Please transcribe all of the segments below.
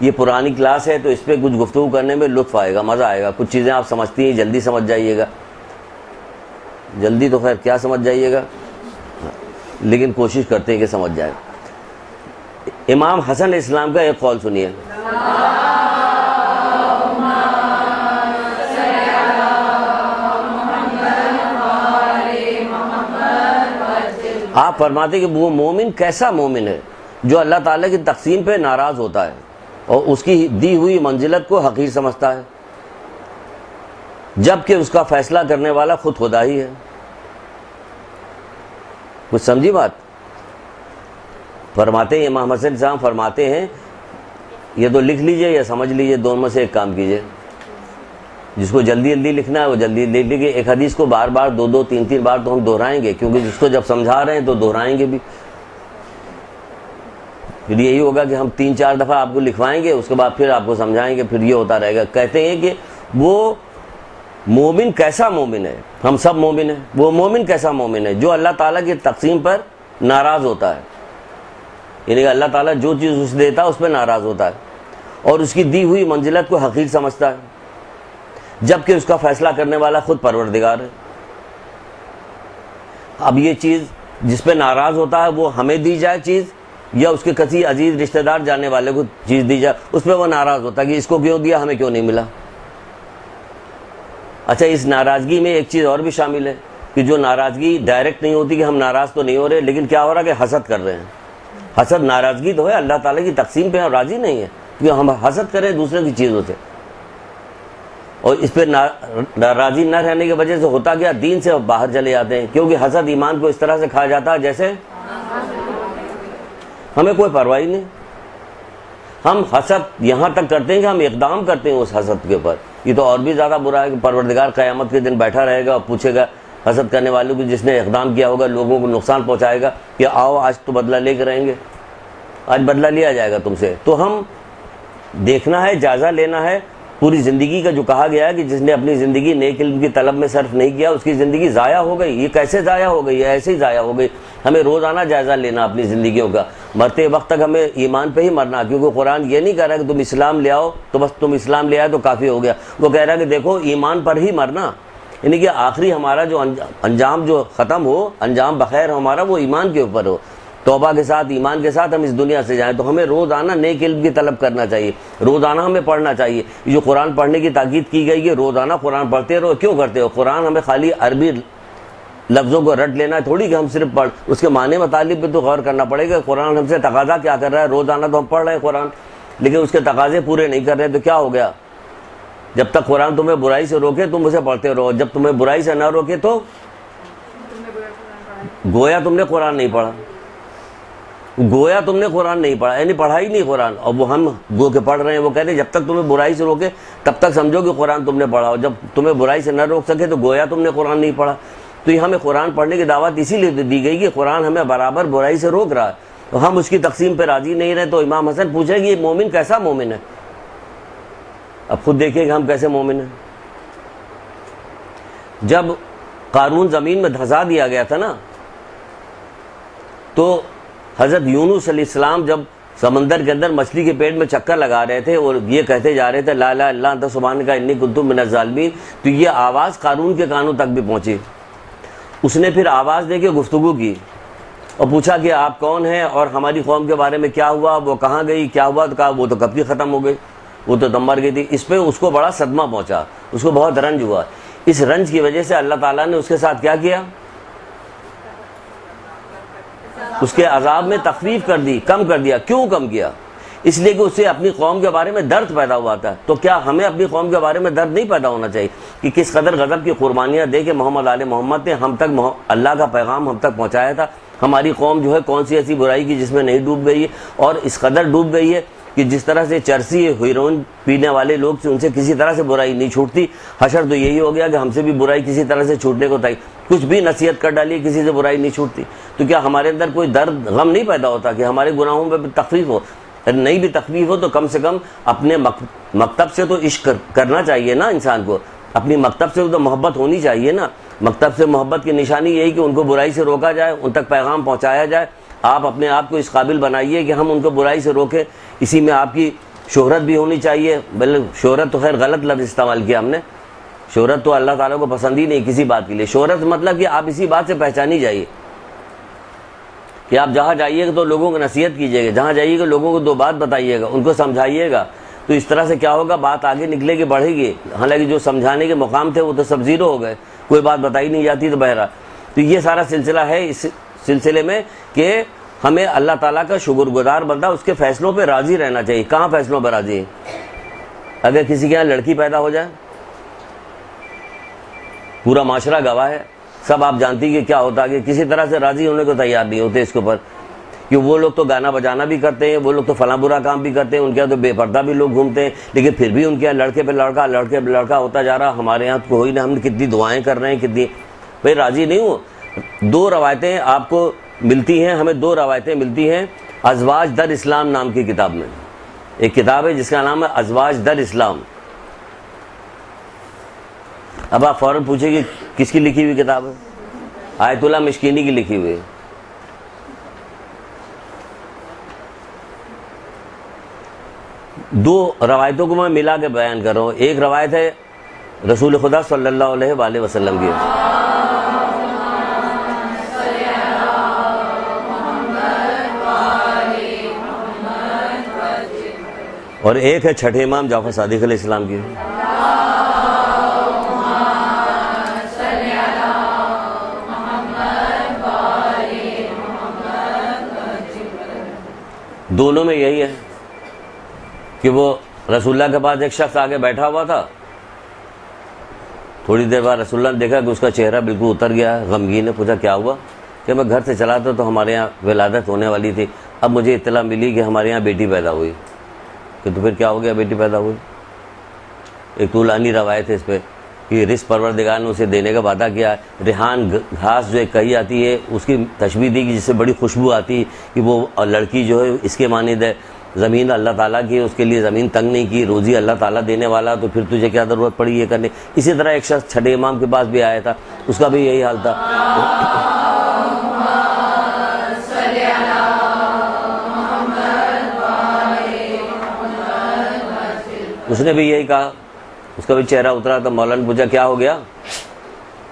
یہ پرانی کلاس ہے تو اس پہ کچھ گفتگو کرنے میں لطف آئے گا، مزہ آئے گا. کچھ چیزیں آپ سمجھتی ہیں جلدی سمجھ جائیے گا، جلدی تو خیر کیا سمجھ جائیے گا، لیکن کوشش کرتے ہیں کہ سمجھ جائے. امام حسن علیہ السلام کا ایک قول سنیے. آپ فرماتے کہ وہ مومن کیسا مومن ہے جو اللہ تعالیٰ کی تقسیم پہ ناراض ہوتا ہے اور اس کی دی ہوئی منزلت کو حقیر سمجھتا ہے، جبکہ اس کا فیصلہ کرنے والا خود خدا ہی ہے. کچھ سمجھی بات؟ فرماتے ہیں امام حسن صاحب فرماتے ہیں، یہ تو لکھ لیجئے یا سمجھ لیجئے، دونوں میں سے ایک کام کیجئے. جس کو جلدی جلدی لکھنا ہے وہ جلدی لکھ لیجئے. ایک حدیث کو بار بار دو تین بار تو ہم دہرائیں گے، کیونکہ جس کو جب سمجھا رہے ہیں تو دہرائیں گے بھی. پھر یہی ہوگا کہ ہم 3-4 دفعہ آپ کو لکھوائیں گے، اس کے بعد پھر آپ کو سمجھائیں گے، پھر یہ ہوتا رہے گا. کہتے ہیں کہ وہ مومن کیسا مومن ہے، ہم سب مومن ہیں، وہ مومن کیسا مومن ہے جو اللہ تعالیٰ کی تقسیم پر ناراض ہوتا ہے. یعنی کہ اللہ تعالیٰ جو چیز اسے دیتا ہے اس پہ ناراض ہوتا ہے اور اس کی دی ہوئی منزلت کو حقیر سمجھتا ہے، جبکہ اس کا فیصلہ کرنے والا خود پروردگار ہے. اب یہ چیز جس پہ ناراض ہوتا ہے وہ ہمیں دی جائے چیز، یا اس کے کسی عزیز رشتہ دار جانے والے کو چیز دی جائے، اس پہ وہ ناراض ہوتا ہے کہ اس کو کیوں دیا، ہمیں کیوں نہیں ملا. اچھا، اس ناراضگی میں ایک چیز اور بھی شامل ہے کہ جو ناراضگی ڈائریکٹ نہیں ہوتی کہ ہم ناراض تو نہیں ہو رہے، لیکن کیا ہو رہا ہے کہ حسد کر رہے ہیں. حسد ناراضگی تو ہے، اللہ تعالیٰ کی تقسیم پہ ہم راضی نہیں ہے کہ ہم حسد کریں دوسرے کی چیزوں سے. اور اس پہ راضی نہ رہنے کی وجہ سے ہوتا کیا، دین سے باہر چلے جاتے ہیں، کیونکہ حسد ایمان کو اس طرح سے کھا جاتا ہے جیسے ہمیں کوئی پرواہ نہیں. ہم حسد یہاں تک کرتے ہیں کہ ہم اقدام کرتے ہیں اس حسد کے اوپر. یہ تو اور بھی زیادہ برا ہے کہ پروردگار قیامت کے دن بیٹھا رہے گا اور پوچھے گا حسد کرنے والوں کو، جس نے اقدام کیا ہوگا، لوگوں کو نقصان پہنچائے گا، کہ آؤ آج تو بدلہ لے کے رہیں گے، آج بدلہ لیا جائے گا تم سے. تو ہم دیکھنا ہے، جائزہ لینا ہے پوری زندگی کا. جو کہا گیا ہے کہ جس نے اپنی زندگی نیک علم کی طلب میں صرف نہیں کیا، اس کی زندگی ضائع ہو گئی. یہ کیسے ضائع ہو گئی؟ ایسے ہی ضائع ہو گئی. ہمیں روزانہ جائزہ لینا اپنی زندگیوں کا. مرتے وقت تک ہمیں ایمان پہ ہی مرنا، کیونکہ قرآن یہ نہیں کہہ رہا کہ تم اسلام لے آؤ تو بس تم اسلام لے آئے تو کافی ہو گیا. وہ کہہ رہا ہے کہ دیکھو ایمان پر ہی مرنا، یعنی کہ آخری ہمارا جو انجام جو ختم ہو، انجام بخیر ہمارا وہ ایمان کے اوپر ہو. توبہ کے ساتھ، ایمان کے ساتھ ہم اس دنیا سے جائیں. تو ہمیں روزانہ نیک علم کی طلب کرنا چاہیے، روزانہ ہمیں پڑھنا چاہیے. جو قرآن پڑھنے کی تاکید کی گئی ہے، روزانہ قرآن پڑھتے رہو. کیوں کرتے ہو؟ قرآن ہمیں خالی عربی لفظوں کو رٹ لینا ہے تھوڑی کہ ہم صرف پڑھ، اس کے معنی مطالب پہ تو غور کرنا پڑے گا. قرآن ہم سے تقاضا کیا کر رہا ہے؟ روزانہ تو ہم پڑھ رہے ہیں قرآن، لیکن اس کے تقاضے پورے نہیں کر رہے. تو کیا ہو گیا؟ جب تک قرآن تمہیں برائی سے روکے تم اسے پڑھتے رہو، جب تمہیں برائی سے نہ روکے تو گویا تم نے قرآن نہیں پڑھا، گویا تم نے قرآن نہیں پڑھا، یعنی پڑھا ہی نہیں قرآن. اور وہ ہم گو کے پڑھ رہے ہیں. وہ کہتے ہیں جب تک تمہیں برائی سے روکے تب تک سمجھو کہ قرآن تم نے پڑھا، اور جب تمہیں برائی سے نہ روک سکے تو گویا تم نے قرآن نہیں پڑھا. تو یہ ہمیں قرآن پڑھنے کی دعوت اسی لیے دی گئی کہ قرآن ہمیں برابر برائی سے روک رہا ہے، تو ہم اس کی تقسیم پہ راضی نہیں رہے. تو امام حسن پوچھے کہ یہ مومن کیسا مومن ہے؟ اب خود دیکھیں کہ ہم کیسے مومن ہیں. جب قارون زمین میں دھسا دیا گیا تھا نا، تو حضرت یونس علیہ السلام جب سمندر کے اندر مچھلی کے پیٹ میں چکر لگا رہے تھے اور یہ کہتے جا رہے تھے لا الہ الا انت سبحانک انی کنت من الظالمین، تو یہ آواز قارون کے کانوں تک بھی پہنچی. اس نے پھر آواز دے کے گفتگو کی اور پوچھا کہ آپ کون ہیں اور ہماری قوم کے بارے میں کیا ہوا، وہ کہاں گئی، کیا ہوا؟ تو کہا وہ تو کب کی ختم ہو گئی، وہ تو دم مر گئی تھی. اس پہ اس کو بڑا صدمہ پہنچا، اس کو بہت رنج ہوا. اس رنج کی وجہ سے اللہ تعالیٰ نے اس کے ساتھ کیا کیا؟ اس کے عذاب میں تخفیف کر دی، کم کر دیا. کیوں کم کیا؟ اس لیے کہ اسے اپنی قوم کے بارے میں درد پیدا ہوا تھا. تو کیا ہمیں اپنی قوم کے بارے میں درد نہیں پیدا ہونا چاہیے کہ کس قدر غضب کی قربانیاں دے کے محمد آل محمد نے ہم تک اللہ کا پیغام ہم تک پہنچایا تھا؟ ہماری قوم جو ہے کون سی ایسی برائی کی جس میں نہیں ڈوب گئی ہے، اور اس قدر ڈوب گئی ہے کہ جس طرح سے چرسی ہیروئن پینے والے لوگ سے ان سے کسی طرح سے برائی نہیں چھوٹتی. حشر تو یہی ہو گیا کہ ہم سے بھی برائی کسی طرح سے چھوٹنے کو تھی. کچھ بھی نصیحت کر ڈالی کسی سے برائی نہیں چھوٹتی. تو کیا ہمارے اندر کوئی درد غم نہیں پیدا ہوتا کہ ہمارے گناہوں پہ تخفیف ہو؟ نہیں بھی تخفیف ہو تو کم سے کم اپنے مکتب سے تو عشق کرنا چاہیے نا انسان کو. اپنی مکتب سے تو محبت ہونی چاہیے نا. مکتب سے محبت کی نشانی یہی کہ ان کو برائی سے روکا جائے، ان تک پیغام پہنچایا جائے. آپ اپنے آپ کو اس قابل بنائیے کہ ہم ان کو برائی سے روکیں. اسی میں آپ کی شہرت بھی ہونی چاہیے، بلکہ شہرت تو خیر غلط لفظ استعمال کیا ہم نے، شہرت تو اللہ تعالیٰ کو پسند ہی نہیں کسی بات کے لیے۔ شہرت مطلب کہ آپ اسی بات سے پہچانی جائیے کہ آپ جہاں جائیے گا تو لوگوں کو نصیحت کیجیے گا، جہاں جائیے گا لوگوں کو 2 بات بتائیے گا، ان کو سمجھائیے گا، تو اس طرح سے کیا ہوگا، بات آگے نکلے گی، بڑھے گی۔ حالانکہ جو سمجھانے کے مقام تھے وہ تو سب زیرو ہو گئے، کوئی بات بتائی نہیں جاتی تو بہرحال۔ تو یہ سارا سلسلہ ہے اس سلسلے میں کہ ہمیں اللہ تعالیٰ کا شکر گزار بندہ اس کے فیصلوں پہ راضی رہنا چاہیے۔ کہاں فیصلوں پہ راضی ہے؟ اگر کسی کے یہاں لڑکی پیدا ہو جائے، پورا معاشرہ گواہ ہے، سب آپ جانتی کہ کیا ہوتا ہے کہ کسی طرح سے راضی ہونے کو تیار نہیں ہوتے اس کے اوپر، کہ وہ لوگ تو گانا بجانا بھی کرتے ہیں، وہ لوگ تو فلاں برا کام بھی کرتے ہیں، ان کے یہاں تو بے پردہ بھی لوگ گھومتے ہیں، لیکن پھر بھی ان کے یہاں لڑکے پہ لڑکا، لڑکے پہ لڑکا ہوتا جا رہا۔ ہمارے یہاں کوئی نہ، ہم کتنی دعائیں کر رہے ہیں، کتنی بھائی راضی نہیں ہوں۔ 2 روایتیں آپ کو ملتی ہیں، ہمیں 2 روایتیں ملتی ہیں ازواج در اسلام نام کی کتاب میں۔ ایک کتاب ہے جس کا نام ہے ازواج در اسلام۔ اب آپ فوراً پوچھیں کہ کس کی لکھی ہوئی کتاب ہے؟ آیت اللہ مشکینی کی لکھی ہوئی ہے۔ دو روایتوں کو میں ملا کے بیان کر رہا ہوں۔ ایک روایت ہے رسول خدا صلی اللہ علیہ وآلہ وسلم کی، اور ایک ہے چھٹے امام جعفر صادق علیہ السلام کی۔ دونوں میں یہی ہے کہ وہ رسول اللہ کے پاس ایک شخص آگے بیٹھا ہوا تھا، تھوڑی دیر بعد رسول اللہ نے دیکھا کہ اس کا چہرہ بالکل اتر گیا ہے، غمگین نے پوچھا کیا ہوا؟ کہ میں گھر سے چلا تھا تو ہمارے یہاں ولادت ہونے والی تھی، اب مجھے اطلاع ملی کہ ہمارے یہاں بیٹی پیدا ہوئی۔ کہ تو پھر کیا ہو گیا؟ بیٹی پیدا ہوئی۔ ایک طولانی روایت ہے اس پہ کہ رزق پروردگار نے اسے دینے کا وعدہ کیا۔ ریحان گھاس جو ایک کہی آتی ہے اس کی تشبیہ دی کہ جس سے بڑی خوشبو آتی کہ وہ لڑکی جو ہے اس کے مانند ہے۔ زمین اللہ تعالیٰ کی، اس کے لیے زمین تنگ نہیں کی، روزی اللہ تعالیٰ دینے والا، تو پھر تجھے کیا ضرورت پڑی یہ کرنے۔ اسی طرح ایک شخص چھٹے امام کے پاس بھی آیا تھا، اس کا بھی یہی حال تھا۔ اس نے بھی یہی کہا، اس کا بھی چہرہ اترا تھا۔ مولا نے پوچھا کیا ہو گیا؟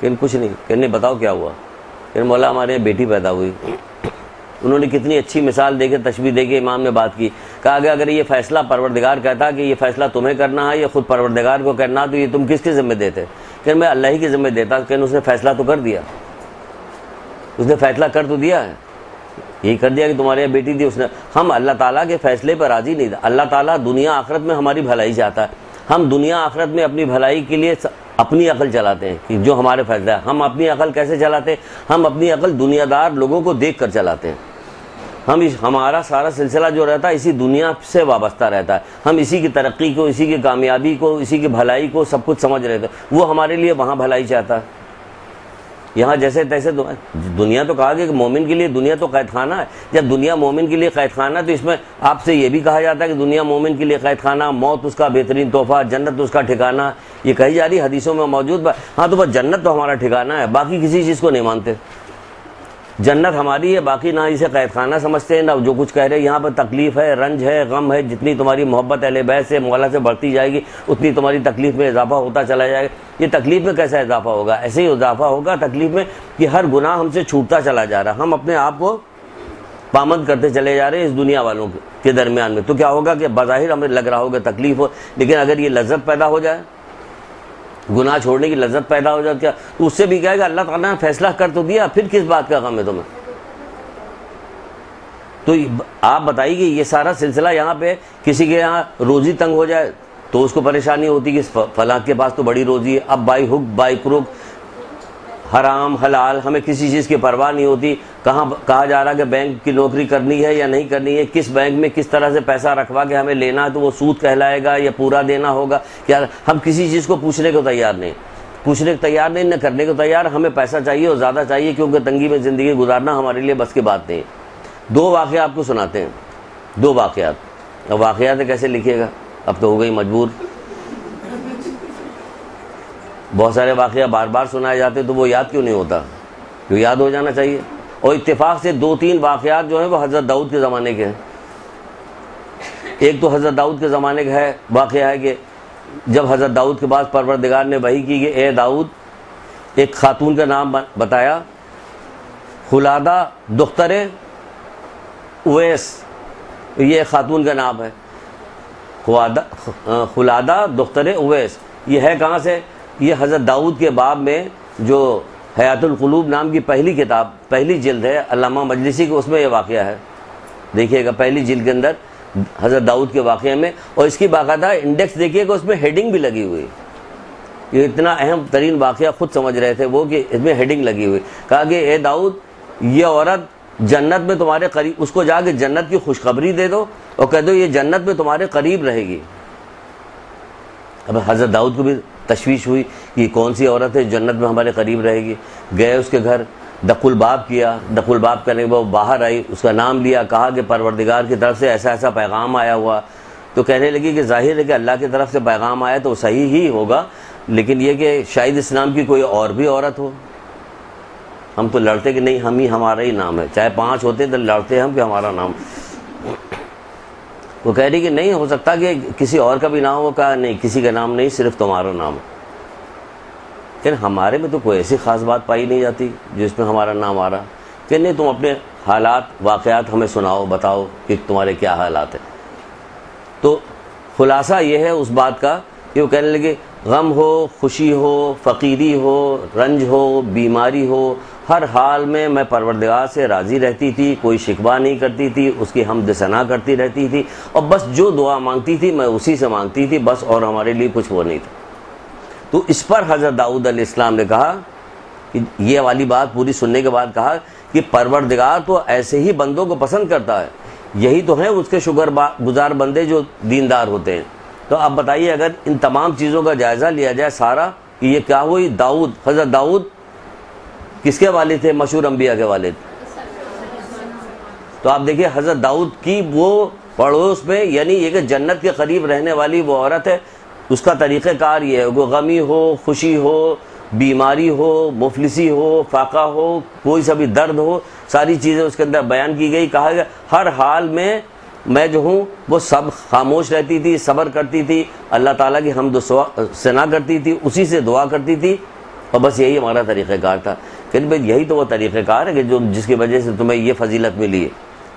کہ کچھ نہیں۔ کہ بتاؤ کیا ہوا؟ کہ مولا ہمارے یہاں بیٹی پیدا ہوئی۔ انہوں نے کتنی اچھی مثال دے کے تشبیہ دے کے امام نے بات کی، کہا کہ اگر یہ فیصلہ پروردگار کہتا کہ یہ فیصلہ تمہیں کرنا ہے یا خود پروردگار کو کرنا، تو یہ تم کس کے ذمہ دیتے؟ کہ میں اللہ ہی کے ذمہ دیتا۔ کہ اس نے فیصلہ تو کر دیا، اس نے فیصلہ کر تو دیا ہے، یہی کر دیا کہ تمہارے یہاں بیٹی تھی۔ اس نے، ہم اللہ تعالیٰ کے فیصلے پر راضی نہیں تھا۔ اللہ تعالیٰ دنیا آخرت میں ہماری بھلائی چاہتا ہے، ہم دنیا آخرت میں اپنی بھلائی کے لیے اپنی عقل چلاتے ہیں کہ جو ہمارے فیصلہ ہے۔ ہم اپنی عقل کیسے چلاتے ہیں؟ ہم اپنی عقل دنیا دار لوگوں کو دیکھ کر چلاتے ہیں۔ ہمارا سارا سلسلہ جو رہتا ہے اسی دنیا سے وابستہ رہتا ہے، ہم اسی کی ترقی کو، اسی کی کامیابی کو، اسی کی بھلائی کو سب کچھ سمجھ رہے تھے۔ وہ ہمارے لیے وہاں بھلائی چاہتا ہے، یہاں جیسے تیسے۔ دنیا تو کہا گیا کہ مومن کے لیے دنیا تو قید خانہ ہے۔ جب دنیا مومن کے لیے قید خانہ ہے تو اس میں آپ سے یہ بھی کہا جاتا ہے کہ دنیا مومن کے لیے قید خانہ، موت اس کا بہترین تحفہ، جنت اس کا ٹھکانہ، یہ کہی جا رہی حدیثوں میں موجود۔ ہاں تو بس جنت تو ہمارا ٹھکانہ ہے، باقی کسی چیز کو نہیں مانتے۔ جنت ہماری ہے، باقی نہ اسے قید خانہ سمجھتے ہیں، نہ جو کچھ کہہ رہے ہیں۔ یہاں پر تکلیف ہے، رنج ہے، غم ہے، جتنی تمہاری محبت اہل بیت سے، مولا سے بڑھتی جائے گی اتنی تمہاری تکلیف میں اضافہ ہوتا چلا جائے گا۔ یہ تکلیف میں کیسا اضافہ ہوگا؟ ایسے ہی اضافہ ہوگا تکلیف میں کہ ہر گناہ ہم سے چھوٹتا چلا جا رہا، ہم اپنے آپ کو پامند کرتے چلے جا رہے ہیں اس دنیا والوں کے درمیان میں۔ تو کیا ہوگا کہ بظاہر ہمیں لگ رہا ہوگا تکلیف ہو، لیکن اگر یہ لذت پیدا ہو جائے، گناہ چھوڑنے کی لذت پیدا ہو جائے، کیا تو اس سے بھی کہے گا اللہ تعالیٰ نے فیصلہ کر تو دیا، پھر کس بات کا غم ہے تمہیں؟ تو آپ بتائیے کہ یہ سارا سلسلہ یہاں پہ کسی کے یہاں روزی تنگ ہو جائے تو اس کو پریشانی ہوتی کہ فلاں کے پاس تو بڑی روزی ہے، اب بائی ہک بائی کروک، حرام حلال ہمیں کسی چیز کی پرواہ نہیں ہوتی۔ کہا جا رہا کہ بینک کی نوکری کرنی ہے یا نہیں کرنی ہے، کس بینک میں کس طرح سے پیسہ رکھوا کے ہمیں لینا ہے، تو وہ سود کہلائے گا یا پورا دینا ہوگا کیا؟ ہم کسی چیز کو پوچھنے کو تیار نہیں، پوچھنے کو تیار نہیں، نہ کرنے کو تیار۔ ہمیں پیسہ چاہیے اور زیادہ چاہیے، کیونکہ تنگی میں زندگی گزارنا ہمارے لیے بس کی بات نہیں۔ 2 واقعات آپ کو سناتے ہیں، 2 واقعات۔ اب واقعات کیسے لکھیے گا؟ اب تو ہو گئی مجبور۔ بہت سارے واقعہ بار بار سنائے جاتے تو وہ یاد کیوں نہیں ہوتا؟ جو یاد ہو جانا چاہیے۔ اور اتفاق سے 2-3 واقعات جو ہیں وہ حضرت داؤد کے زمانے کے ہیں۔ ایک تو حضرت داؤد کے زمانے کا ہے، واقعہ ہے کہ جب حضرت داؤد کے بعد پروردگار نے وحی کی کہ اے داؤد، ایک خاتون کا نام بتایا، خلادہ دختر اویس، یہ ایک خاتون کا نام ہے، خلادہ دختر اویس۔ یہ ہے کہاں سے؟ یہ حضرت داؤد کے باب میں جو حیات القلوب نام کی پہلی کتاب، پہلی جلد ہے علامہ مجلسی کی، اس میں یہ واقعہ ہے، دیکھیے گا پہلی جلد کے اندر حضرت داؤد کے واقعے میں، اور اس کی باقاعدہ انڈیکس دیکھیے گا، اس میں ہیڈنگ بھی لگی ہوئی۔ یہ اتنا اہم ترین واقعہ خود سمجھ رہے تھے وہ کہ اس میں ہیڈنگ لگی ہوئی، کہا کہ اے داؤد، یہ عورت جنت میں تمہارے قریب، اس کو جا کے جنت کی خوشخبری دے دو اور کہہ دو یہ جنت میں تمہارے قریب رہے گی۔ اب حضرت داؤد کو بھی تشویش ہوئی کہ یہ کون سی عورت ہے جنت میں ہمارے قریب رہے گی۔ گئے اس کے گھر، دق الباب کیا، دق الباب کرنے کے بعد وہ باہر آئی، اس کا نام لیا، کہا کہ پروردگار کی طرف سے ایسا ایسا پیغام آیا ہوا۔ تو کہنے لگی کہ ظاہر ہے کہ اللہ کی طرف سے پیغام آیا تو صحیح ہی ہوگا، لیکن یہ کہ شاید اس نام کی کوئی اور بھی عورت ہو۔ ہم تو لڑتے کہ نہیں ہمارا ہی نام ہے، چاہے 5 ہوتے تو لڑتے ہم کہ ہمارا نام۔ وہ کہہ رہی کہ نہیں ہو سکتا کہ کسی اور کا بھی نام ہو، کہا نہیں کسی کا نام نہیں، صرف تمہارا نام ہے۔ کہ ہمارے میں تو کوئی ایسی خاص بات پائی نہیں جاتی جس میں ہمارا نام آ رہا، کہ نہیں تم اپنے حالات واقعات ہمیں سناؤ، بتاؤ کہ تمہارے کیا حالات ہیں۔ تو خلاصہ یہ ہے اس بات کا کہ وہ کہنے لگے غم ہو، خوشی ہو، فقیری ہو، رنج ہو، بیماری ہو، ہر حال میں میں پروردگار سے راضی رہتی تھی، کوئی شکوہ نہیں کرتی تھی، اس کی حمد ثنا کرتی رہتی تھی، اور بس جو دعا مانگتی تھی میں اسی سے مانگتی تھی بس، اور ہمارے لیے کچھ وہ نہیں تھا۔ تو اس پر حضرت داؤد علیہ السلام نے کہا کہ یہ والی بات پوری سننے کے بعد کہا کہ پروردگار تو ایسے ہی بندوں کو پسند کرتا ہے، یہی تو ہیں اس کے شکر گزار بندے جو دیندار ہوتے ہیں۔ تو اب بتائیے اگر ان تمام چیزوں کا جائزہ لیا جائے سارا، کہ یہ کیا ہوئی، داؤد، حضرت داؤد کس کے والد تھے؟ مشہور انبیاء کے والد۔ تو آپ دیکھیے حضرت داؤد کی وہ پڑوس میں، یعنی یہ کہ جنت کے قریب رہنے والی وہ عورت ہے، اس کا طریقہ کار یہ ہے، کوئی غمی ہو، خوشی ہو، بیماری ہو، مفلسی ہو، فاقہ ہو، کوئی سا بھی درد ہو، ساری چیزیں اس کے اندر بیان کی گئی۔ کہا گیا ہر حال میں جو ہوں وہ سب خاموش رہتی تھی، صبر کرتی تھی، اللہ تعالیٰ کی حمد و ثنا کرتی تھی، اسی سے دعا کرتی تھی، اور بس یہی ہمارا طریقہ کار تھا۔ کہ بھائی یہی تو وہ طریقہ کار ہے کہ جس کی وجہ سے تمہیں یہ فضیلت ملی ہے،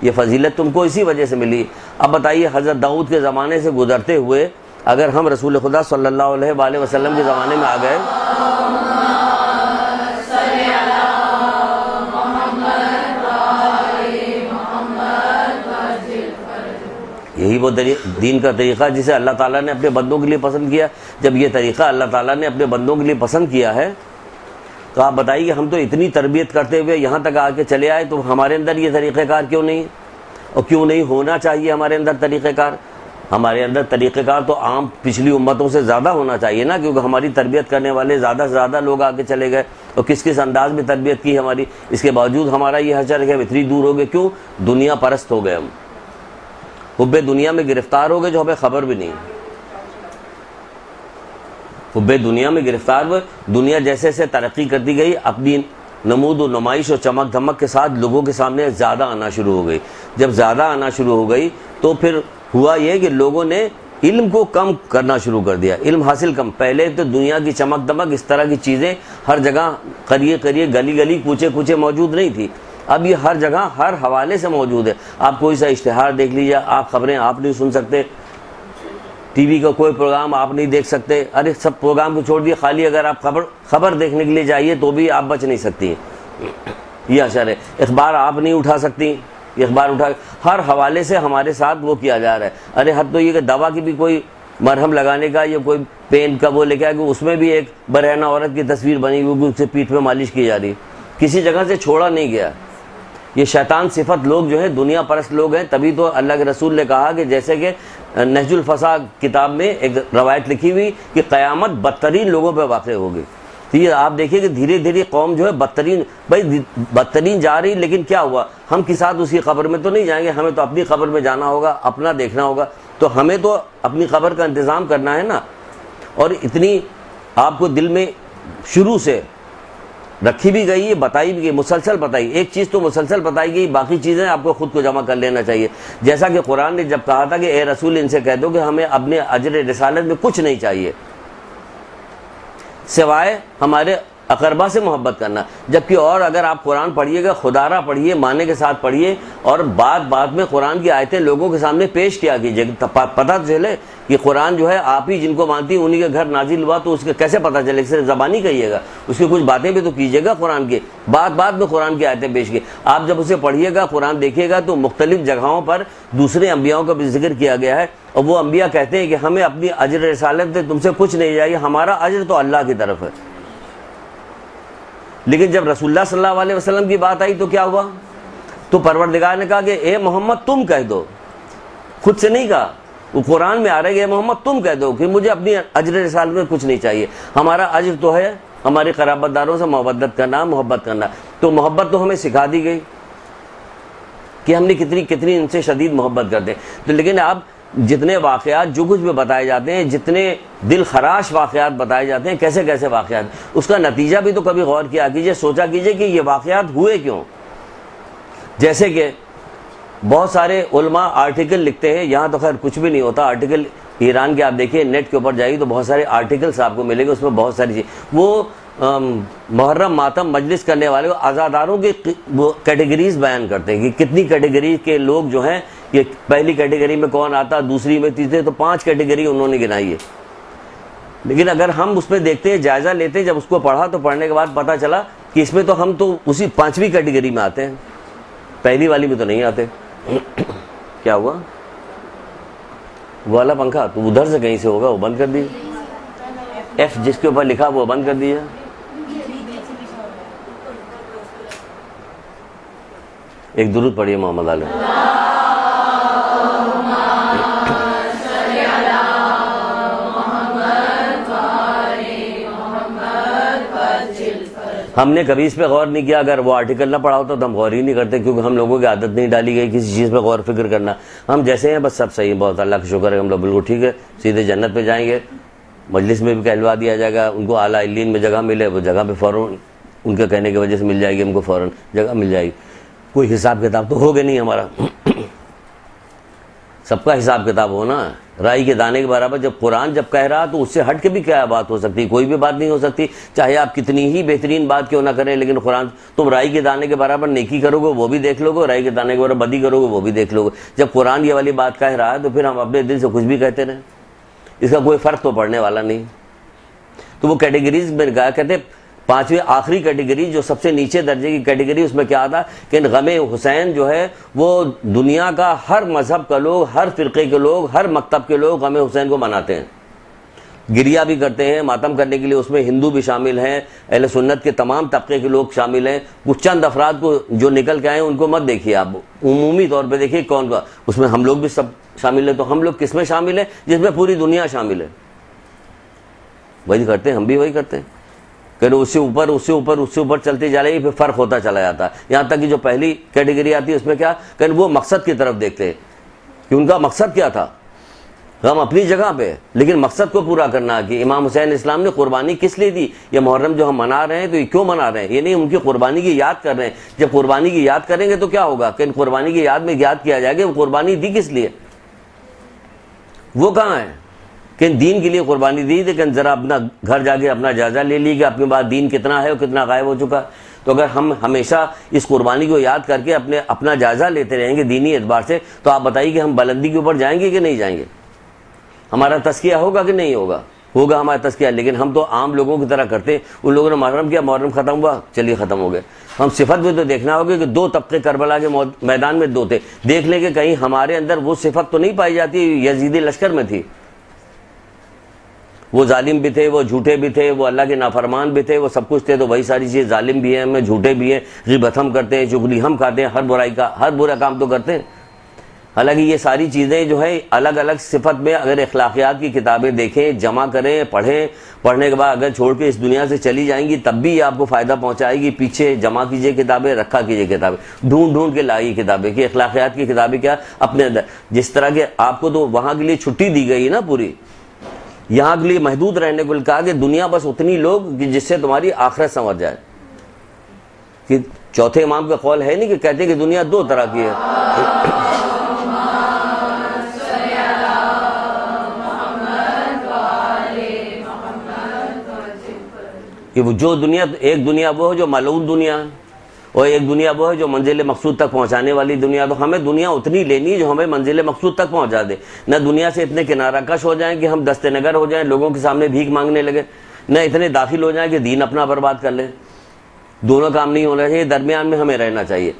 یہ فضیلت تم کو اسی وجہ سے ملی۔ اب بتائیے حضرت داؤد کے زمانے سے گزرتے ہوئے اگر ہم رسول خدا صلی اللہ علیہ وآلہ وسلم کے زمانے میں آ گئے، یہی وہ دین کا طریقہ جسے اللہ تعالیٰ نے اپنے بندوں کے لیے پسند کیا۔ جب یہ طریقہ اللہ تعالیٰ نے اپنے بندوں کے لیے پسند کیا ہے تو آپ بتائیے ہم تو اتنی تربیت کرتے ہوئے یہاں تک آ کے چلے آئے، تو ہمارے اندر یہ طریقہ کار کیوں نہیں، اور کیوں نہیں ہونا چاہیے ہمارے اندر طریقہ کار؟ ہمارے اندر طریقہ کار تو عام پچھلی امتوں سے زیادہ ہونا چاہیے نا، کیونکہ ہماری تربیت کرنے والے زیادہ سے زیادہ لوگ آگے چلے گئے، اور کس کس انداز میں تربیت کی ہماری، اس کے باوجود ہمارا یہ حشر ہے کہ ہم اتنی دور ہو گئے۔ کیوں؟ دنیا پرست ہو گئے، ہم حب دنیا میں گرفتار ہو گئے جو ہمیں خبر بھی نہیں۔ حب دنیا میں گرفتار ہوئے، دنیا جیسے سے ترقی کرتی گئی، اپنی نمود و نمائش اور چمک دھمک کے ساتھ لوگوں کے سامنے زیادہ آنا شروع ہو گئی۔ جب زیادہ آنا شروع ہو گئی تو پھر ہوا یہ کہ لوگوں نے علم کو کم کرنا شروع کر دیا، علم حاصل کم۔ پہلے تو دنیا کی چمک دمک، اس طرح کی چیزیں ہر جگہ قریے قریے، گلی گلی، کوچے کوچے موجود نہیں تھی، اب یہ ہر جگہ ہر حوالے سے موجود ہے۔ آپ کوئی سا اشتہار دیکھ لیجیے، آپ خبریں آپ نہیں سن سکتے، ٹی وی کا کوئی پروگرام آپ نہیں دیکھ سکتے، ارے سب پروگرام کو چھوڑ دیے، خالی اگر آپ خبر دیکھنے کے لیے جائیے تو بھی آپ بچ نہیں سکتی، یہ اشر ہے۔ اخبار آپ نہیں اٹھا سکتی، یہ اخبار اٹھا، ہر حوالے سے ہمارے ساتھ وہ کیا جا رہا ہے۔ ارے حد تو یہ کہ دوا کی بھی کوئی مرہم لگانے کا یا کوئی پین کا وہ لے کے آئے کہ اس میں بھی ایک برہنہ عورت کی تصویر بنی ہوئی، اس سے پیٹھ پہ مالش کی جا رہی، کسی جگہ سے چھوڑا نہیں گیا۔ یہ شیطان صفت لوگ جو ہیں دنیا پرست لوگ ہیں، تبھی تو اللہ کے رسول نے کہا کہ جیسے کہ نہج الفساد کتاب میں ایک روایت لکھی ہوئی کہ قیامت بدترین لوگوں پہ واقع ہوگی۔ تو یہ آپ دیکھیے کہ دھیرے دھیرے قوم جو ہے بدترین جا رہی، لیکن کیا ہوا، ہم کے ساتھ اسی قبر میں تو نہیں جائیں گے، ہمیں تو اپنی قبر میں جانا ہوگا، اپنا دیکھنا ہوگا، تو ہمیں تو اپنی قبر کا انتظام کرنا ہے نا۔ اور اتنی آپ کو دل میں شروع سے رکھی بھی گئی ہے، بتائی بھی گئی، مسلسل بتائی، ایک چیز تو مسلسل بتائی گئی، باقی چیزیں آپ کو خود کو جمع کر لینا چاہیے. جیسا کہ قرآن نے جب کہا تھا کہ اے رسول ان سے کہہ دو کہ ہمیں اپنے اجر رسالت میں کچھ نہیں چاہیے سوائے ہمارے اقربا سے محبت کرنا. جبکہ اور اگر آپ قرآن پڑھیے گا، خدارہ پڑھیے، معنی کے ساتھ پڑھیے، اور بات میں قرآن کی آیتیں لوگوں کے سامنے پیش کیا کیجیے، پتہ چلے کہ قرآن جو ہے آپ ہی جن کو مانتی ہیں انہی کے گھر نازل ہوا، تو اس کے کیسے پتہ چلے؟ صرف زبانی کہیے گا، اس کی کچھ باتیں بھی تو کیجیے گا قرآن کی. بات میں قرآن کی آیتیں پیش کی. آپ جب اسے پڑھیے گا، قرآن دیکھیے گا، تو مختلف جگہوں پر دوسرے انبیاءوں کا بھی ذکر کیا گیا ہے، اور وہ انبیاء کہتے ہیں کہ ہمیں اپنی اجر رسالت سے تم سے کچھ نہیں چاہیے، ہمارا اجر تو اللہ کی طرف ہے. لیکن جب رسول اللہ صلی اللہ علیہ وسلم کی بات آئی تو کیا ہوا؟ تو پروردگار نے کہا کہ اے محمد تم کہہ دو، خود سے نہیں کہا، وہ قرآن میں آ رہا ہے کہ اے محمد تم کہہ دو کہ مجھے اپنی اجر رسالت میں کچھ نہیں چاہیے، ہمارا اجر تو ہے ہمارے قرابت داروں سے محبت کرنا، محبت کرنا. تو محبت تو ہمیں سکھا دی گئی کہ ہم نے کتنی ان سے شدید محبت کرتے ہیں. تو لیکن آپ جتنے واقعات جو کچھ بھی بتائے جاتے ہیں، جتنے دل خراش واقعات بتائے جاتے ہیں، کیسے واقعات، اس کا نتیجہ بھی تو کبھی غور کیا کیجئے، سوچا کیجئے کہ یہ واقعات ہوئے کیوں. جیسے کہ بہت سارے علماء آرٹیکل لکھتے ہیں، یہاں تو خیر کچھ بھی نہیں ہوتا آرٹیکل، ایران کے آپ دیکھیے نیٹ کے اوپر جائیے تو بہت سارے آرٹیکلس آپ کو ملیں گے، اس میں بہت ساری چیز، وہ محرم ماتم مجلس کرنے والے عزاداروں کی وہ کیٹیگریز بیان کرتے ہیں کہ کتنی کیٹیگری کے لوگ جو ہیں، یہ پہلی کیٹیگری میں کون آتا، دوسری میں، تیسرے، تو 5 کیٹیگری انہوں نے گنائی ہے. لیکن اگر ہم اس پہ دیکھتے ہیں، جائزہ لیتے ہیں، جب اس کو پڑھا تو پڑھنے کے بعد پتہ چلا کہ اس میں تو ہم تو اسی 5ویں کیٹیگری میں آتے ہیں، پہلی والی میں تو نہیں آتے. کیا ہوا؟ وہ والا پنکھا تو ادھر سے کہیں سے ہوگا، وہ بند کر دیجیے. ایف جس کے اوپر لکھا وہ بند کر دیجیے. ایک درود پڑھیے محمد علیہ. ہم نے کبھی اس پہ غور نہیں کیا، اگر وہ آرٹیکل نہ پڑھا ہوتا تو ہم غور ہی نہیں کرتے، کیونکہ ہم لوگوں کی عادت نہیں ڈالی گئی کسی چیز پہ غور فکر کرنا. ہم جیسے ہیں بس سب صحیح، بہت اللہ کا شکر ہے، ہم لوگ بالکل ٹھیک ہے، سیدھے جنت پہ جائیں گے. مجلس میں بھی کہلوا دیا جائے گا، ان کو اعلیٰ علیین میں جگہ ملے، وہ جگہ پہ فوراً ان کے کہنے کی وجہ سے مل جائے گی، ہم کو فوراً جگہ مل جائے گی. کوئی حساب کتاب تو ہوگا نہیں ہمارا، سب کا حساب کتاب ہونا. رائی کے دانے کے برابر جب قرآن جب کہہ رہا تو اس سے ہٹ کے بھی کیا بات ہو سکتی؟ کوئی بھی بات نہیں ہو سکتی، چاہے آپ کتنی ہی بہترین بات کیوں نہ کریں. لیکن قرآن، تم رائی کے دانے کے برابر نیکی کرو گے وہ بھی دیکھ لو گے، رائی کے دانے کے برابر بدی کرو گے وہ بھی دیکھ لو گے. جب قرآن یہ والی بات کہہ رہا ہے تو پھر ہم اپنے دل سے کچھ بھی کہتے رہیں، اس کا کوئی فرق تو پڑنے والا نہیں. تو وہ کیٹیگریز میں کہا، کہتے 5ویں آخری کیٹیگری جو سب سے نیچے درجے کی کیٹیگری، اس میں کیا آتا کہ غم حسین جو ہے وہ دنیا کا ہر مذہب کا لوگ، ہر فرقے کے لوگ، ہر مکتب کے لوگ غم حسین کو مناتے ہیں، گریہ بھی کرتے ہیں. ماتم کرنے کے لیے اس میں ہندو بھی شامل ہیں، اہل سنت کے تمام طبقے کے لوگ شامل ہیں. کچھ چند افراد کو جو نکل کے آئے ان کو مت دیکھیے آپ، عمومی طور پہ دیکھیے کون کا، اس میں ہم لوگ بھی سب شامل ہیں. تو ہم لوگ کس میں شامل ہیں؟ جس میں پوری دنیا شامل ہے، وہی کرتے ہیں، ہم بھی وہی کرتے ہیں. کہ اس سے اوپر چلتے جا رہے ہیں، پھر فرق ہوتا چلا جاتا ہے. یہاں تک کہ جو پہلی کیٹیگری آتی ہے اس میں کیا کہ وہ مقصد کی طرف دیکھتے ہیں کہ ان کا مقصد کیا تھا. ہم اپنی جگہ پہ، لیکن مقصد کو پورا کرنا کہ امام حسین اسلام نے قربانی کس لیے دی. یہ محرم جو ہم منا رہے ہیں تو یہ کیوں منا رہے ہیں؟ یہ نہیں ان کی قربانی کی یاد کر رہے ہیں. جب قربانی کی یاد کریں گے تو کیا ہوگا کہ قربانی کی یاد میں یاد کیا جائے گا وہ قربانی دی کس لیے، وہ کہاں ہے کہ دین کے لیے قربانی دی. لیکن ذرا اپنا گھر جا کے اپنا جائزہ لے لیجیے کہ اپنے بعد دین کتنا ہے اور کتنا غائب ہو چکا. تو اگر ہم ہمیشہ اس قربانی کو یاد کر کے اپنا جائزہ لیتے رہیں گے دینی اعتبار سے، تو آپ بتائیے کہ ہم بلندی کے اوپر جائیں گے کہ نہیں جائیں گے؟ ہمارا تزکیہ ہوگا کہ نہیں ہوگا؟ ہوگا ہمارا تزکیہ. لیکن ہم تو عام لوگوں کی طرح کرتے ہیں. ان لوگوں نے محرم کیا، محرم ختم ہوا، چلیے ختم ہو گئے. ہم صفت میں تو دیکھنا ہوگا کہ 2 طبقے کربلا کے میدان میں 2 تھے. دیکھ لیں کہ کہیں ہمارے اندر وہ صفت تو نہیں پائی جاتی یزیدی لشکر میں تھی. وہ ظالم بھی تھے، وہ جھوٹے بھی تھے، وہ اللہ کے نافرمان بھی تھے، وہ سب کچھ تھے. تو وہی ساری چیزیں، ظالم بھی ہیں ہمیں، جھوٹے بھی ہیں، غیبت ہم کرتے ہیں، چغلی ہم کھاتے ہیں، ہر برا کام تو کرتے ہیں. حالانکہ یہ ساری چیزیں جو ہے الگ الگ صفت میں، اگر اخلاقیات کی کتابیں دیکھیں، جمع کریں، پڑھیں، پڑھنے کے بعد اگر چھوڑ کے اس دنیا سے چلی جائیں گی تب بھی یہ آپ کو فائدہ پہنچائے گی. پیچھے جمع کیجئے کتابیں، رکھا کیجئے کتابیں، ڈھونڈ کے لائیے کتابیں کہ اخلاقیات کی کتابیں کیا اپنے اندر. جس طرح کہ آپ کو تو وہاں کے لیے چھٹی دی گئی نا پوری، یہاں کے لیے محدود رہنے کو کہا کہ دنیا بس اتنی لوگ جس سے تمہاری آخرت سنور جائے. کہ چوتھے امام کا قول ہے نہیں کہ کہتے ہیں کہ دنیا دو طرح کی ہے، کہ وہ جو دنیا، ایک دنیا وہ ہے جو ملعون دنیا ہے، اور ایک دنیا وہ ہے جو منزل مقصود تک پہنچانے والی دنیا۔ تو ہمیں دنیا اتنی لینی ہے جو ہمیں منزل مقصود تک پہنچا دے، نہ دنیا سے اتنے کنارہ کش ہو جائیں کہ ہم دست نگر ہو جائیں، لوگوں کے سامنے بھیک مانگنے لگے، نہ اتنے داخل ہو جائیں کہ دین اپنا برباد کر لیں۔ دونوں کام نہیں ہونا چاہیے، درمیان میں ہمیں رہنا چاہیے،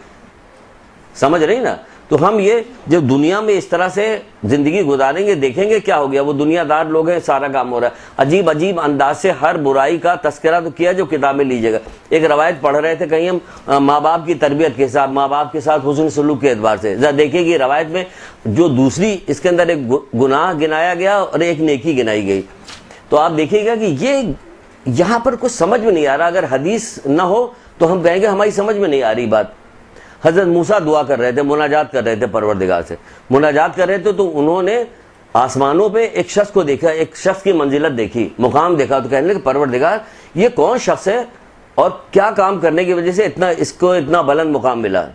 سمجھ رہی نا؟ تو ہم یہ جب دنیا میں اس طرح سے زندگی گزاریں گے، دیکھیں گے کیا ہو گیا، وہ دنیا دار لوگ ہیں، سارا کام ہو رہا ہے، عجیب عجیب انداز سے ہر برائی کا تذکرہ تو کیا جو کتابیں لیجیے گا۔ ایک روایت پڑھ رہے تھے کہیں ہم ماں باپ کی تربیت کے ساتھ، ماں باپ کے ساتھ حسن سلوک کے اعتبار سے، ذرا دیکھیے کہ روایت میں جو دوسری اس کے اندر ایک گناہ گنایا گیا اور ایک نیکی گنائی گئی، تو آپ دیکھیے گا کہ یہ یہاں پر کچھ سمجھ میں نہیں آ رہا۔ اگر حدیث نہ ہو تو ہم کہیں گے ہماری سمجھ میں نہیں آ رہی بات۔ حضرت موسیٰ دعا کر رہے تھے، مناجات کر رہے تھے پروردگار سے، مناجات کر رہے تھے تو انہوں نے آسمانوں پہ ایک شخص کو دیکھا، ایک شخص کی منزلت دیکھی، مقام دیکھا، تو کہنے لگے پروردگار یہ کون شخص ہے اور کیا کام کرنے کی وجہ سے اس کو اتنا بلند مقام ملا؟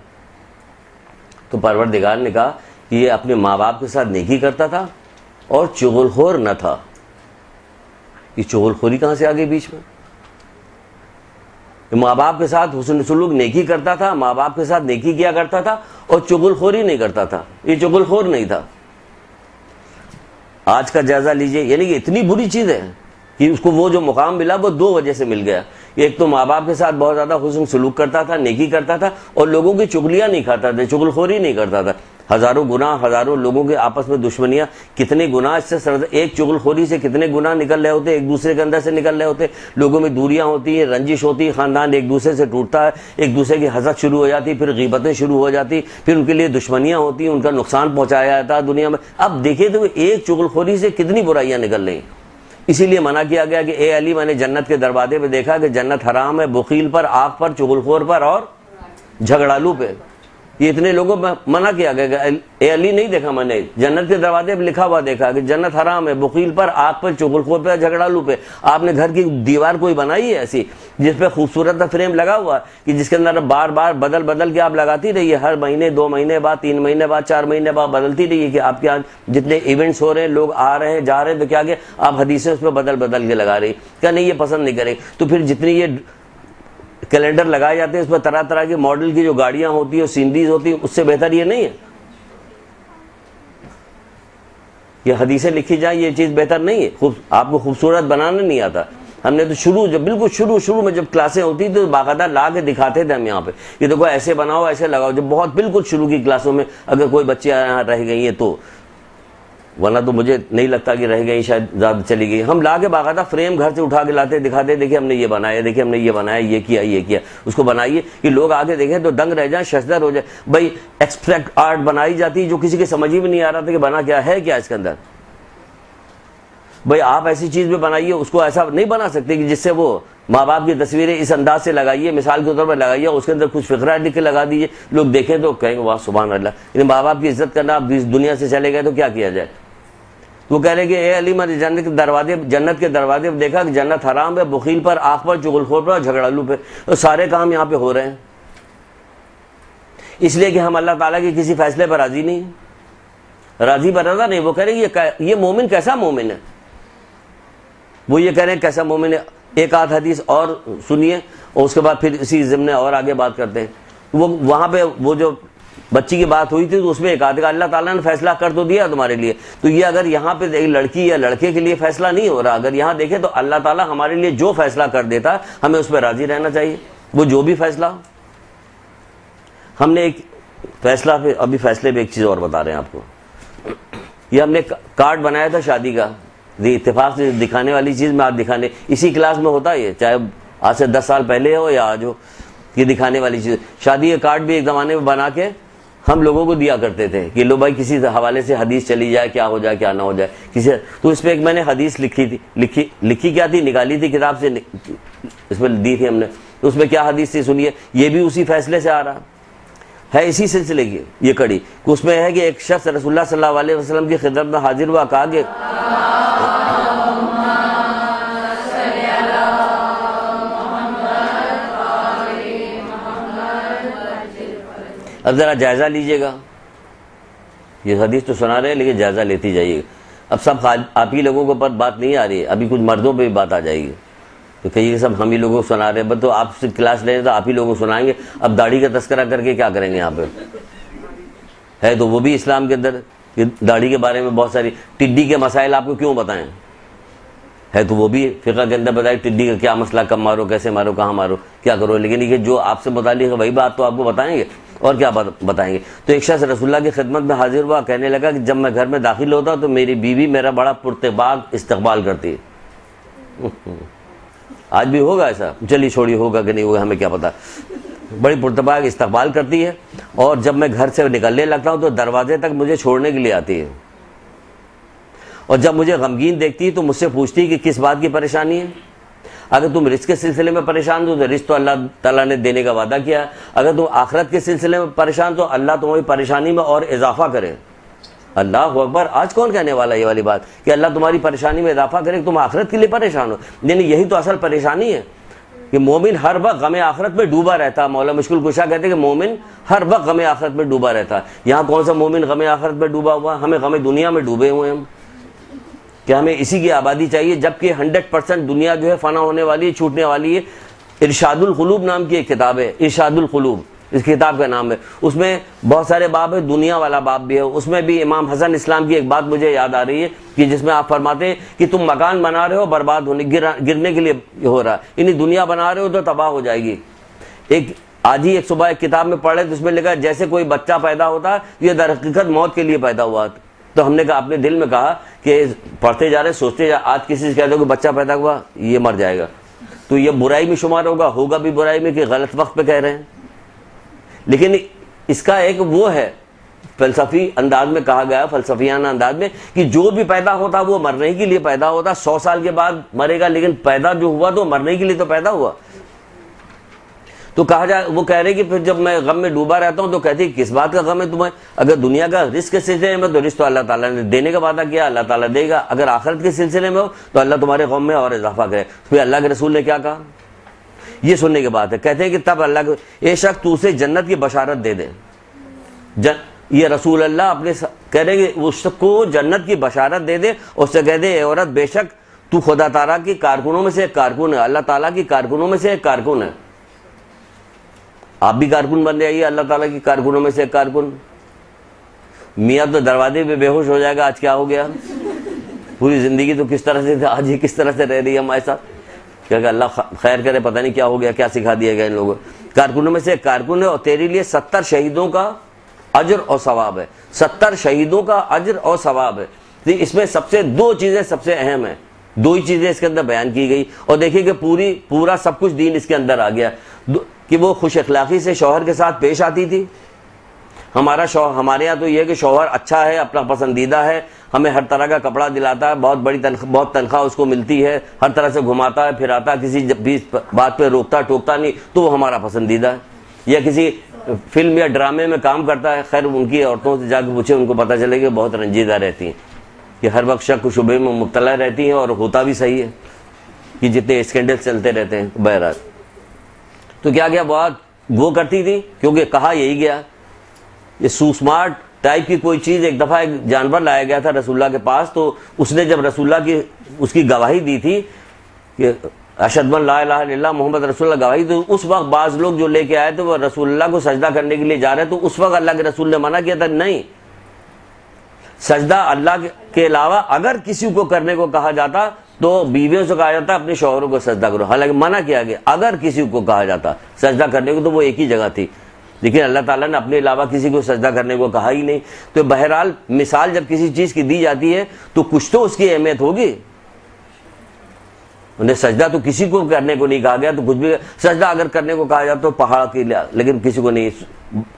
تو پروردگار نے کہا کہ یہ اپنے ماں باپ کے ساتھ نیکی کرتا تھا اور چغل خور نہ تھا۔ یہ چغل خوری کہاں سے آ گئی بیچ میں؟ ماں باپ کے ساتھ حسن سلوک نیکی کرتا تھا، ماں باپ کے ساتھ نیکی کیا کرتا تھا اور چغل خوری نہیں کرتا تھا، یہ چغل خور نہیں تھا۔ آج کا جائزہ لیجئے، یعنی کہ اتنی بری چیز ہے کہ اس کو وہ جو مقام ملا وہ دو وجہ سے مل گیا۔ ایک تو ماں باپ کے ساتھ بہت زیادہ حسن سلوک کرتا تھا، نیکی کرتا تھا، اور لوگوں کی چغلیاں نہیں کھاتا تھا، چغل خوری نہیں کرتا تھا۔ ہزاروں گناہ، ہزاروں لوگوں کے آپس میں دشمنیاں، کتنے گناہ اس سے ایک چغل خوری سے کتنے گناہ نکل رہے ہوتے، ایک دوسرے کے اندر سے نکل رہے ہوتے، لوگوں میں دوریاں ہوتی ہیں، رنجش ہوتی ہے، خاندان ایک دوسرے سے ٹوٹتا ہے، ایک دوسرے کی حسد شروع ہو جاتی، پھر غیبتیں شروع ہو جاتی، پھر ان کے لیے دشمنیاں ہوتی ہیں، ان کا نقصان پہنچایا جاتا ہے دنیا میں۔ اب دیکھیے تو ایک چغل خوری سے کتنی برائیاں نکل رہی ہیں۔ اسی لیے منع کیا گیا کہ اے علی میں نے جنت کے دروازے پہ دیکھا کہ جنت حرام ہے بخیل پر، آگ پر، چغل خور پر اور جھگڑالو پہ۔ یہ اتنے لوگوں میں منع کیا گیا کہ اے علی نہیں دیکھا میں نے، جنت کے دروازے پہ لکھا ہوا دیکھا کہ جنت حرام ہے بخیل پر، آگ پر، چغل خور پہ، جھگڑالو پہ۔ آپ نے گھر کی دیوار کوئی بنائی ہے ایسی جس پہ خوبصورت فریم لگا ہوا کہ جس کے اندر بار بار بدل بدل کے آپ لگاتی رہیے، ہر مہینے، 2 مہینے بعد، 3 مہینے بعد، 4 مہینے بعد بدلتی رہیے کہ آپ کے یہاں جتنے ایونٹس ہو رہے ہیں، لوگ آ رہے ہیں جا رہے ہیں، تو کیا کہ آپ حدیثیں اس پہ بدل بدل کے لگا رہی، کیا نہیں یہ پسند نہیں کریں؟ تو پھر جتنی یہ کیلنڈر لگائے جاتے ہیں اس پر طرح طرح کے ماڈل کی جو گاڑیاں ہوتی ہیں، سینریز ہوتی ہیں، اس سے بہتر یہ نہیں ہے؟ یہ حدیثیں لکھی جائیں، یہ چیز بہتر نہیں ہے؟ آپ کو خوبصورت بنانا نہیں آتا؟ ہم نے تو جب بالکل شروع میں جب کلاسیں ہوتی تو باقاعدہ لا کے دکھاتے تھے ہم یہاں پہ، یہ دیکھو ایسے بناؤ، ایسے لگاؤ، جب بہت بالکل شروع کی کلاسوں میں اگر کوئی بچے یہاں رہ گئی ہیں تو، ورنہ تو مجھے نہیں لگتا کہ رہ گئی، شاید زیادہ چلی گئی۔ ہم لا کے باقاعدہ فریم گھر سے اٹھا کے لاتے، دکھاتے، دیکھیں ہم نے یہ بنایا، دیکھیں ہم نے یہ بنایا، یہ کیا، اس کو بنائیے کہ لوگ آگے دیکھیں تو دنگ رہ جائیں، ششدر ہو جائے۔ بھائی ایکسپریکٹ آرٹ بنائی جاتی جو کسی کے سمجھ ہی میں نہیں آ رہا تھا کہ بنا کیا ہے، کیا اس کے اندر۔ بھائی آپ ایسی چیز بھی بنائیے، اس کو ایسا نہیں بنا سکتے کہ جس سے وہ ماں باپ کی تصویریں اس انداز سے لگائیے، مثال کے طور پر لگائیے، اس کے اندر کچھ فقرہ لکھ کے لگا دیجیے، لوگ دیکھیں تو کہیں گے واہ سبحان اللہ۔ یعنی ماں باپ کی عزت کرنا، آپ دنیا سے چلے گئے تو کیا کیا جائے؟ وہ کہہ رہے کہ اے علی میں نے جنت کے دروازے پہ دیکھا کہ جنت حرام ہے بخیل پر، آگ پر، چغل خور پر اور جھگڑالو پہ۔ تو سارے کام یہاں پہ ہو رہے ہیں اس لیے کہ ہم اللہ تعالیٰ کے کسی فیصلے پر راضی نہیں ہیں، راضی برضا نہیں۔ وہ کہہ رہے ہیں یہ مومن کیسا مومن ہے؟ وہ یہ کہہ رہے ہیں کیسا مومن ہے؟ ایک آدھ حدیث اور سنیے اور اس کے بعد پھر اسی ضمن اور آگے بات کرتے ہیں۔ وہ وہاں پہ وہ جو بچی کی بات ہوئی تھی تو اس میں ایک آدھ کا اللہ تعالیٰ نے فیصلہ کر تو دیا تمہارے لیے، تو یہ اگر یہاں پہ ایک لڑکی یا لڑکے کے لیے فیصلہ نہیں ہو رہا، اگر یہاں دیکھیں تو اللہ تعالیٰ ہمارے لیے جو فیصلہ کر دیتا ہمیں اس پہ راضی رہنا چاہیے، وہ جو بھی فیصلہ ہو۔ ہم نے ایک فیصلہ پہ، ابھی فیصلے پہ ایک چیز اور بتا رہے ہیں آپ کو۔ یہ ہم نے کارڈ بنایا تھا شادی کا، اتفاق سے دکھانے والی چیز میں آج دکھانے، اسی کلاس میں ہوتا ہے یہ، چاہے آج سے 10 سال پہلے ہو یا آج ہو، یہ دکھانے والی چیز۔ شادی کا کارڈ بھی ایک زمانے میں بنا کے ہم لوگوں کو دیا کرتے تھے کہ لو بھائی کسی حوالے سے حدیث چلی جائے، کیا ہو جائے کیا نہ ہو جائے کسی، تو اس پہ ایک میں نے حدیث لکھی تھی، لکھی کیا تھی، نکالی تھی کتاب سے، اس میں دی تھی ہم نے، تو اس میں کیا حدیث تھی سنیے، یہ بھی اسی فیصلے سے آ رہا ہے، اسی سلسلے کی یہ کڑی، اس میں ہے کہ ایک شخص رسول اللہ صلی اللہ علیہ وسلم کی خدمت میں حاضر ہوا، کہا کہ اب ذرا جائزہ لیجئے گا، یہ حدیث تو سنا رہے ہیں لیکن جائزہ لیتی جائیے گا. اب سب آپ ہی لوگوں کے اوپر بات نہیں آ رہی ہے، ابھی کچھ مردوں پہ بھی بات آ جائے گی تو کہیے کہ سب ہم ہی لوگوں کو سنا رہے ہیں. تو آپ سے کلاس لیں تو آپ ہی لوگوں کو سنائیں گے. اب داڑھی کا تذکرہ کر کے کیا کریں گے؟ یہاں پہ ہے تو وہ بھی اسلام کے اندر داڑھی کے بارے میں بہت ساری، ٹڈی کے مسائل آپ کو کیوں بتائیں؟ ہے تو وہ بھی فقہ کے اندر بتائے ٹڈی کا کیا مسئلہ، کب مارو، کیسے مارو، کہاں مارو، کیا کرو. لیکن یہ جو آپ سے متعلق ہے وہی بات تو آپ کو بتائیں گے، اور کیا بتائیں گے. تو ایک شخص رسول اللہ کی خدمت میں حاضر ہوا، کہنے لگا کہ جب میں گھر میں داخل ہوتا تو میری بیوی میرا بڑا پرتباغ استقبال کرتی ہے. آج بھی ہوگا ایسا؟ چلیے چھوڑیے، ہوگا کہ نہیں ہوگا ہمیں کیا پتا. بڑی پرتباغ استقبال کرتی ہے، اور جب میں گھر سے نکلنے لگتا ہوں تو دروازے تک مجھے چھوڑنے کے لیے آتی ہے، اور جب مجھے غمگین دیکھتی ہے تو مجھ سے پوچھتی ہے کہ کس بات کی پریشانی ہے. اگر تم رزق کے سلسلے میں پریشان ہو تو رزق تو اللہ تعالیٰ نے دینے کا وعدہ کیا ہے. اگر تم آخرت کے سلسلے میں پریشان تو اللہ تمہاری پریشانی میں اور اضافہ کرے. اللہ اکبر! آج کون کہنے والا یہ والی بات کہ اللہ تمہاری پریشانی میں اضافہ کرے کہ تم آخرت کے لیے پریشان ہو؟ یعنی یہی تو اصل پریشانی ہے کہ مومن ہر وقت غم آخرت میں ڈوبا رہتا. مولا مشکل کشا کہتے ہیں کہ مومن ہر وقت غم آخرت میں ڈوبا رہتا. یہاں کون سا مومن غم آخرت میں ڈوبا ہوا؟ ہمیں غم دنیا میں ڈوبے ہوئے ہم، کہ ہمیں اسی کی آبادی چاہیے، جبکہ 100% دنیا جو ہے فنا ہونے والی ہے، چھوٹنے والی ہے. ارشاد القلوب نام کی ایک کتاب ہے، ارشاد القلوب اس کتاب کا نام ہے. اس میں بہت سارے باب ہے، دنیا والا باب بھی ہے. اس میں بھی امام حسن اسلام کی ایک بات مجھے یاد آ رہی ہے کہ جس میں آپ فرماتے ہیں کہ تم مکان بنا رہے ہو برباد ہونے گرنے کے لیے ہو رہا، یعنی دنیا بنا رہے ہو تو تباہ ہو جائے گی. آج ہی ایک صبح ایک کتاب میں پڑھے تو اس میں لکھا جیسے کوئی بچہ پیدا ہوتا یہ در حقیقت موت کے لیے پیدا ہوا. تو ہم نے کہا، اپنے دل میں کہا کہ پڑھتے جا رہے سوچتے جا، آج کسی سے کہہ دو کہ بچہ پیدا ہوا یہ مر جائے گا تو یہ برائی میں شمار ہوگا بھی برائی میں کہ غلط وقت پہ کہہ رہے ہیں. لیکن اس کا ایک وہ ہے فلسفی انداز میں کہا گیا، فلسفیانہ انداز میں، کہ جو بھی پیدا ہوتا وہ مرنے کے لیے پیدا ہوتا. 100 سال کے بعد مرے گا لیکن پیدا جو ہوا تو مرنے کے لیے تو پیدا ہوا. تو کہا جائے، وہ کہہ رہے کہ پھر جب میں غم میں ڈوبا رہتا ہوں تو کہتی کس بات کا غم ہے تمہیں؟ اگر دنیا کا رزق کے سلسلے میں تو رزق تو اللہ تعالیٰ نے دینے کا وعدہ کیا، اللہ تعالیٰ دے گا. اگر آخرت کے سلسلے میں ہو تو اللہ تمہارے غم میں اور اضافہ کرے. پھر اللہ کے رسول نے کیا کہا؟ یہ سننے کے بعد ہے کہتے ہیں کہ تب اللہ کو اے شخص تو اسے جنت کی بشارت دے دے. یہ رسول اللہ اپنے کہہ رہے کہ اس کو جنت کی بشارت دے دے، اس سے کہہ دے اے عورت بے شک تو خدا تعالیٰ کی کارکنوں میں سے ایک کارکن ہے، اللہ تعالیٰ کی کارکنوں میں سے ایک کارکن ہے. آپ بھی کارکن بن جائیے، اللہ تعالیٰ کی کارکنوں میں سے ایک کارکن. میاں تو دروازے پہ بے ہوش ہو جائے گا، آج کیا ہو گیا، پوری زندگی تو کس طرح سے تھا، آج یہ کس طرح سے رہ رہی ہے ہمارے ساتھ. کہ اللہ خیر کرے، پتہ نہیں کیا ہو گیا، کیا سکھا دیا گیا ان لوگوں. کارکنوں میں سے ایک کارکن ہے، اور تیرے لیے 70 شہیدوں کا اجر اور ثواب ہے. 70 شہیدوں کا اجر اور ثواب ہے. اس میں سب سے 2 چیزیں سب سے اہم ہیں، 2 ہی چیزیں اس کے اندر بیان کی گئی. اور دیکھیں کہ پورا سب کچھ دین اس کے اندر آ گیا کہ وہ خوش اخلاقی سے شوہر کے ساتھ پیش آتی تھی. ہمارے یہاں تو یہ ہے کہ شوہر اچھا ہے، اپنا پسندیدہ ہے، ہمیں ہر طرح کا کپڑا دلاتا ہے، بہت تنخواہ اس کو ملتی ہے، ہر طرح سے گھماتا ہے پھراتا ہے، کسی بھی بات پہ روکتا ٹوکتا نہیں، تو وہ ہمارا پسندیدہ ہے. یا کسی فلم یا ڈرامے میں کام کرتا ہے، خیر ان کی عورتوں سے جا کے پوچھے، ان کو پتہ چلے کہ بہت رنجیدہ رہتی ہیں، کہ ہر وقت شک و شبہ میں مبتلا رہتی ہیں. اور ہوتا بھی صحیح ہے کہ جتنے اسکینڈل چلتے رہتے ہیں. بہرحال تو کیا بات وہ کرتی تھی، کیونکہ کہا یہی گیا. یہ سوسمارٹ ٹائپ کی کوئی چیز، ایک دفعہ ایک جانور لایا گیا تھا رسول اللہ کے پاس، تو اس نے جب رسول اللہ کی اس کی گواہی دی تھی کہ اشہد ان لا الہ الا اللہ محمد رسول اللہ گواہی، تو اس وقت بعض لوگ جو لے کے آئے تھے وہ رسول اللہ کو سجدہ کرنے کے لیے جا رہے، تو اس وقت اللہ کے رسول نے منع کیا تھا، نہیں، سجدہ اللہ کے علاوہ اگر کسی کو کرنے کو کہا جاتا تو بیویوں سے کہا جاتا اپنے شوہروں کو سجدہ کرو. حالانکہ منع کیا گیا اگر کسی کو کہا جاتا سجدہ کرنے کو تو وہ ایک ہی جگہ تھی، لیکن اللہ تعالیٰ نے اپنے علاوہ کسی کو سجدہ کرنے کو کہا ہی نہیں. تو بہرحال مثال جب کسی چیز کی دی جاتی ہے تو کچھ تو اس کی اہمیت ہوگی. انہیں سجدہ تو کسی کو کرنے کو نہیں کہا گیا، تو کچھ بھی سجدہ اگر کرنے کو کہا جاتا تو پہاڑ کے لیے، لیکن کسی کو نہیں،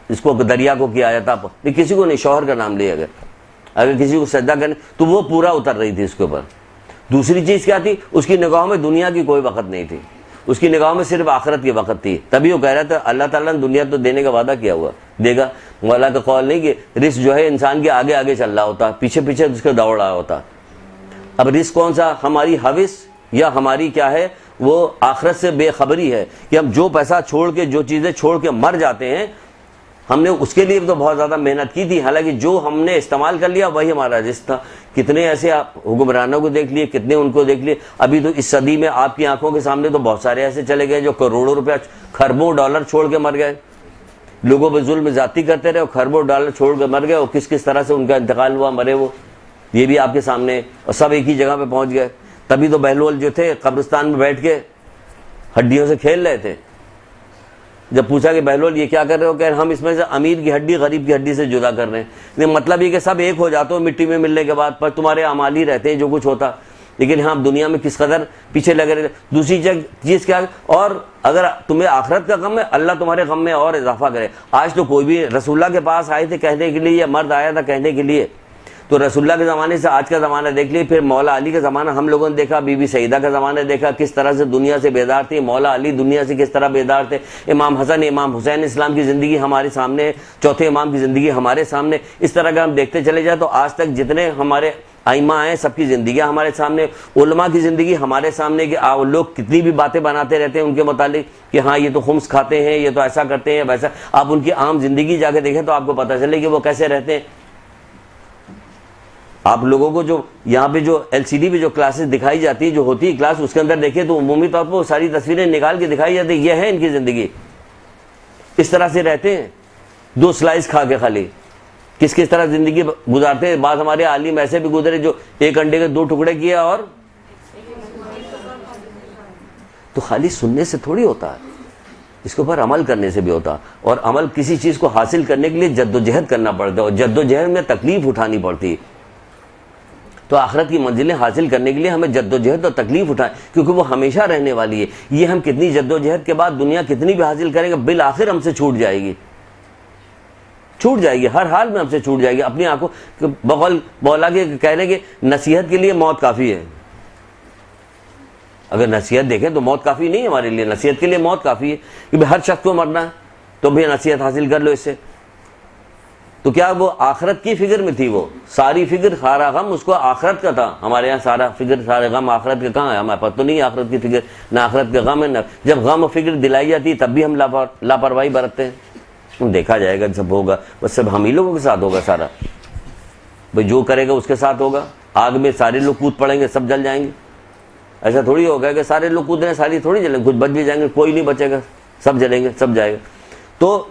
اس کو دریا کو کیا جاتا، کسی کو نہیں، شوہر کا نام لیا گیا. اگر کسی کو سجدہ کرنے تو وہ پورا اتر رہی تھی اس کے اوپر. دوسری چیز کیا تھی، اس کی نگاہوں میں دنیا کی کوئی وقت نہیں تھی، اس کی نگاہوں میں صرف آخرت کی وقت تھی. تبھی وہ کہہ رہا تھا اللہ تعالیٰ نے دنیا تو دینے کا وعدہ کیا ہوا، دے گا. مولا کا قول نہیں کہ رزق جو ہے انسان کے آگے آگے چل رہا ہوتا، پیچھے پیچھے اس کے دوڑ رہا ہوتا. اب رزق کون سا، ہماری حوث یا ہماری کیا ہے، وہ آخرت سے بے خبری ہے کہ ہم جو پیسہ چھوڑ کے، جو چیزیں چھوڑ کے مر جاتے ہیں، ہم نے اس کے لیے تو بہت زیادہ محنت کی تھی، حالانکہ جو ہم نے استعمال کر لیا وہی ہمارا رزق تھا۔ کتنے ایسے حکمرانوں کو دیکھ لیے، کتنے ان کو دیکھ لیے، ابھی تو اس صدی میں آپ کی آنکھوں کے سامنے تو بہت سارے ایسے چلے گئے جو کروڑوں روپیہ، خربوں ڈالر چھوڑ کے مر گئے، لوگوں پہ ظلم زیادتی کرتے رہے اور خربوں ڈالر چھوڑ کے مر گئے، اور کس طرح سے ان کا انتقال ہوا، مرے وہ، یہ بھی آپ کے سامنے، اور سب ایک ہی جگہ پہ پہنچ گئے۔ تبھی تو بہلول جو تھے قبرستان میں بیٹھ کے ہڈیوں سے کھیل رہے تھے۔ جب پوچھا کہ بہلول یہ کیا کر رہے ہو، کہ ہم اس میں سے امیر کی ہڈی غریب کی ہڈی سے جدا کر رہے ہیں، مطلب یہ کہ سب ایک ہو جاتے ہو مٹی میں ملنے کے بعد، پر تمہارے اعمال ہی رہتے ہیں جو کچھ ہوتا، لیکن ہم دنیا میں کس قدر پیچھے لگے رہتے۔ دوسری چیز کیا، اور اگر تمہیں آخرت کا غم ہے اللہ تمہارے غم میں اور اضافہ کرے۔ آج تو کوئی بھی رسول اللہ کے پاس آئے تھے کہنے کے لیے، یا مرد آیا تھا کہنے کے لیے، تو رسول اللہ کے زمانے سے آج کا زمانہ دیکھ لیے، پھر مولا علی کا زمانہ ہم لوگوں نے دیکھا، بی بی سعیدہ کا زمانہ دیکھا، کس طرح سے دنیا سے بیدار تھی، مولا علی دنیا سے کس طرح بیدار تھے، امام حسن امام حسین اسلام کی زندگی ہمارے سامنے، چوتھے امام کی زندگی ہمارے سامنے، اس طرح کا ہم دیکھتے چلے جائیں تو آج تک جتنے ہمارے ائمہ ہیں سب کی زندگیاں ہمارے سامنے، علماء کی زندگی ہمارے سامنے، کہ لوگ کتنی بھی باتیں بناتے رہتے ہیں ان کے متعلق کہ ہاں یہ تو خمس کھاتے ہیں، یہ تو ایسا کرتے ہیں ویسا، آپ ان کی عام زندگی جا کے دیکھیں تو آپ کو پتہ چلے کہ وہ کیسے رہتے ہیں۔ آپ لوگوں کو جو یہاں پہ جو LCD پہ جو کلاسز دکھائی جاتی ہے، جو ہوتی ہے کلاس، اس کے اندر دیکھیں تو عمومی طور پر ساری تصویریں نکال کے دکھائی جاتی ہے، یہ ہے ان کی زندگی، اس طرح سے رہتے ہیں، 2 سلائس کھا کے خالی کس طرح زندگی گزارتے ہیں۔ بعض ہمارے عالم ایسے بھی گزرے جو 1 انڈے کے 2 ٹکڑے کیا، اور تو خالی سننے سے تھوڑی ہوتا ہے، اس کے اوپر عمل کرنے سے بھی ہوتا، اور عمل کسی چیز کو حاصل کرنے کے لیے جدوجہد کرنا پڑتا ہے، اور جدوجہد میں تکلیف اٹھانی پڑتی ہے۔ تو آخرت کی منزلیں حاصل کرنے کے لیے ہمیں جدوجہد اور تکلیف اٹھائیں، کیونکہ وہ ہمیشہ رہنے والی ہے۔ یہ ہم کتنی جدوجہد کے بعد دنیا کتنی بھی حاصل کریں گے، بالآخر ہم سے چھوٹ جائے گی، چھوٹ جائے گی، ہر حال میں ہم سے چھوٹ جائے گی۔ اپنی آنکھوں بقول مولا کے کہہ رہے کہ نصیحت کے لیے موت کافی ہے، اگر نصیحت دیکھیں تو موت کافی نہیں ہے ہمارے لیے، نصیحت کے لیے موت کافی ہے، کہ ہر شخص کو مرنا ہے تو بھی نصیحت حاصل کر لو اس سے۔ تو کیا وہ آخرت کی فکر میں تھی، وہ ساری فکر سارا غم اس کو آخرت کا تھا۔ ہمارے یہاں سارا فکر سارے غم آخرت کے کہاں ہے، ہمارے پاس تو نہیں آخرت کی فکر، نہ آخرت کے غم ہے، نہ جب غم و فکر دلائی جاتی تب بھی ہم لاپرواہی برتتے ہیں۔ دیکھا جائے گا سب ہوگا، بس سب ہم ہی لوگوں کے ساتھ ہوگا سارا، بھائی جو کرے گا اس کے ساتھ ہوگا۔ آگ میں سارے لوگ کود پڑیں گے، سب جل جائیں گے، ایسا تھوڑی ہوگا کہ سارے لوگ کود رہے ہیں ساری تھوڑی جلیں گے، کچھ بچ بھی جائیں گے، کوئی نہیں بچے گا، سب جلیں گے، سب جائے گا۔ تو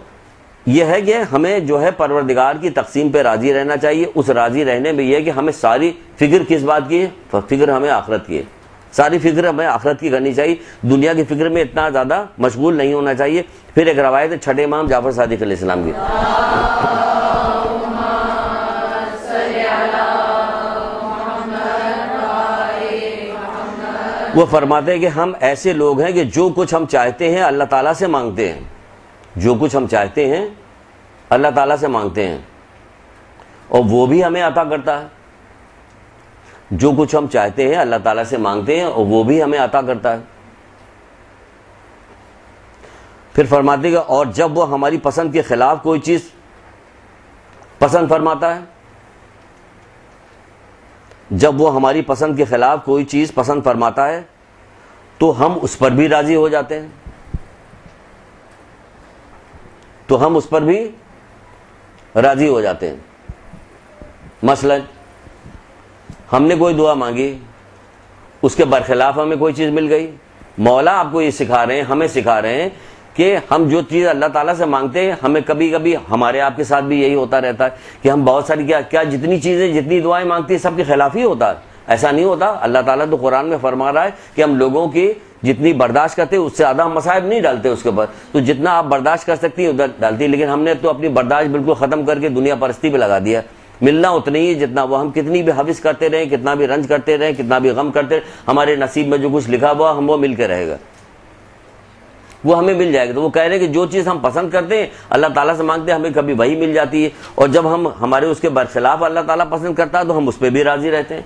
یہ ہے کہ ہمیں جو ہے پروردگار کی تقسیم پہ راضی رہنا چاہیے۔ اس راضی رہنے میں یہ ہے کہ ہمیں ساری فکر کس بات کی ہے، فکر ہمیں آخرت کی ہے، ساری فکر ہمیں آخرت کی کرنی چاہیے، دنیا کی فکر میں اتنا زیادہ مشغول نہیں ہونا چاہیے۔ پھر ایک روایت ہے چھٹے امام جعفر صادق علیہ السلام کی، وہ فرماتے ہیں کہ ہم ایسے لوگ ہیں کہ جو کچھ ہم چاہتے ہیں اللہ تعالیٰ سے مانگتے ہیں، جو کچھ ہم چاہتے ہیں اللہ تعالیٰ سے مانگتے ہیں اور وہ بھی ہمیں عطا کرتا ہے، جو کچھ ہم چاہتے ہیں اللہ تعالیٰ سے مانگتے ہیں اور وہ بھی ہمیں عطا کرتا ہے۔ پھر فرماتے ہیں اور جب وہ ہماری پسند کے خلاف کوئی چیز پسند فرماتا ہے، جب وہ ہماری پسند کے خلاف کوئی چیز پسند فرماتا ہے تو ہم اس پر بھی راضی ہو جاتے ہیں، تو ہم اس پر بھی راضی ہو جاتے ہیں۔ مثلا ہم نے کوئی دعا مانگی، اس کے برخلاف ہمیں کوئی چیز مل گئی، مولا آپ کو یہ سکھا رہے ہیں، ہمیں سکھا رہے ہیں کہ ہم جو چیز اللہ تعالیٰ سے مانگتے ہیں، ہمیں کبھی کبھی ہمارے آپ کے ساتھ بھی یہی ہوتا رہتا ہے کہ ہم بہت ساری کیا جتنی چیزیں جتنی دعائیں مانگتی ہیں سب کے خلاف ہی ہوتا ہے۔ ایسا نہیں ہوتا، اللہ تعالیٰ تو قرآن میں فرما رہا ہے کہ ہم لوگوں کی جتنی برداشت کرتے ہیں اس سے زیادہ ہم مصائب نہیں ڈالتے اس کے اوپر، تو جتنا آپ برداشت کر سکتی ہیں ادھر ڈالتی ہے، لیکن ہم نے تو اپنی برداشت بالکل ختم کر کے دنیا پرستی پہ لگا دیا۔ ملنا اتنا ہی جتنا وہ ہم کتنی بھی حوث کرتے رہیں، کتنا بھی رنج کرتے رہیں، کتنا بھی غم کرتے رہیں، ہمارے نصیب میں جو کچھ لکھا ہوا ہم وہ مل کے رہے گا، وہ ہمیں مل جائے گا۔ تو وہ کہہ رہے ہیں کہ جو چیز ہم پسند کرتے ہیں اللہ تعالیٰ سے مانگتے ہیں ہمیں کبھی وہی مل جاتی ہے، اور جب ہم ہمارے اس کے برخلاف اللہ تعالیٰ پسند کرتا ہے تو ہم اس پہ بھی راضی رہتے ہیں،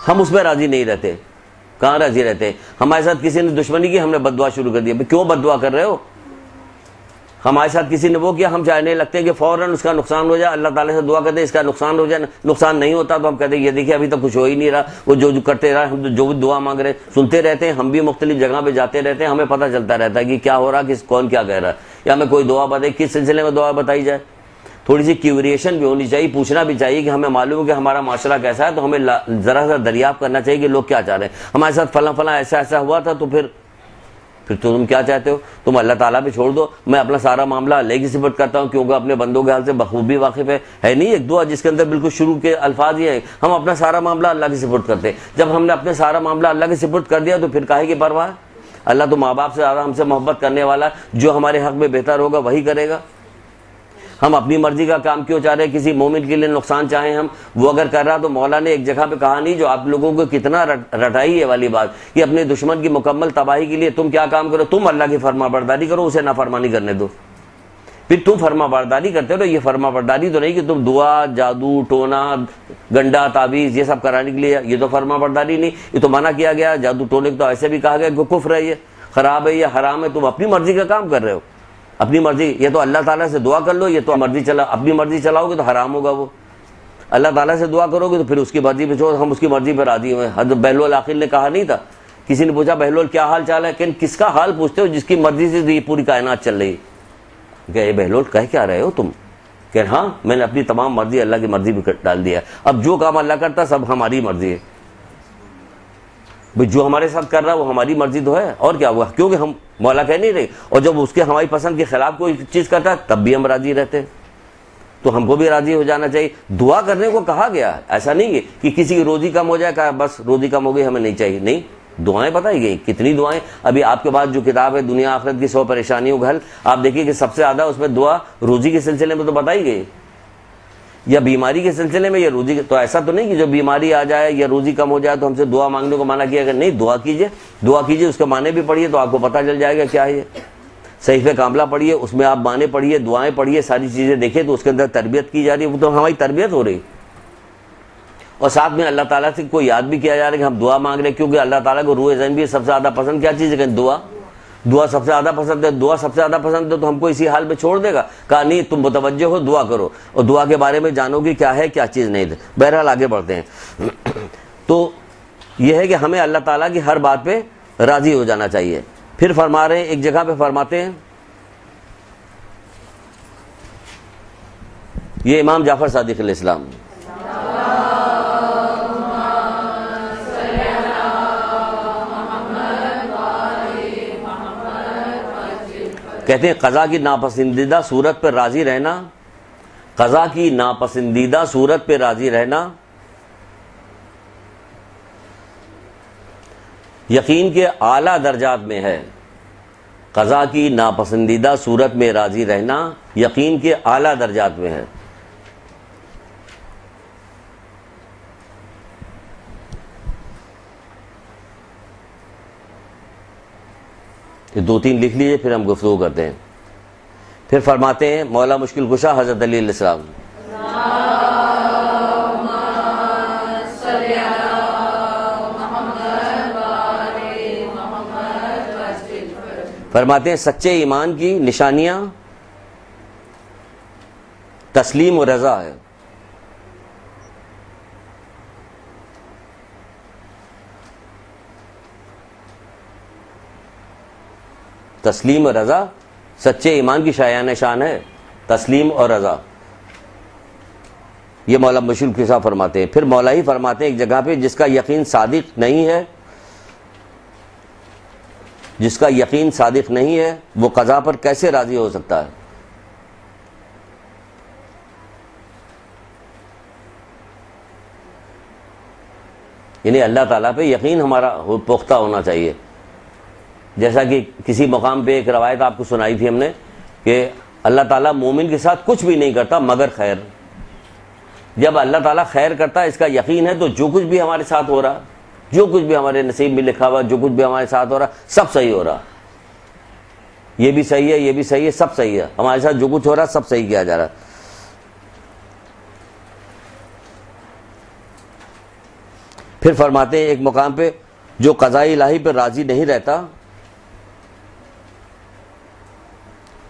ہم اس پہ راضی نہیں رہتے۔ کہاں راضی رہتے؟ ہمارے ساتھ کسی نے دشمنی کی، ہم نے بد دعا شروع کر دیا، کیوں بد دعا کر رہے ہو؟ ہمارے ساتھ کسی نے وہ کیا، ہم چاہنے لگتے ہیں کہ فوراً اس کا نقصان ہو جائے، اللہ تعالیٰ سے دعا کرتے ہیں اس کا نقصان ہو جائے، نقصان نہیں ہوتا تو ہم کہتے ہیں یہ دیکھیے ابھی تک کچھ ہو ہی نہیں رہا، وہ جو کرتے رہا، ہم جو دعا مانگ رہے ہیں سنتے رہتے ہیں، ہم بھی مختلف جگہ پہ جاتے رہتے ہیں، ہمیں پتہ چلتا رہتا ہے کہ کیا ہو رہا، کون کیا کہہ رہا ہے۔ یا ہمیں کوئی دعا بتائی، کس سلسلے میں دعا بتائی جائے. تھوڑی سی کیوریشن بھی ہونی چاہیے، پوچھنا بھی چاہیے کہ ہمیں معلوم ہے کہ ہمارا معاشرہ کیسا ہے، تو ہمیں ذرا سا دریافت کرنا چاہیے کہ لوگ کیا چاہ رہے ہیں. ہمارے ساتھ فلاں فلاں ایسا ایسا ہوا تھا، تو پھر تم کیا چاہتے ہو؟ تم اللہ تعالیٰ پہ چھوڑ دو، میں اپنا سارا معاملہ اللہ کی سپرد کرتا ہوں، کیونکہ اپنے بندوں کے حال سے بخوبی واقف ہے نہیں ایک دعا جس کے اندر بالکل شروع کے الفاظ یہ ہیں، ہم اپنا سارا معاملہ اللہ کی سپرد کرتے ہیں. جب ہم نے اپنے سارا معاملہ اللہ کی سپرد کر دیا تو پھر کاہے کی پرواہ؟ اللہ تو ماں باپ سے زیادہ ہم سے محبت کرنے والا، جو ہمارے حق میں بہتر ہوگا وہی کرے گا. ہم اپنی مرضی کا کام کیوں چاہ رہے ہیں؟ کسی مومن کے لیے نقصان چاہیں ہم، وہ اگر کر رہا تو مولا نے ایک جگہ پہ کہا نہیں، جو آپ لوگوں کو کتنا رٹائی ہے والی بات، کہ اپنے دشمن کی مکمل تباہی کے لیے تم کیا کام کرو؟ تم اللہ کی فرما برداری کرو، اسے نافرمانی کرنے دو. پھر تم فرما برداری کرتے ہو، یہ فرما برداری تو نہیں کہ تم دعا، جادو، ٹونا، گنڈا، تعویذ یہ سب کرانے کے لیے، یہ تو فرما برداری نہیں، یہ تو منع کیا گیا. جادو ٹونے کو تو ایسے بھی کہا گیا کہ کفر ہے، یہ خراب ہے، یہ حرام ہے. تم اپنی مرضی کا کام کر رہے ہو، اپنی مرضی. یہ تو اللہ تعالیٰ سے دعا کر لو، یہ تو اپنی مرضی چلاؤ گے تو حرام ہوگا. وہ اللہ تعالیٰ سے دعا کرو گے تو پھر اس کی مرضی پہ چھوڑو، ہم اس کی مرضی پہ راضی ہوئے. حضرت بہلول عاقل نے کہا نہیں تھا، کسی نے پوچھا بہلول کیا حال چال ہے، کہ کس کا حال پوچھتے ہو؟ جس کی مرضی سے یہ پوری کائنات چل رہی. کہ اے بہلول کہہ کیا رہے ہو تم؟ کہ ہاں میں نے اپنی تمام مرضی اللہ کی مرضی پہ ڈال دیا. اب جو کام اللہ کرتا سب ہماری مرضی ہے. جو ہمارے ساتھ کر رہا وہ ہماری مرضی تو ہے، اور کیا ہوا؟ کیونکہ ہم مولا کہہ نہیں رہے، اور جب اس کے ہماری پسند کے خلاف کوئی چیز کرتا ہے تب بھی ہم راضی رہتے ہیں. تو ہم کو بھی راضی ہو جانا چاہیے. دعا کرنے کو کہا گیا، ایسا نہیں ہے کہ کسی کی روزی کم ہو جائے کہا بس روزی کم ہو گئی ہمیں نہیں چاہیے. نہیں، دعائیں بتائی گئی، کتنی دعائیں. ابھی آپ کے پاس جو کتاب ہے دنیا آخرت کی 100 پریشانیوں کا حل، آپ دیکھیے کہ سب سے زیادہ اس میں دعا روزی کے سلسلے میں تو بتائی گئی، یا بیماری کے سلسلے میں یا روزی. تو ایسا تو نہیں کہ جو بیماری آ جائے یا روزی کم ہو جائے تو ہم سے دعا مانگنے کو منع کیا کہ نہیں، دعا کیجئے، دعا کیجئے. اس کے معنی بھی پڑھیے تو آپ کو پتہ چل جائے گا کیا ہے یہ. صحیفہ کاملہ پڑھیے، اس میں آپ معنی پڑھیے، دعائیں پڑھیے، ساری چیزیں دیکھیں تو اس کے اندر تربیت کی جا رہی ہے. وہ تو ہماری تربیت ہو رہی، اور ساتھ میں اللہ تعالیٰ سے کوئی یاد بھی کیا جا رہا ہے کہ ہم دعا مانگ رہے ہیں. کیونکہ اللہ تعالیٰ کو روح ذہن بھی سب سے زیادہ پسند کیا چیز ہے؟ کہ دعا سب سے زیادہ پسند ہے. دعا سب سے زیادہ پسند ہے تو ہم کو اسی حال پہ چھوڑ دے گا؟ کہا نہیں، تم متوجہ ہو، دعا کرو، اور دعا کے بارے میں جانو گی کیا ہے کیا چیز نہیں. بہرحال آگے بڑھتے ہیں. تو یہ ہے کہ ہمیں اللہ تعالیٰ کی ہر بات پہ راضی ہو جانا چاہیے. پھر فرما رہے ہیں، ایک جگہ پہ فرماتے ہیں، یہ امام جعفر صادق علیہ السلام کہتے ہیں قضا کی ناپسندیدہ صورت پہ راضی رہنا، قضا کی ناپسندیدہ صورت پہ راضی رہنا یقین کے اعلیٰ درجات میں ہے. قضا کی ناپسندیدہ صورت میں راضی رہنا یقین کے اعلیٰ درجات میں ہے. یہ 2-3 لکھ لیجئے پھر ہم گفتگو کرتے ہیں. پھر فرماتے ہیں مولا مشکل کشا حضرت علی علیہ السلام، فرماتے ہیں سچے ایمان کی نشانیاں تسلیم و رضا ہے. تسلیم اور رضا سچے ایمان کی شایان شان ہے، تسلیم اور رضا. یہ مولا مشکل کشا فرماتے ہیں. پھر مولا ہی فرماتے ہیں ایک جگہ پہ، جس کا یقین صادق نہیں ہے، جس کا یقین صادق نہیں ہے وہ قضا پر کیسے راضی ہو سکتا ہے. یعنی اللہ تعالیٰ پہ یقین ہمارا پختہ ہونا چاہیے. جیسا کہ کسی مقام پہ ایک روایت آپ کو سنائی تھی ہم نے کہ اللہ تعالیٰ مومن کے ساتھ کچھ بھی نہیں کرتا مگر خیر. جب اللہ تعالیٰ خیر کرتا ہے اس کا یقین ہے تو جو کچھ بھی ہمارے ساتھ ہو رہا، جو کچھ بھی ہمارے نصیب میں لکھا ہوا، جو کچھ بھی ہمارے ساتھ ہو رہا سب صحیح ہو رہا. یہ بھی صحیح ہے، یہ بھی صحیح ہے، سب صحیح ہے. ہمارے ساتھ جو کچھ ہو رہا سب صحیح کیا جا رہا. پھر فرماتے ہیں ایک مقام پہ جو قضاء الہی پہ راضی نہیں رہتا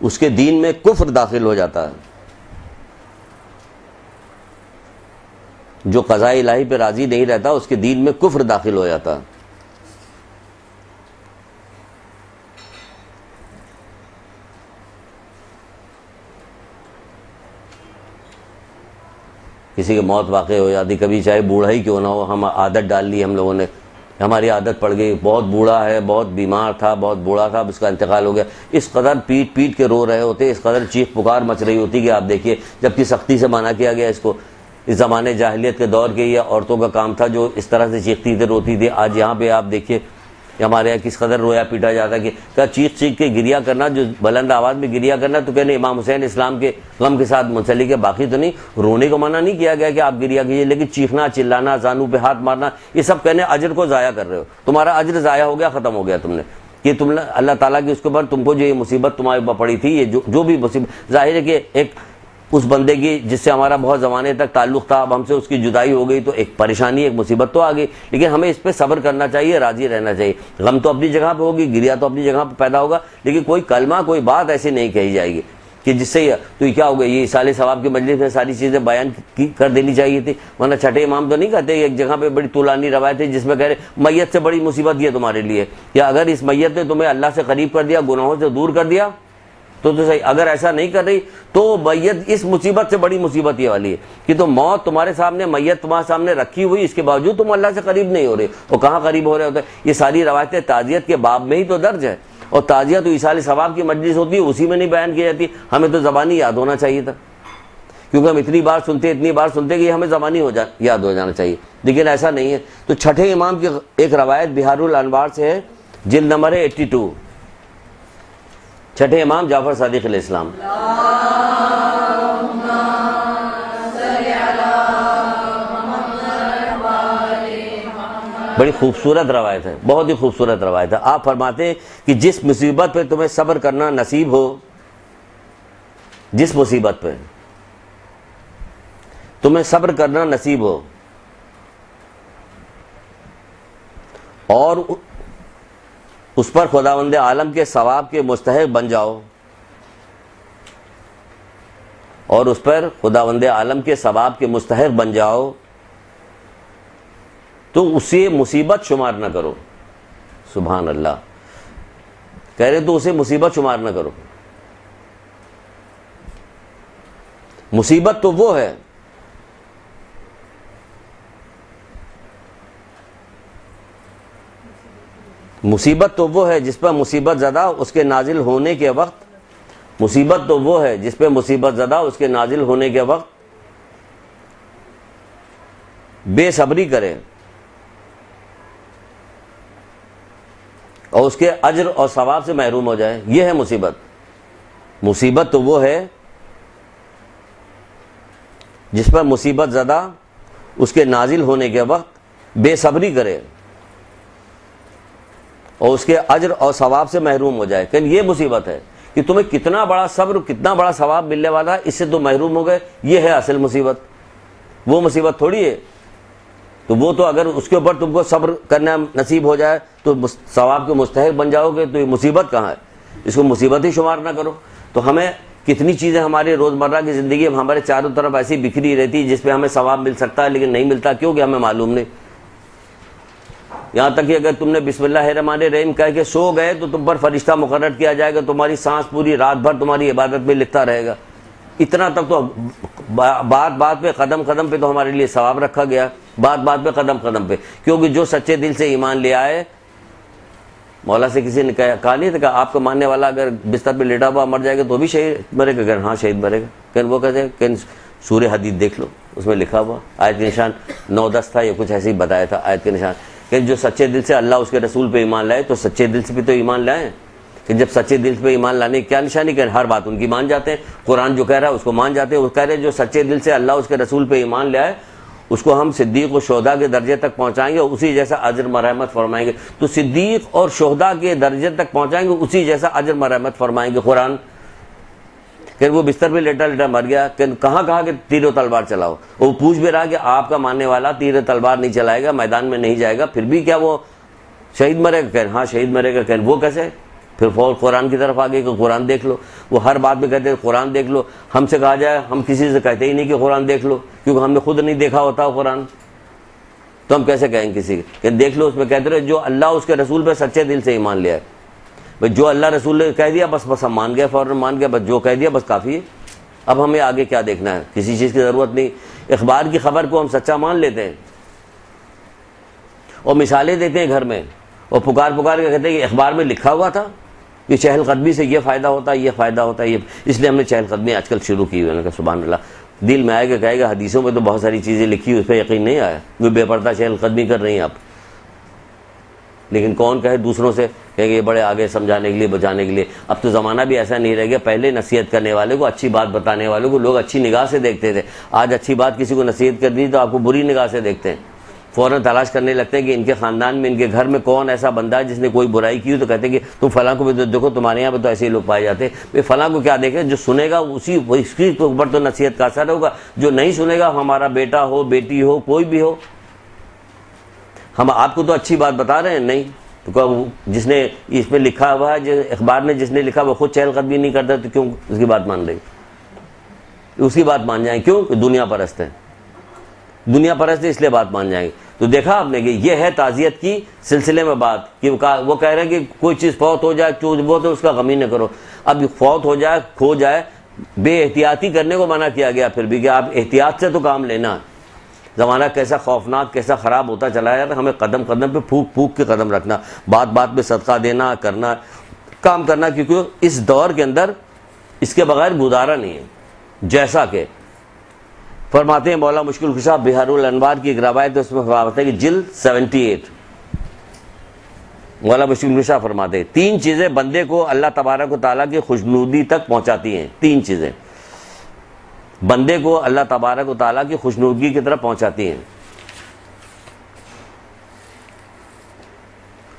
اس کے دین میں کفر داخل ہو جاتا ہے. جو قضاء الہی پہ راضی نہیں رہتا اس کے دین میں کفر داخل ہو جاتا ہے. کسی کی موت واقع ہو جاتی، کبھی چاہے بوڑھا ہی کیوں نہ ہو، ہم عادت ڈال لی ہم لوگوں نے، ہماری عادت پڑ گئی، بہت بوڑھا ہے، بہت بیمار تھا، بہت بوڑھا تھا، اب اس کا انتقال ہو گیا، اس قدر پیٹ پیٹ کے رو رہے ہوتے، اس قدر چیخ پکار مچ رہی ہوتی کہ آپ دیکھیے، جبکہ سختی سے منع کیا گیا اس کو۔ اس زمانے جاہلیت کے دور کے یہ عورتوں کا کام تھا جو اس طرح سے چیختی تھی، روتی تھی۔ آج یہاں پہ آپ دیکھیے ہمارے یہاں کس قدر رویا پیٹا جاتا ہے کہ کیا چیخ چیخ کے گریا کرنا، جو بلند آواز میں گریا کرنا، تو کہنے امام حسین اسلام کے غم کے ساتھ منسلک ہے، باقی تو نہیں۔ رونے کو منع نہیں کیا گیا کہ آپ گریا کیجیے، لیکن چیخنا، چلانا، زانو پہ ہاتھ مارنا، یہ سب کہنے اجر کو ضائع کر رہے ہو، تمہارا اجر ضائع ہو گیا، ختم ہو گیا تم نے، کہ تم اللہ تعالیٰ کی اس کے اوپر تم کو جو یہ مصیبت تمہارے اوپر پڑی تھی، یہ جو بھی مصیبت، ظاہر ہے کہ ایک اس بندے کی جس سے ہمارا بہت زمانے تک تعلق تھا، اب ہم سے اس کی جدائی ہو گئی تو ایک پریشانی، ایک مصیبت تو آ گئی، لیکن ہمیں اس پہ صبر کرنا چاہیے، راضی رہنا چاہیے۔ غم تو اپنی جگہ پہ ہوگی، گریا تو اپنی جگہ پہ پیدا ہوگا، لیکن کوئی کلمہ، کوئی بات ایسی نہیں کہی جائے گی کہ جس سے تو کیا ہو گیا، یہ اصال ثواب کی مجلس میں ساری چیزیں بیان کر دینی چاہیے تھی، ورنہ چھٹے امام تو نہیں کہتے۔ ایک جگہ پہ بڑی طولانی روایت ہے جس میں کہہ رہے میت سے بڑی مصیبت یہ تمہارے لیے، یا اگر اس میت نے تمہیں اللہ سے قریب کر دیا، گناہوں سے دور کر دیا تو صحیح، اگر ایسا نہیں کر رہی تو میت اس مصیبت سے بڑی مصیبت یہ والی ہے کہ تو موت تمہارے سامنے، میت تمہارے سامنے رکھی ہوئی، اس کے باوجود تم اللہ سے قریب نہیں ہو رہے، اور کہاں قریب ہو رہے ہوتے ہیں؟ یہ ساری روایتیں تعزیت کے باب میں ہی تو درج ہے، اور تعزیت تو ایصال ثواب کی مجلس ہوتی ہے، اسی میں نہیں بیان کی جاتی۔ ہمیں تو زبانی یاد ہونا چاہیے تھا، کیونکہ ہم اتنی بار سنتے کہ یہ ہمیں زبانی یاد ہو جانا چاہیے، لیکن ایسا نہیں ہے۔ تو چھٹے امام کی ایک روایت بہار الانوار سے ہے، جلد نمبر 82، چھٹے امام جعفر صادق علیہ السلام۔ بڑی خوبصورت روایت ہے، بہت ہی خوبصورت روایت ہے۔ آپ فرماتے ہیں کہ جس مصیبت پہ تمہیں صبر کرنا نصیب ہو، جس مصیبت پہ تمہیں صبر کرنا نصیب ہو اور اس پر خداوند عالم کے ثواب کے مستحق بن جاؤ، اور اس پر خداوند عالم کے ثواب کے مستحق بن جاؤ، تو اسے مصیبت شمار نہ کرو۔ سبحان اللہ، کہہ رہے تو اسے مصیبت شمار نہ کرو۔ مصیبت تو وہ ہے مصیبت تو وہ ہے جس پر مصیبت زدہ اس کے نازل ہونے کے وقت، مصیبت تو وہ ہے جس پہ مصیبت زدہ اس کے نازل ہونے کے وقت بے صبری کرے اور اس کے اجر اور ثواب سے محروم ہو جائے۔ یہ ہے مصیبت۔ مصیبت تو وہ ہے جس پر مصیبت زدہ اس کے نازل ہونے کے وقت بے صبری کرے اور اس کے اجر اور ثواب سے محروم ہو جائے۔ کہ یہ مصیبت ہے کہ تمہیں کتنا بڑا صبر، کتنا بڑا ثواب ملنے والا ہے، اس سے تم محروم ہو گئے۔ یہ ہے اصل مصیبت، وہ مصیبت تھوڑی ہے۔ تو وہ تو اگر اس کے اوپر تم کو صبر کرنا نصیب ہو جائے تو ثواب کے مستحق بن جاؤ گے، تو یہ مصیبت کہاں ہے؟ اس کو مصیبت ہی شمار نہ کرو۔ تو ہمیں کتنی چیزیں ہمارے روزمرہ کی زندگی میں ہمارے چاروں طرف ایسی بکھری رہتی جس پہ ہمیں ثواب مل سکتا ہے لیکن نہیں ملتا، کیونکہ ہمیں معلوم نہیں۔ یہاں تک کہ اگر تم نے بسم اللہ الرحمن الرحیم کہہ کے سو گئے تو تم پر فرشتہ مقرر کیا جائے گا، تمہاری سانس پوری رات بھر تمہاری عبادت میں لکھتا رہے گا۔ اتنا تک تو بات بات پہ، قدم قدم پہ تو ہمارے لیے ثواب رکھا گیا، بات بات پہ، قدم قدم پہ، کیونکہ جو سچے دل سے ایمان لے آئے۔ مولا سے کسی نے کہا نہیں تھا کہ آپ کا ماننے والا اگر بستر پہ لیٹا ہوا مر جائے گا تو بھی شہید مرے گا؟ ہاں شہید مرے گا۔ کہ وہ کہتے ہیں کہ سورہ حدید دیکھ لو، اس میں لکھا ہوا آیت کے نشان 9-10 تھا، یا کچھ ایسے ہی بتایا تھا آیت کے نشان، کہ جو سچے دل سے اللہ اس کے رسول پہ ایمان لائے تو سچے دل سے بھی تو ایمان لائیں۔ کہ جب سچے دل پہ ایمان لانے کی کیا نشانی؟ کہ ہر بات ان کی مان جاتے ہیں، قرآن جو کہہ رہا ہے اس کو مان جاتے ہیں۔ وہ کہہ رہے ہیں جو سچے دل سے اللہ اس کے رسول پہ ایمان لے آئے اس کو ہم صدیق و شہداء کے درجے تک پہنچائیں گے، اسی جیسا اجر مرحمت فرمائیں گے۔ تو صدیق اور شہداء کے درجے تک پہنچائیں گے، اسی جیسا اجر مرحمت فرمائیں گے۔ قرآن کہ وہ بستر پہ لیٹا لیٹا مر گیا، کہ کہاں کہ تیر و تلوار چلاؤ، وہ پوچھ بھی رہا کہ آپ کا ماننے والا تیر و تلوار نہیں چلائے گا، میدان میں نہیں جائے گا، پھر بھی کیا وہ شہید مرے گا؟ کہ ہاں شہید مرے گا۔ کہ وہ کیسے؟ پھر فور قرآن کی طرف آگے کہ قرآن دیکھ لو۔ وہ ہر بات میں کہتے ہیں قرآن دیکھ لو، ہم سے کہا جائے ہم کسی سے کہتے ہی نہیں کہ قرآن دیکھ لو، کیونکہ ہم نے خود نہیں دیکھا ہوتا قرآن، تو ہم کیسے کہیں کسی کہ دیکھ لو؟ اس میں کہتے رہے جو اللہ اس کے رسول پہ سچے دل سے ایمان لے آئے، بھائی جو اللہ رسول نے کہہ دیا بس ہم مان گئے، فوراً مان گیا، بس جو کہہ دیا بس کافی ہے، اب ہمیں آگے کیا دیکھنا ہے؟ کسی چیز کی ضرورت نہیں۔ اخبار کی خبر کو ہم سچا مان لیتے ہیں اور مثالیں دیتے ہیں گھر میں، اور پکار کے کہتے ہیں کہ اخبار میں لکھا ہوا تھا کہ چہل قدمی سے یہ فائدہ ہوتا ہے، یہ فائدہ ہوتا ہے، یہ اس لیے ہم نے چہل قدمی آج کل شروع کی ہوئی ہے۔ سبحان اللہ، دل میں آئے گا کہے گا حدیثوں میں تو بہت ساری چیزیں لکھی، اس پہ یقین نہیں آیا، وہ بے پردہ چہل قدمی کر رہی ہیں آپ، لیکن کون کہے دوسروں سے کہ یہ بڑے آگے سمجھانے کے لیے، بچانے کے لیے۔ اب تو زمانہ بھی ایسا نہیں رہ گیا، پہلے نصیحت کرنے والے کو، اچھی بات بتانے والے کو لوگ اچھی نگاہ سے دیکھتے تھے، آج اچھی بات کسی کو نصیحت کر دی تو آپ کو بری نگاہ سے دیکھتے ہیں، فوراً تلاش کرنے لگتے ہیں کہ ان کے خاندان میں، ان کے گھر میں کون ایسا بندہ ہے جس نے کوئی برائی کی ہو، تو کہتے ہیں کہ تم فلاں کو بھی تو دیکھو، تمہارے یہاں پہ تو ایسے ہی لوگ پائے جاتے ہیں۔ بھائی فلاں کو کیا دیکھے، جو سنے گا اسی اس کے اوپر تو نصیحت کا اثر ہوگا، جو نہیں سنے گا، ہمارا بیٹا ہو، بیٹی ہو، کوئی بھی ہو، ہم آپ کو تو اچھی بات بتا رہے ہیں، نہیں تو جس نے اس میں لکھا ہوا ہے، جو اخبار میں جس نے لکھا وہ خود چہل قدمی نہیں کرتا، تو کیوں اس کی بات مان رہی؟ اس کی بات مان جائیں، کیوں؟ کہ دنیا پرست ہے، دنیا پرست ہے اس لیے بات مان جائیں گے۔ تو دیکھا آپ نے کہ یہ ہے تعزیت کی سلسلے میں بات، کہ وہ کہہ رہے ہیں کہ کوئی چیز فوت ہو جائے وہ تو اس کا غم ہی نہ کرو، اب فوت ہو جائے، کھو جائے، بے احتیاطی کرنے کو منع کیا گیا، پھر بھی کہ آپ احتیاط سے تو کام لینا۔ زمانہ کیسا خوفناک، کیسا خراب ہوتا چلا جاتا، ہمیں قدم قدم پہ پھونک پھونک کے قدم رکھنا، بات بات پہ صدقہ دینا، کرنا، کام کرنا، کیونکہ اس دور کے اندر اس کے بغیر گزارا نہیں ہے۔ جیسا کہ فرماتے ہیں مولا مشکل کشا بحار الانوار کی ایک روایت ہے، اس میں فرماتے ہیں کہ جلد 78 مولا مشکل کشا فرماتے ہیں 3 چیزیں بندے کو اللہ تبارک و تعالیٰ کی خوشنودی تک پہنچاتی ہیں، 3 چیزیں بندے کو اللہ تبارک و تعالیٰ کی خوشنودگی کی طرف پہنچاتی ہیں۔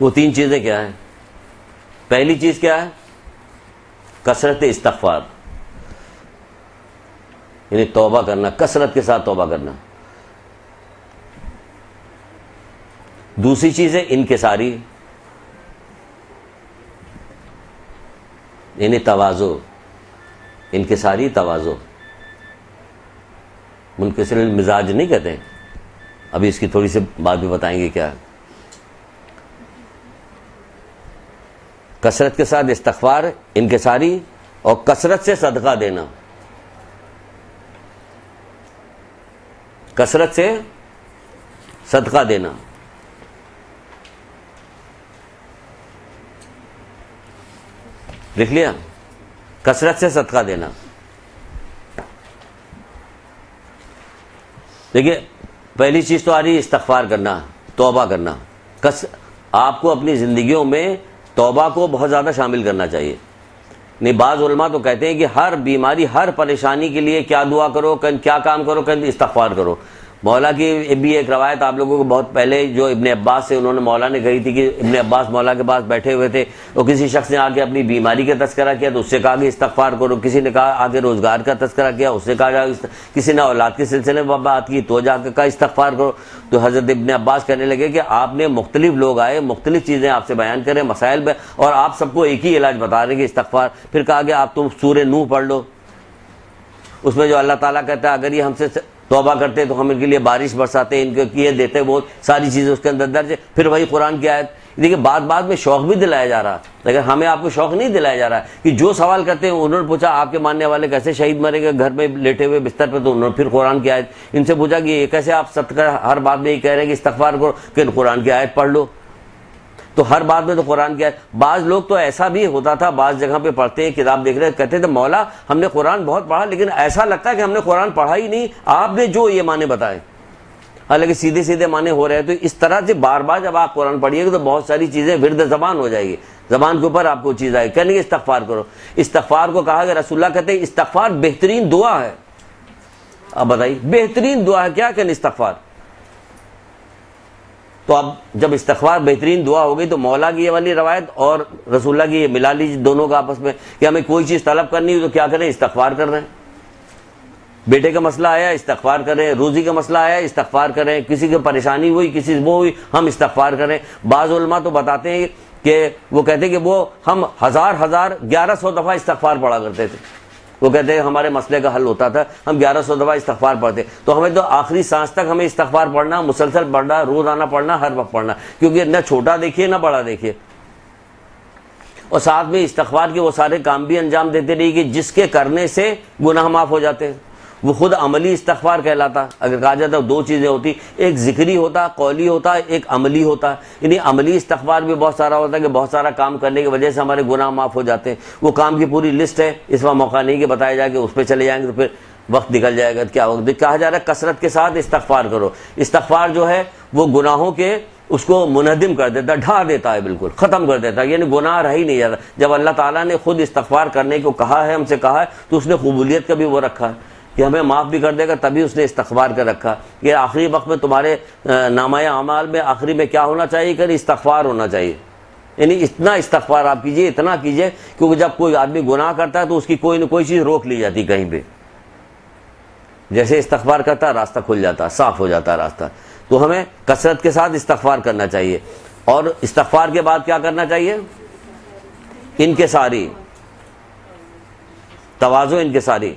وہ 3 چیزیں کیا ہیں؟ پہلی چیز کیا ہے؟ کثرت استغفار، یعنی توبہ کرنا، کثرت کے ساتھ توبہ کرنا۔ دوسری چیز ہے انکساری، یعنی تواضع، انکساری تواضع، منکسر المزاج نہیں کہتے ہیں، ابھی اس کی تھوڑی سی بات بھی بتائیں گے کیا ہے۔ کثرت کے ساتھ استغفار، انکساری، اور کثرت سے صدقہ دینا، کثرت سے صدقہ دینا۔ لکھ لیا؟ کثرت سے صدقہ دینا۔ دیکھیے پہلی چیز تو آ رہی ہے استغفار کرنا، توبہ کرنا۔ آپ کو اپنی زندگیوں میں توبہ کو بہت زیادہ شامل کرنا چاہیے۔ نہیں، بعض علماء تو کہتے ہیں کہ ہر بیماری، ہر پریشانی کے لیے کیا دعا کرو، کیا کام کرو، استغفار کرو۔ مولا کی بھی ایک روایت آپ لوگوں کو بہت پہلے جو ابن عباس سے انہوں نے مولا نے کہی تھی کہ ابن عباس مولا کے پاس بیٹھے ہوئے تھے، اور کسی شخص نے آ کے اپنی بیماری کا تذکرہ کیا تو اس سے کہا کہ استغفار کرو، کسی نے کہا آگے روزگار کا تذکرہ کیا، اس سے کہا، کسی نے اولاد کے سلسلے میں بات کی تو جا کے کہا استغفار کرو۔ تو حضرت ابن عباس کہنے لگے کہ آپ نے مختلف لوگ آئے، مختلف چیزیں آپ سے بیان کریں، مسائل اور آپ سب کو ایک ہی علاج بتا رہے ہیں کہ استغفار۔ پھر کہا کہ آپ تم سورہ نوح پڑھ لو، اس میں جو اللہ تعالیٰ کہتا ہے اگر یہ ہم سے توبہ کرتے تو ہم ان کے لیے بارش برساتے، ان کے کیے دیتے، وہ ساری چیزیں اس کے اندر درج ہے۔ پھر وہی قرآن کی آیت۔ دیکھیے بعد میں شوق بھی دلایا جا رہا، لیکن ہمیں آپ کو شوق نہیں دلایا جا رہا کہ جو سوال کرتے ہیں، انہوں نے پوچھا آپ کے ماننے والے کیسے شہید مریں گے گھر میں لیٹے ہوئے بستر پہ، تو انہوں نے پھر قرآن کی آیت ان سے پوچھا کہ یہ کیسے آپ صدقہ ہر بات میں یہ کہہ رہے ہیں کہ استغفار کرو، کہ قرآن کی آیت پڑھ لو۔ تو ہر بات میں تو قرآن کی آیت۔ بعض لوگ تو ایسا بھی ہوتا تھا، بعض جگہ پہ پڑھتے ہیں، کتاب دیکھ رہے کہتے تھے مولا ہم نے قرآن بہت پڑھا لیکن ایسا لگتا ہے کہ ہم نے قرآن پڑھا ہی نہیں، آپ نے جو یہ معنی بتائے، حالانکہ سیدھے سیدھے معنی ہو رہے ہیں۔ تو اس طرح سے بار بار جب آپ قرآن پڑھیے گا تو بہت ساری چیزیں ورد زبان ہو جائے گی، زبان کے اوپر آپ کو چیز آئے، کہنے کے استغفار کرو۔ استغفار کو کہا کہ رسول اللہ کہتے ہیں استغفار بہترین دعا ہے۔ اب بتائیے بہترین دعا ہے کیا کہ استغفار؟ تو اب جب استغفار بہترین دعا ہو گئی تو مولا کی یہ والی روایت اور رسول اللہ کی یہ ملا لیجیے دونوں کا آپس میں، کہ ہمیں کوئی چیز طلب کرنی ہو تو کیا کریں؟ استغفار کر رہے ہیں۔ بیٹے کا مسئلہ آیا استغفار کریں، روزی کا مسئلہ آیا استغفار کریں، کسی کی پریشانی ہوئی، کسی وہ ہوئی، ہم استغفار کریں۔ بعض علماء تو بتاتے ہیں کہ وہ کہتے ہیں کہ وہ ہم 1100 دفعہ استغفار پڑھا کرتے تھے۔ وہ کہتے ہیں ہمارے مسئلے کا حل ہوتا تھا، ہم 1100 دفعہ استغفار پڑھتے، تو ہمیں تو آخری سانس تک ہمیں استغفار پڑھنا، مسلسل پڑھنا، روزانہ پڑھنا، ہر وقت پڑھنا، کیونکہ نہ چھوٹا دیکھیے نہ بڑا دیکھیے۔ اور ساتھ میں استغفار کے وہ سارے کام بھی انجام دیتے رہیے کہ جس کے کرنے سے گناہ معاف ہو جاتے ہیں، وہ خود عملی استغفار کہلاتا. اگر کہا جاتا دو چیزیں ہوتی, ایک ذکری ہوتا, قولی ہوتا, ایک عملی ہوتا. یعنی عملی استغفار بھی بہت سارا ہوتا ہے کہ بہت سارا کام کرنے کی وجہ سے ہمارے گناہ معاف ہو جاتے ہیں. وہ کام کی پوری لسٹ ہے, اس وقت موقع نہیں کہ بتایا جائے کہ اس پہ چلے جائیں گے تو پھر وقت نکل جائے گا. کیا وقت کہا جا رہا ہے کثرت کے ساتھ استغفار کرو. استغفار جو ہے وہ گناہوں کے اس کو منہدم کر دیتا ہے, ڈھا دیتا ہے, بالکل ختم کر دیتا ہے. یعنی گناہ رہ ہی نہیں جاتا. جب اللہ تعالیٰ نے خود استغفار کرنے کو کہا ہے, ہم سے کہا ہے, تو اس نے قبولیت کا بھی وہ رکھا ہے کہ ہمیں معاف بھی کر دے گا, تبھی اس نے استغفار کر رکھا. یہ آخری وقت میں تمہارے نامہ اعمال میں آخری میں کیا ہونا چاہیے کہ استغفار ہونا چاہیے. یعنی اتنا استغفار آپ کیجئے, اتنا کیجئے, کیونکہ جب کوئی آدمی گناہ کرتا ہے تو اس کی کوئی نہ کوئی چیز روک لی جاتی کہیں پہ. جیسے استغفار کرتا ہے راستہ کھل جاتا ہے, صاف ہو جاتا ہے راستہ. تو ہمیں کثرت کے ساتھ استغفار کرنا چاہیے. اور استغفار کے بعد کیا کرنا چاہیے؟ انکساری, تواضع, انکساری.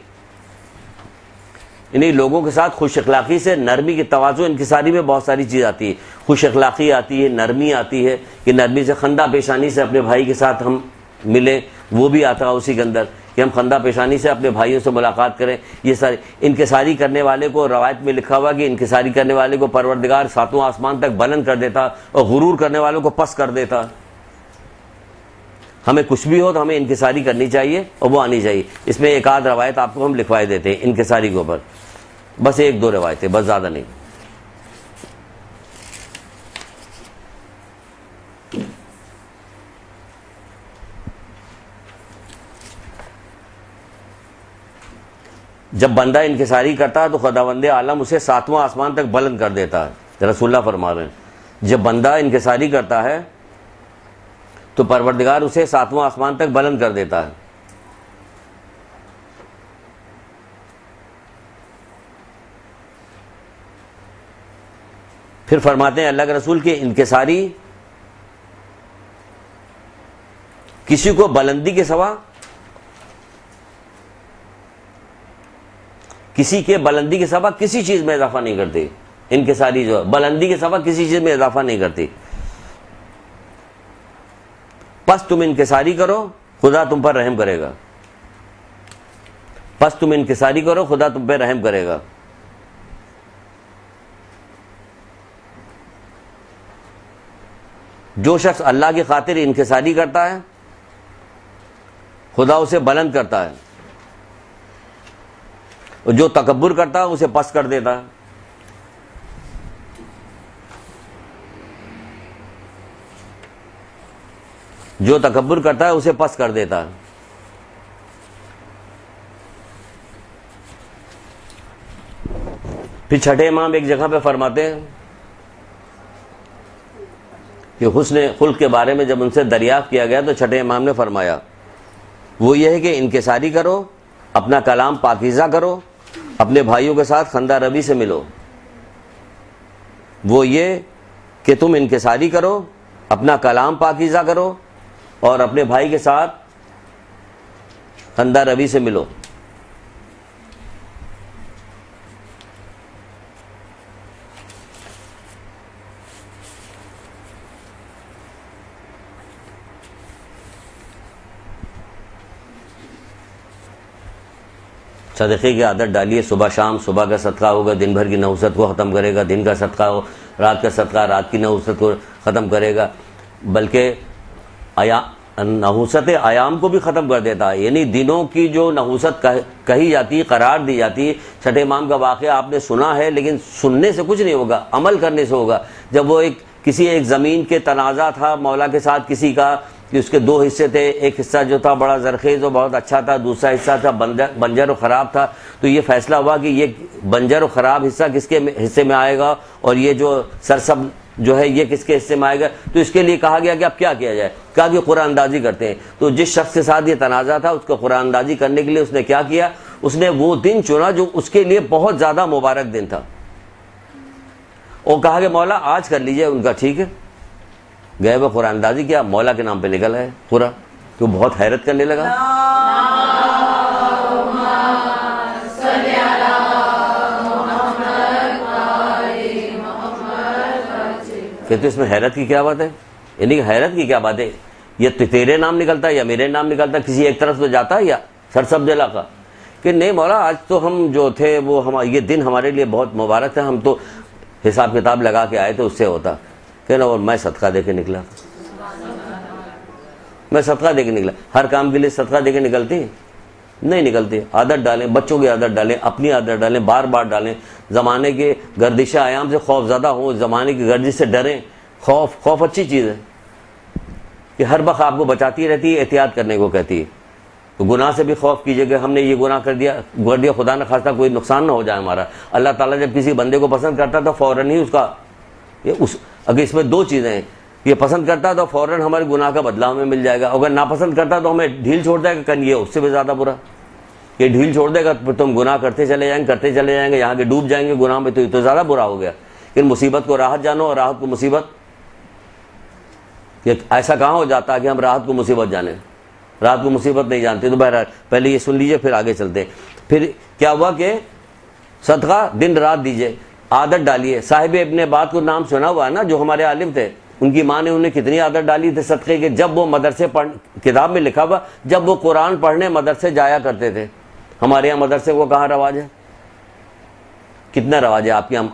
یعنی لوگوں کے ساتھ خوش اخلاقی سے نرمی کی, تواضع انکساری میں بہت ساری چیز آتی ہے. خوش اخلاقی آتی ہے, نرمی آتی ہے کہ نرمی سے خندہ پیشانی سے اپنے بھائی کے ساتھ ہم ملیں, وہ بھی آتا ہے اسی کے اندر کہ ہم خندہ پیشانی سے اپنے بھائیوں سے ملاقات کریں. یہ ساری انکساری کرنے والے کو, روایت میں لکھا ہوا کہ انکساری کرنے والے کو پروردگار ساتواں آسمان تک بلند کر دیتا اور غرور کرنے والوں کو پس کر دیتا. ہمیں کچھ بھی ہو تو ہمیں انکساری کرنی چاہیے اور وہ آنی چاہیے. اس میں ایک آدھ روایت آپ کو ہم لکھوائے دیتے ہیں انکساری کے اوپر, بس ایک دو روایتیں, بس زیادہ نہیں. جب بندہ انکساری کرتا ہے تو خداوند عالم اسے ساتواں آسمان تک بلند کر دیتا ہے. رسول اللہ فرما رہے ہیں جب بندہ انکساری کرتا ہے تو پروردگار اسے ساتواں آسمان تک بلند کر دیتا ہے. پھر فرماتے ہیں اللہ کے رسول کے انکساری کسی کو بلندی کے سوا, کسی کے بلندی کے سوا کسی چیز میں اضافہ نہیں کرتی. انکساری جو ہے بلندی کے سوا کسی چیز میں اضافہ نہیں کرتی. پس تم انکساری کرو خدا تم پر رحم کرے گا. پس تم انکساری کرو خدا تم پہ رحم کرے گا. جو شخص اللہ کی خاطر انکساری کرتا ہے خدا اسے بلند کرتا ہے, اور جو تکبر کرتا ہے اسے پست کر دیتا ہے. جو تکبر کرتا ہے اسے پست کر دیتا ہے. پھر چھٹے امام ایک جگہ پہ فرماتے ہیں کہ حسن خلق کے بارے میں جب ان سے دریافت کیا گیا تو چھٹے امام نے فرمایا وہ یہ ہے کہ انکساری کرو, اپنا کلام پاکیزہ کرو, اپنے بھائیوں کے ساتھ خندہ روی سے ملو. وہ یہ کہ تم انکساری کرو, اپنا کلام پاکیزہ کرو اور اپنے بھائی کے ساتھ خندہ روی سے ملو. صدقے کی عادت ڈالیے, صبح شام. صبح کا صدقہ ہوگا دن بھر کی نحوست کو ختم کرے گا, دن کا صدقہ ہو رات کا صدقہ رات کی نحوست کو ختم کرے گا, بلکہ نحوست ایام کو بھی ختم کر دیتا ہے. یعنی دنوں کی جو نحوست کہی جاتی ہے, قرار دی جاتی ہے. چھٹے امام کا واقعہ آپ نے سنا ہے, لیکن سننے سے کچھ نہیں ہوگا, عمل کرنے سے ہوگا. جب وہ کسی ایک زمین کے تنازع تھا مولا کے ساتھ کسی کا, کہ اس کے دو حصے تھے, ایک حصہ جو تھا بڑا زرخیز اور بہت اچھا تھا, دوسرا حصہ تھا بنجر و خراب تھا. تو یہ فیصلہ ہوا کہ یہ بنجر و خراب حصہ کس کے حصے میں آئے گا اور یہ جو سرسب جو ہے یہ کس کے حصے میں آئے گا. تو اس کے لیے کہا گیا کہ اب کیا کیا جائے, کہا کہ قرآن اندازی کرتے ہیں. تو جس شخص کے ساتھ یہ تنازع تھا اس کو قرآن اندازی کرنے کے لیے اس نے کیا کیا, اس نے وہ دن چنا جو اس کے لیے بہت زیادہ مبارک دن تھا, اور کہا کہ مولا آج کر لیجئے. ان کا ٹھیک ہے, گئے وہ قرآن اندازی کیا, مولا کے نام پہ نکل ہے پورا. تو بہت حیرت کرنے لگا, کہتے اس میں حیرت کی کیا بات ہے. یعنی حیرت کی کیا بات ہے, یہ تیرے نام نکلتا ہے یا میرے نام نکلتا ہے, کسی ایک طرف تو جاتا ہے یا سرسبز علاقہ. کہ نہیں مولا آج تو ہم جو تھے وہ یہ دن ہمارے لیے بہت مبارک تھا, ہم تو حساب کتاب لگا کے آئے تھے, اس سے ہوتا کہ نا, اور میں صدقہ دے کے نکلا, میں صدقہ دے کے نکلا. ہر کام کے لیے صدقہ دے کے نکلتی نہیں نکلتی. عادت ڈالیں, بچوں کی عادت ڈالیں, اپنی عادت ڈالیں, بار بار ڈالیں. زمانے کے گردش ایام سے خوف زدہ ہوں, زمانے کی گردش سے ڈریں. خوف اچھی چیز ہے کہ ہر وقت آپ کو بچاتی رہتی ہے, احتیاط کرنے کو کہتی ہے. تو گناہ سے بھی خوف کیجئے کہ ہم نے یہ گناہ کر دیا, خدا نہ خواستہ کوئی نقصان نہ ہو جائے ہمارا. اللہ تعالیٰ جب کسی بندے کو پسند کرتا تو فوراً ہی اگر اس میں دو چیزیں ہیں, یہ پسند کرتا تو فوراً ہمارے گناہ کا بدلہ ہمیں مل جائے گا, اگر ناپسند کرتا تو ہمیں ڈھیل چھوڑ دے گا, کن یہ اس سے بھی زیادہ برا. یہ ڈھیل چھوڑ دے گا پھر تم گناہ کرتے چلے جائیں گے, یہاں کے ڈوب جائیں گے گناہ میں, تو یہ تو زیادہ برا ہو گیا. لیکن مصیبت کو راحت جانو اور راحت کو مصیبت. ایسا کہاں ہو جاتا ہے کہ ہم راحت کو مصیبت جانیں, رات کو مصیبت نہیں جانتے. تو بہرحال پہلے یہ سن لیجئے, پھر آگے چلتے ہیں. پھر کیا ہوا کہ صدقہ دن رات دیجئے, عادت ڈالیے. صاحب ابن عباد کو نام سنا ہوا ہے نا, جو ہمارے عالم تھے, ان کی ماں نے انہیں کتنی عادت ڈالی تھی صدقے کے. جب وہ مدرسے کتاب میں لکھا ہوا, جب وہ قرآن پڑھنے مدرسے جایا کرتے تھے. ہمارے یہاں مدرسے کو کہاں رواج ہے, کتنا رواج ہے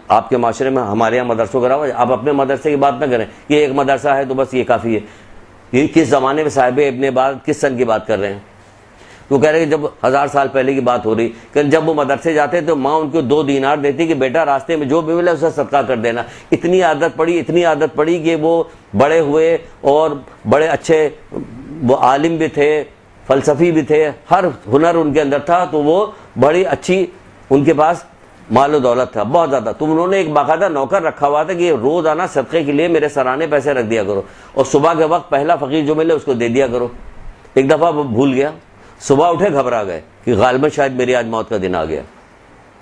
آپ کے معاشرے میں؟ ہمارے یہاں مدرسوں کا رواج. آپ اپنے مدرسے کی بات نہ کریں, یہ ایک مدرسہ ہے تو بس یہ کافی ہے. یہ کس زمانے میں صاحب ابن عباد کس سن کی بات کر رہے ہیں؟ وہ کہہ رہے ہیں کہ جب 1000 سال پہلے کی بات ہو رہی, کہ جب وہ مدرسے جاتے تو ماں ان کو 2 دینار دیتی کہ بیٹا راستے میں جو بھی ملے اسے صدقہ کر دینا. اتنی عادت پڑی کہ وہ بڑے ہوئے اور بڑے اچھے وہ عالم بھی تھے, فلسفی بھی تھے, ہر ہنر ان کے اندر تھا. تو وہ بڑی اچھی ان کے پاس مال و دولت تھا بہت زیادہ. تو انہوں نے ایک باقاعدہ نوکر رکھا ہوا تھا کہ روزانہ صدقے کے لیے میرے سرانے پیسے رکھ دیا کرو, اور صبح کے وقت پہلا فقیر جو ملے اس کو دے دیا کرو. ایک دفعہ وہ بھول گیا, صبح اٹھے گھبرا گئے کہ غالباً شاید میری آج موت کا دن آ گیا.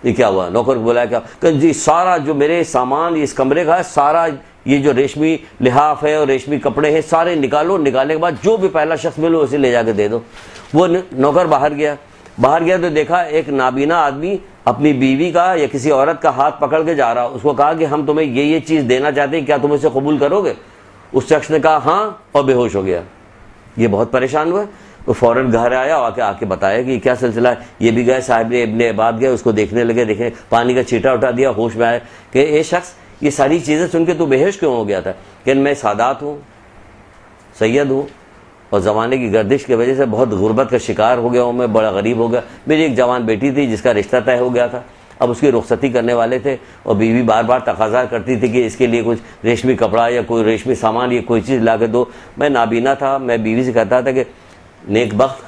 یہ کیا ہوا؟ نوکر کو بلایا, کیا کہ جی سارا جو میرے سامان اس کمرے کا ہے, سارا یہ جو ریشمی لحاف ہے اور ریشمی کپڑے ہیں سارے نکالو, نکالنے کے بعد جو بھی پہلا شخص ملے اسے لے جا کے دے دو. وہ نوکر باہر گیا تو دیکھا ایک نابینا آدمی اپنی بیوی کا یا کسی عورت کا ہاتھ پکڑ کے جا رہا. اس کو کہا کہ ہم تمہیں یہ چیز دینا چاہتے ہیں, کیا تم اسے قبول کرو گے؟ اس شخص نے کہا ہاں, اور بے ہوش ہو گیا. یہ بہت پریشان ہوا. وہ فوراً گھر آیا, آ کے بتایا کہ کیا سلسلہ ہے. یہ بھی گئے, صاحب ابن عباد گئے, اس کو دیکھنے لگے, دیکھیں پانی کا چھیٹا اٹھا دیا, ہوش میں آئے کہ اے شخص یہ ساری چیزیں سن کے تو بے ہوش کیوں ہو گیا تھا؟ کہ میں سادات ہوں, سید ہوں, اور زمانے کی گردش کی وجہ سے بہت غربت کا شکار ہو گیا ہوں, میں بڑا غریب ہو گیا. میری ایک جوان بیٹی تھی جس کا رشتہ طے ہو گیا تھا, اب اس کی رخصتی کرنے والے تھے, اور بیوی بار بار تقاضا کرتی تھی کہ اس کے لیے کچھ ریشمی کپڑا یا کوئی ریشمی سامان یا کوئی چیز لا کے دو. میں نابینا تھا, میں بیوی سے کہتا تھا کہ نیک بخت,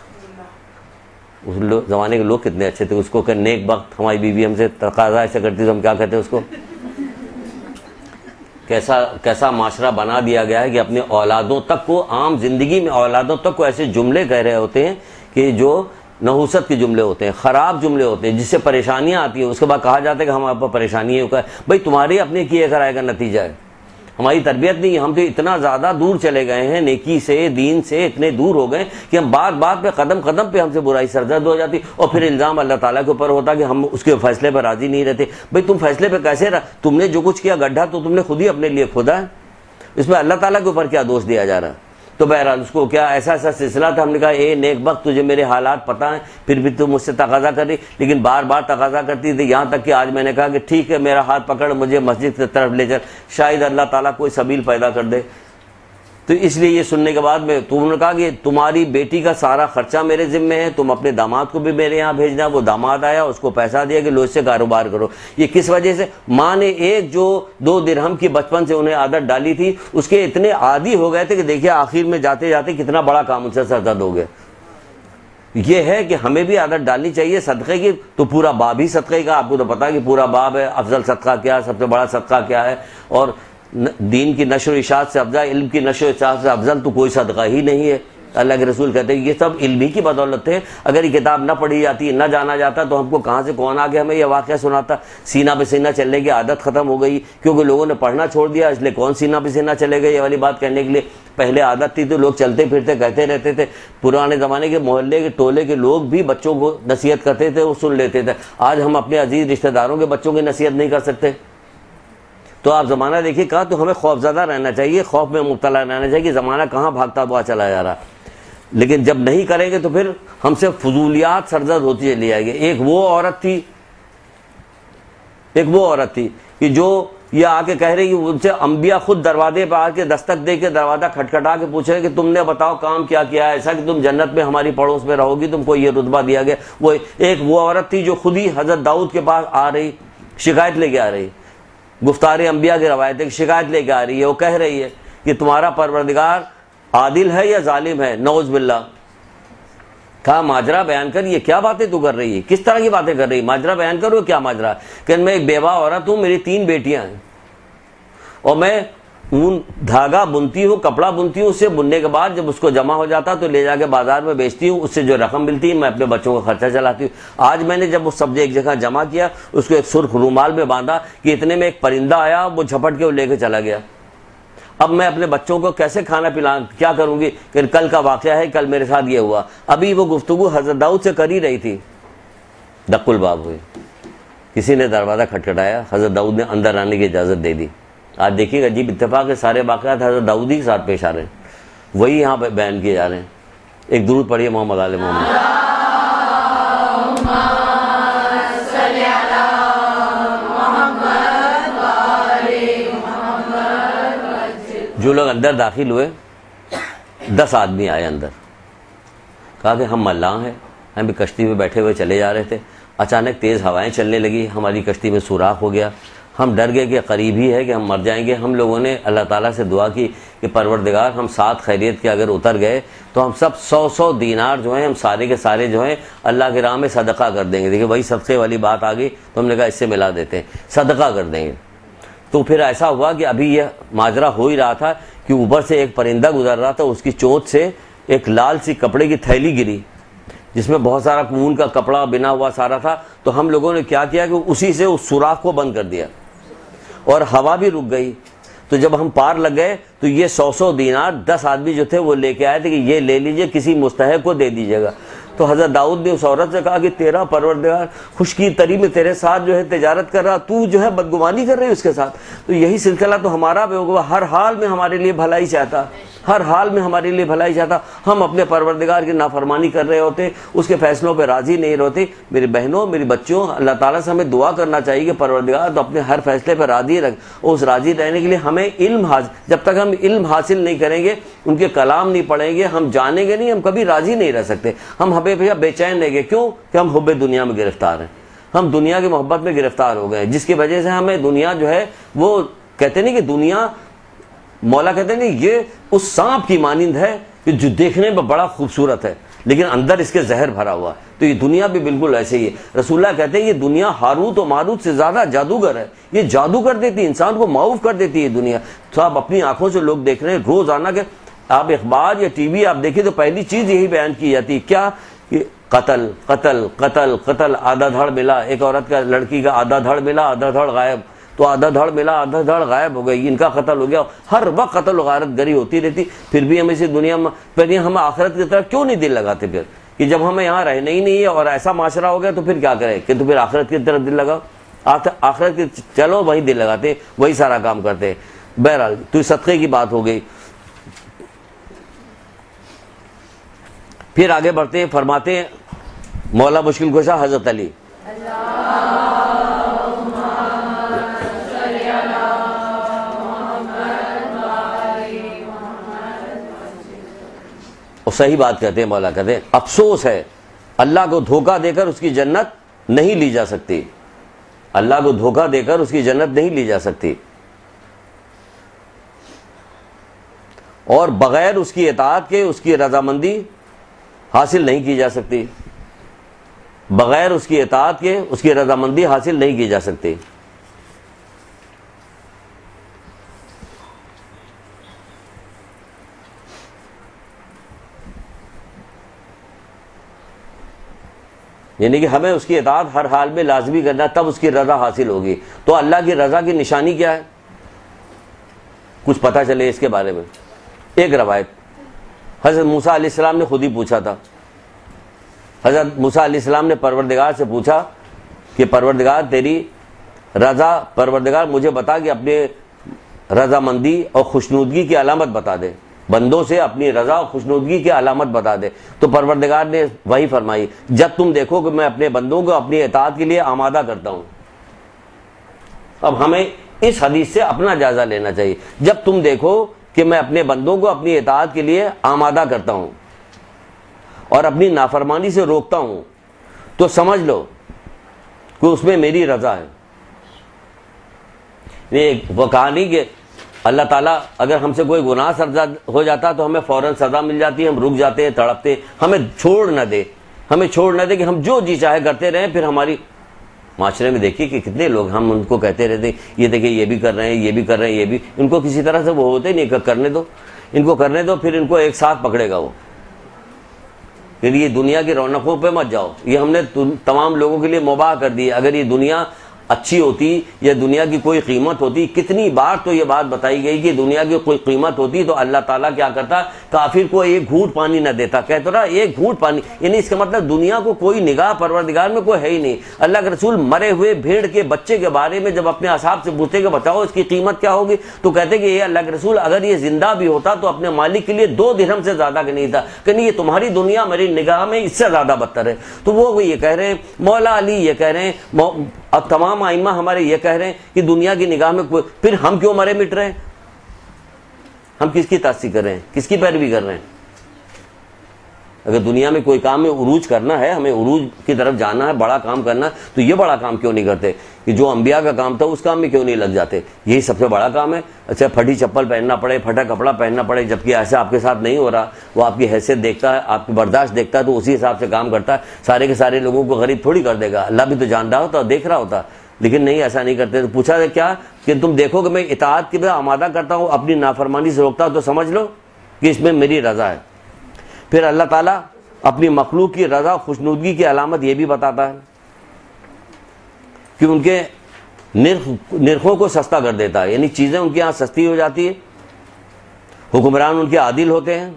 اس زمانے کے لوگ کتنے اچھے تھے, اس کو کہ نیک بخت. ہماری بیوی ہم سے تقاضا ایسا کرتی تو ہم کیا کہتے ہیں اس کو؟ کیسا معاشرہ بنا دیا گیا ہے کہ اپنے اولادوں تک کو, عام زندگی میں اولادوں تک کو ایسے جملے کہہ رہے ہوتے ہیں کہ جو نحوست کے جملے ہوتے ہیں, خراب جملے ہوتے ہیں, جس سے پریشانیاں آتی ہیں. اس کے بعد کہا جاتا ہے کہ ہمارے پاس پریشانی ہے. بھائی تمہارے اپنے کیے کرائے کا نتیجہ ہے, ہماری تربیت نہیں ہے. ہم تو اتنا زیادہ دور چلے گئے ہیں نیکی سے, دین سے اتنے دور ہو گئے کہ ہم بات پہ, قدم قدم پہ ہم سے برائی سرزد ہو جاتی, اور پھر الزام اللہ تعالیٰ کے اوپر ہوتا کہ ہم اس کے فیصلے پر راضی نہیں رہتے. بھئی تم فیصلے پہ کیسے تم نے جو کچھ کیا گڈھا تو تم نے خود ہی اپنے لیے کھودا ہے, اس میں اللہ تعالیٰ کے اوپر کیا دوش دیا جا رہا ہے؟ تو بہرحال اس کو کیا ایسا سلسلہ تھا. ہم نے کہا اے نیک بخت, تجھے میرے حالات پتہ ہیں, پھر بھی تو مجھ سے تقاضا کر رہی. لیکن بار بار تقاضا کرتی تھی, یہاں تک کہ آج میں نے کہا کہ ٹھیک ہے میرا ہاتھ پکڑ, مجھے مسجد کی طرف لے چل, شاید اللہ تعالیٰ کوئی سبیل پیدا کر دے. تو اس لیے یہ سننے کے بعد میں تم نے کہا کہ تمہاری بیٹی کا سارا خرچہ میرے ذمہ ہے, تم اپنے داماد کو بھی میرے یہاں بھیجنا. وہ داماد آیا, اس کو پیسہ دیا کہ لو اس سے کاروبار کرو. یہ کس وجہ سے؟ ماں نے ایک جو 2 درہم کی بچپن سے انہیں عادت ڈالی تھی, اس کے اتنے عادی ہو گئے تھے کہ دیکھیے آخر میں جاتے جاتے کتنا بڑا کام ان سے سرزد ہو گیا. یہ ہے کہ ہمیں بھی عادت ڈالنی چاہیے صدقے کی. تو پورا باب ہی صدقے کا, آپ کو تو پتا کہ پورا باب ہے افضل صدقہ کیا ہے, سب سے بڑا صدقہ کیا ہے, اور دین کی نشر و اشاعت سے افضل, علم کی نشر و اشاعت سے افضل تو کوئی صدقہ ہی نہیں ہے. اللہ کے رسول کہتے ہیں یہ سب علم ہی کی بدولت ہے. اگر یہ کتاب نہ پڑھی جاتی, نہ جانا جاتا, تو ہم کو کہاں سے کون آ کے ہمیں یہ واقعہ سناتا. سینہ بہ سینہ چلنے کی عادت ختم ہو گئی کیونکہ لوگوں نے پڑھنا چھوڑ دیا, اس لیے کون سینہ بہ سینہ چلے گئے یہ والی بات کہنے کے لیے. پہلے عادت تھی تو لوگ چلتے پھرتے کہتے رہتے تھے. پرانے زمانے کے محلے کے ٹولے کے لوگ بھی بچوں کو نصیحت کرتے تھے, وہ سن لیتے تھے. آج ہم اپنے عزیز رشتہ داروں کے بچوں کی نصیحت نہیں کر سکتے. تو آپ زمانہ دیکھیے کہاں, تو ہمیں خوف زدہ رہنا چاہیے, خوف میں مبتلا رہنا چاہیے کہ زمانہ کہاں بھاگتا ہوا چلا جا رہا. لیکن جب نہیں کریں گے تو پھر ہم سے فضولیات سرزد ہوتی چلی جائے گی. ایک وہ عورت تھی کہ جو یہ آ کے کہہ رہی کہ ان سے انبیاء خود دروازے پہ آ کے دستک دے کے دروازہ کھٹکھٹا کے پوچھ رہے کہ تم نے بتاؤ کام کیا کیا ہے ایسا کہ تم جنت میں ہماری پڑوس میں رہو گی, تم کو یہ رتبہ دیا گیا. وہ عورت تھی جو خود ہی حضرت داؤد کے پاس آ رہی, شکایت لے کے آ رہی, گفتار انبیاء کی روایت ہے کہ شکایت لے کے آ رہی ہے. وہ کہہ رہی ہے کہ تمہارا پروردگار عادل ہے یا ظالم ہے, نعوذ باللہ. کہا ماجرا بیان کر, یہ کیا باتیں تو کر رہی ہے, کس طرح کی باتیں کر رہی ہے, ماجرا بیان کرو کیا ماجرا. کہ میں ایک بیوہ عورت ہوں, میری 3 بیٹیاں ہیں, اور میں اون دھاگا بنتی ہوں, کپڑا بنتی ہوں, اس سے بننے کے بعد جب اس کو جمع ہو جاتا تو لے جا کے بازار میں بیچتی ہوں, اس سے جو رقم ملتی ہے میں اپنے بچوں کا خرچہ چلاتی ہوں. آج میں نے جب وہ سبزی ایک جگہ جمع کیا, اس کو ایک سرخ رومال میں باندھا کہ اتنے میں ایک پرندہ آیا, وہ جھپٹ کے وہ لے کے چلا گیا. اب میں اپنے بچوں کو کیسے کھانا پلانا, کیا کروں گی. کہ کل کا واقعہ ہے, کل میرے ساتھ یہ ہوا. ابھی وہ گفتگو حضرت داؤد سے کر ہی رہی تھی, دق الباب ہوئی, کسی نے دروازہ کھٹکھٹایا, حضرت داؤد نے اندر آنے کی اجازت دے دی. آج دیکھیے گا عجیب اتفاق ہے, سارے واقعات حضرت داؤد ہی کے ساتھ پیش آ رہے ہیں, وہی یہاں پہ بیان کیے جا رہے ہیں. ایک درود پڑھیے محمد آل محمد. جو لوگ اندر داخل ہوئے 10 آدمی آئے اندر, کہا کہ ہم ملاح ہیں, ہم بھی کشتی میں بیٹھے ہوئے چلے جا رہے تھے, اچانک تیز ہوائیں چلنے لگی, ہماری کشتی میں سوراخ ہو گیا, ہم ڈر گئے کہ قریب ہی ہے کہ ہم مر جائیں گے. ہم لوگوں نے اللہ تعالیٰ سے دعا کی کہ پروردگار ہم ساتھ خیریت کے اگر اتر گئے تو ہم سب 100 دینار جو ہیں ہم سارے کے سارے جو ہیں اللہ کے راہ میں صدقہ کر دیں گے. دیکھیں وہی صدقے والی بات آ گئی, تو ہم نے کہا اس سے ملا دیتے ہیں, صدقہ کر دیں گے. تو پھر ایسا ہوا کہ ابھی یہ ماجرا ہو ہی رہا تھا کہ اوپر سے ایک پرندہ گزر رہا تھا, اس کی چونچ سے ایک لال سی کپڑے کی تھیلی گری جس میں بہت سارا اون کا کپڑا بنا ہوا سارا تھا. تو ہم لوگوں نے کیا کیا کہ اسی سے اس سوراخ کو بند کر دیا اور ہوا بھی رک گئی. تو جب ہم پار لگ گئے تو یہ 100 دینار 10 آدمی جو تھے وہ لے کے آئے تھے کہ یہ لے لیجئے, کسی مستحق کو دے دیجیے گا. تو حضرت داؤد نے اس عورت سے کہا کہ تیرا پروردگار خشکی تری میں تیرے ساتھ جو ہے تجارت کر رہا, تو جو ہے بدگمانی کر رہی اس کے ساتھ. تو یہی سلسلہ تو ہمارا بھی ہوگا, ہر حال میں ہمارے لیے بھلائی چاہتا, ہر حال میں ہمارے لیے بھلائی چاہتا. ہم اپنے پروردگار کی نافرمانی کر رہے ہوتے, اس کے فیصلوں پہ راضی نہیں ہوتے. میری بہنوں, میری بچوں, اللہ تعالیٰ سے ہمیں دعا کرنا چاہیے کہ پروردگار تو اپنے ہر فیصلے پہ راضی رکھ. اس راضی رہنے کے لیے ہمیں علم حاصل, جب تک ہم علم حاصل نہیں کریں گے, ان کے کلام نہیں پڑھیں گے, ہم جانیں گے نہیں, ہم کبھی راضی نہیں رہ سکتے. ہم ہمیشہ بے چین رہیں گے. کیوں کہ ہم حب دنیا میں گرفتار ہیں, ہم دنیا کی محبت میں گرفتار ہو گئے, جس کی وجہ سے ہمیں دنیا جو ہے وہ کہتے نہیں کہ دنیا, مولا کہتے نہیں یہ اس سانپ کی مانند ہے کہ جو دیکھنے میں بڑا خوبصورت ہے لیکن اندر اس کے زہر بھرا ہوا. تو یہ دنیا بھی بالکل ایسے ہی ہے. رسول اللہ کہتے ہیں یہ دنیا ہاروت و ماروت سے زیادہ جادوگر ہے, یہ جادو کر دیتی, انسان کو معاف کر دیتی ہے دنیا. تو آپ اپنی آنکھوں سے لوگ دیکھ رہے ہیں روزانہ کے, آپ اخبار یا ٹی وی آپ دیکھیں تو پہلی چیز یہی بیان کی جاتی ہے, کیا کہ قتل قتل قتل قتل. آدھا دھڑ ملا, ایک عورت کا, لڑکی کا آدھا دھڑ ملا, آدھا دھڑ غائب. تو آدھا دھڑ ملا, آدھا دھڑ غائب ہو گئی, ان کا قتل ہو گیا. ہر وقت قتل و غارت گری ہوتی رہتی. پھر بھی ہم اسی دنیا میں, پھر ہم آخرت کی طرف کیوں نہیں دل لگاتے؟ پھر کہ جب ہمیں یہاں رہنا ہی نہیں ہے اور ایسا معاشرہ ہو گیا تو پھر کیا کریں کہ تو پھر آخرت کی طرف دل لگاؤ. آخرت کی چلو وہی دل لگاتے, وہی سارا کام کرتے. بہرحال تو صدقے کی بات ہو گئی. پھر آگے بڑھتے ہیں, فرماتے ہیں مولا مشکل کشا حضرت علی اور صحیح بات کہتے ہیں. مولا کہتے ہیں افسوس ہے اللہ کو دھوکہ دے کر اس کی جنت نہیں لی جا سکتی, اللہ کو دھوکہ دے کر اس کی جنت نہیں لی جا سکتی, اور بغیر اس کی اطاعت کے اس کی رضامندی حاصل نہیں کی جا سکتی, بغیر اس کی اطاعت کے اس کی رضامندی حاصل نہیں کی جا سکتی. یعنی کہ ہمیں اس کی اطاعت ہر حال میں لازمی کرنا, تب اس کی رضا حاصل ہوگی. تو اللہ کی رضا کی نشانی کیا ہے, کچھ پتہ چلے اس کے بارے میں. ایک روایت حضرت موسیٰ علیہ السلام نے خود ہی پوچھا تھا. حضرت موسیٰ علیہ السلام نے پروردگار سے پوچھا کہ پروردگار تیری رضا, پروردگار مجھے بتا کہ اپنے رضامندی اور خوشنودگی کی علامت بتا دے. بندوں سے اپنی رضا اور خوشنودگی کی علامت بتا دے. تو پروردگار نے وہی فرمائی, جب تم دیکھو کہ میں اپنے بندوں کو اپنی اطاعت کے لیے آمادہ کرتا ہوں. اب ہمیں اس حدیث سے اپنا جائزہ لینا چاہیے. جب تم دیکھو کہ میں اپنے بندوں کو اپنی اطاعت کے لیے آمادہ کرتا ہوں اور اپنی نافرمانی سے روکتا ہوں, تو سمجھ لو کہ اس میں میری رضا ہے. وہ کہانی کہ اللہ تعالیٰ اگر ہم سے کوئی گناہ سرزد ہو جاتا تو ہمیں فوراً سزا مل جاتی ہے, ہم رک جاتے ہیں, تڑپتے, ہمیں چھوڑ نہ دے کہ ہم جو جی چاہے کرتے رہیں. پھر ہماری معاشرے میں دیکھیے کہ کتنے لوگ ہم ان کو کہتے رہتے یہ دیکھیں یہ بھی کر رہے ہیں, یہ بھی کر رہے ہیں, یہ بھی, ان کو کسی طرح سے وہ ہوتے نہیں کہ کرنے دو, ان کو کرنے دو, پھر ان کو ایک ساتھ پکڑے گا وہ. پھر یہ دنیا کی رونقوں پہ مت جاؤ, یہ ہم نے تمام لوگوں کے لیے مباح کر دی. اگر یہ دنیا اچھی ہوتی یا دنیا کی کوئی قیمت ہوتی, کتنی بار تو یہ بات بتائی گئی کہ دنیا کی کوئی قیمت ہوتی تو اللہ تعالیٰ کیا کرتا, کافر کو ایک گھونٹ پانی نہ دیتا. کہتا رہا ایک گھونٹ پانی, یعنی اس کا مطلب دنیا کو کوئی نگاہ پروردگار میں کوئی ہے ہی نہیں. اللہ کے رسول مرے ہوئے بھیڑ کے بچے کے بارے میں جب اپنے اصحاب سے پوچھتے کہ بتاؤ اس کی قیمت کیا ہوگی, تو کہتے کہ یہ اللہ کے رسول اگر یہ زندہ بھی ہوتا تو اپنے مالک کے لیے 2 درہم سے زیادہ کا نہیں تھا, کہ نہیں یہ تمہاری دنیا میری نگاہ میں اس سے زیادہ بدتر ہے. تو وہ یہ کہہ رہے ہیں, مولا علی یہ کہہ رہے ہیں, اب تمام ائمہ ہمارے یہ کہہ رہے ہیں کہ دنیا کی نگاہ میں پھر ہم کیوں مرے مٹ رہے ہیں؟ ہم کس کی تصدیق کر رہے ہیں, کس کی پیروی کر رہے ہیں؟ اگر دنیا میں کوئی کام میں عروج کرنا ہے, ہمیں عروج کی طرف جانا ہے, بڑا کام کرنا ہے, تو یہ بڑا کام کیوں نہیں کرتے کہ جو انبیاء کا کام تھا اس کام میں کیوں نہیں لگ جاتے؟ یہی سب سے بڑا کام ہے. اچھا پھٹی چپل پہننا پڑے, پھٹا کپڑا پہننا پڑے, جبکہ ایسا آپ کے ساتھ نہیں ہو رہا. وہ آپ کی حیثیت دیکھتا ہے, آپ کی برداشت دیکھتا ہے, تو اسی حساب سے کام کرتا ہے. سارے کے سارے لوگوں کو غریب تھوڑی کر دے گا, اللہ بھی تو جان رہا ہوتا, دیکھ رہا ہوتا, لیکن نہیں, ایسا نہیں کرتے. تو پوچھا ہے کیا کہ تم دیکھو کہ میں اطاعت کے لیے آمادہ کرتا ہوں, اپنی نافرمانی سے روکتا ہوں, تو سمجھ لو کہ اس میں میری رضا ہے. پھر اللہ تعالیٰ اپنی مخلوق کی رضا خوشنودگی کی علامت یہ بھی بتاتا ہے کہ ان کے نرخوں کو سستا کر دیتا ہے, یعنی چیزیں ان کے یہاں سستی ہو جاتی ہے. حکمران ان کے عادل ہوتے ہیں,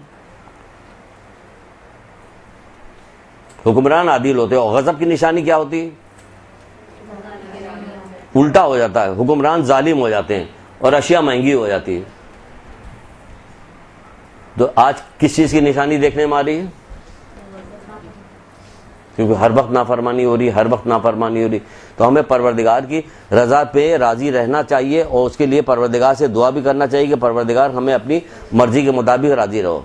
حکمران عادل ہوتے ہیں. اور غضب کی نشانی کیا ہوتی ہے؟ الٹا ہو جاتا ہے, حکمران ظالم ہو جاتے ہیں اور اشیاء مہنگی ہو جاتی ہے. تو آج کس چیز کی نشانی دیکھنے میں آ رہی ہے؟ کیونکہ ہر وقت نافرمانی ہو رہی, ہر وقت نافرمانی ہو رہی. تو ہمیں پروردگار کی رضا پہ راضی رہنا چاہیے, اور اس کے لیے پروردگار سے دعا بھی کرنا چاہیے کہ پروردگار ہمیں اپنی مرضی کے مطابق راضی رہو.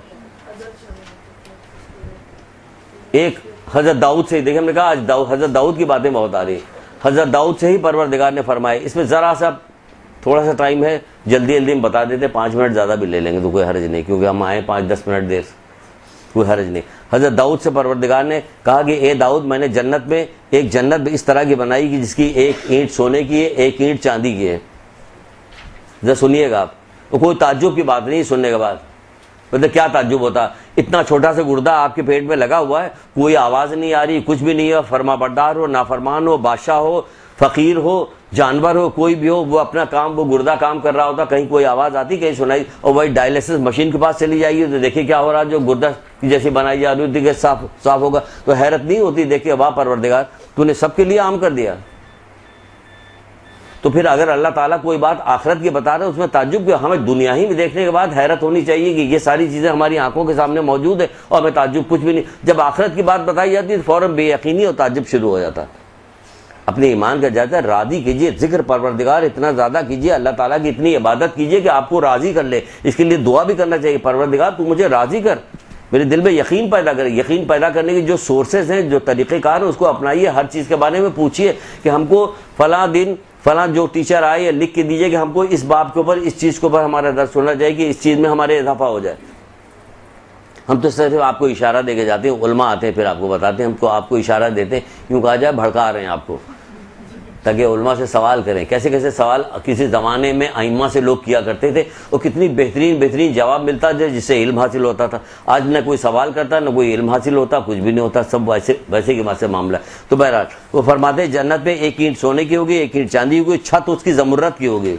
ایک حضرت داؤد سے دیکھیں, ہم نے کہا آج حضرت داؤد کی باتیں بہت آ رہی ہیں. حضرت داؤد سے ہی پروردگار نے فرمایا, اس میں ذرا سا تھوڑا سا ٹائم ہے, جلدی جلدی ہم بتا دیتے, 5 منٹ زیادہ بھی لے لیں گے تو کوئی حرج نہیں, کیونکہ ہم آئے 5-10 منٹ دیر, کوئی حرج نہیں. حضرت داؤد سے پروردگار نے کہا کہ اے داؤد, میں نے جنت میں ایک جنت اس طرح کی بنائی کہ جس کی 1 اینٹ سونے کی ہے, 1 اینٹ چاندی کی ہے. ذرا سنیے گا آپ, تو کوئی تعجب کی بات نہیں سننے کے بعد. مطلب کیا تعجب ہوتا, اتنا چھوٹا سا گردہ آپ کے پیٹ میں لگا ہوا ہے, کوئی آواز نہیں آ رہی, کچھ بھی نہیں ہے, فرما بردار ہو, نافرمان ہو, بادشاہ ہو, فقیر ہو, جانور ہو, کوئی بھی ہو, وہ اپنا کام, وہ گردہ کام کر رہا ہوتا, کہیں کوئی آواز آتی, کہیں سنائی, اور وہی ڈائلیسس مشین کے پاس چلی جائیے تو دیکھیے کیا ہو رہا, جو گردہ جیسی بنائی جا رہی ہوتی کہ صاف ہوگا, تو حیرت نہیں ہوتی, دیکھیے واہ پروردگار تو نے سب کے لیے عام کر دیا. تو پھر اگر اللہ تعالیٰ کوئی بات آخرت کی بتا رہے اس میں تعجب کیا, ہمیں دنیا ہی میں دیکھنے کے بعد حیرت ہونی چاہیے کہ یہ ساری چیزیں ہماری آنکھوں کے سامنے موجود ہے اور ہمیں تعجب کچھ بھی نہیں. جب آخرت کی بات بتائی جاتی ہے تو فوراً بے یقینی اور تعجب شروع ہو جاتا. اپنے ایمان کا جائزہ راضی کیجئے, ذکر پروردگار اتنا زیادہ کیجئے, اللہ تعالیٰ کی اتنی عبادت کیجئے کہ آپ کو راضی کر لے. اس کے لیے دعا بھی کرنا چاہیے, پروردگار تو مجھے راضی کر, میرے دل میں یقین پیدا کرے. یقین پیدا کرنے کے جو سورسز ہیں, جو طریقہ کار ہیں, اس کو اپنائیے. ہر چیز کے بارے میں پوچھیے کہ ہم کو فلاں دن فلاں جو ٹیچر آئے یا لکھ کے دیجئے کہ ہم کو اس باب کے اوپر, اس چیز کے اوپر ہمارا درس ہونا چاہیے کہ اس چیز میں ہمارے اضافہ ہو جائے. ہم تو صرف آپ کو اشارہ دے کے جاتے ہیں, علماء آتے ہیں پھر آپ کو بتاتے ہیں, ہم کو آپ کو اشارہ دیتے ہیں, یوں کہا جائے بھڑکا رہے ہیں آپ کو, تاکہ علماء سے سوال کریں. کیسے کیسے سوال کسی زمانے میں ائمہ سے لوگ کیا کرتے تھے, اور کتنی بہترین جواب ملتا تھا جس سے علم حاصل ہوتا تھا. آج نہ کوئی سوال کرتا, نہ کوئی علم حاصل ہوتا, کچھ بھی نہیں ہوتا, سب ویسے کے ویسے معاملہ. تو بہرحال وہ فرماتے ہیں جنت میں 1 اینٹ سونے کی ہوگی, 1 اینٹ چاندی کی ہوگی, چھت اس کی زمرد کی ہوگی.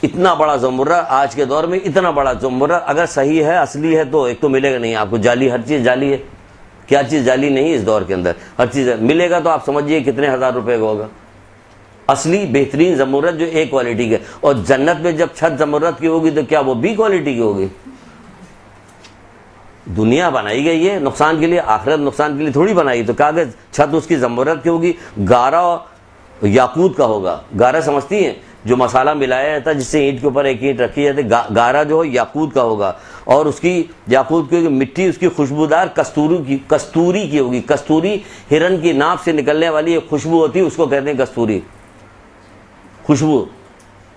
اتنا بڑا زمرد آج کے دور میں, اتنا بڑا زمرد اگر صحیح ہے, اصلی ہے, تو ایک تو ملے گا نہیں آپ کو, جعلی, ہر چیز جعلی ہے. کیا چیز جعلی نہیں ہے اس دور کے اندر, ہر چیز ملے گا تو آپ سمجھیے کتنے ہزار روپے کا ہوگا. اصلی بہترین زمرد جو A کوالٹی کے, اور جنت میں جب چھت زمرد کی ہوگی تو کیا وہ B کوالٹی کی ہوگی؟ دنیا بنائی گئی ہے نقصان کے لیے، آخرت نقصان کے لیے تھوڑی بنائی. تو کہا کہ چھت اس کی زمرد کی ہوگی، گارا یاقوت کا ہوگا. گارا سمجھتی ہیں جو مسالہ ملایا جاتا ہے جس سے اینٹ کے اوپر ایک اینٹ رکھی جاتی ہے، گارا جو ہے یاقوت کا ہوگا. اور اس کی یاقوت کی مٹی اس کی خوشبودار کستوری کی ہوگی. کستوری ہرن کی ناف سے نکلنے والی ایک خوشبو ہوتی ہے، اس کو کہتے ہیں کستوری خوشبو.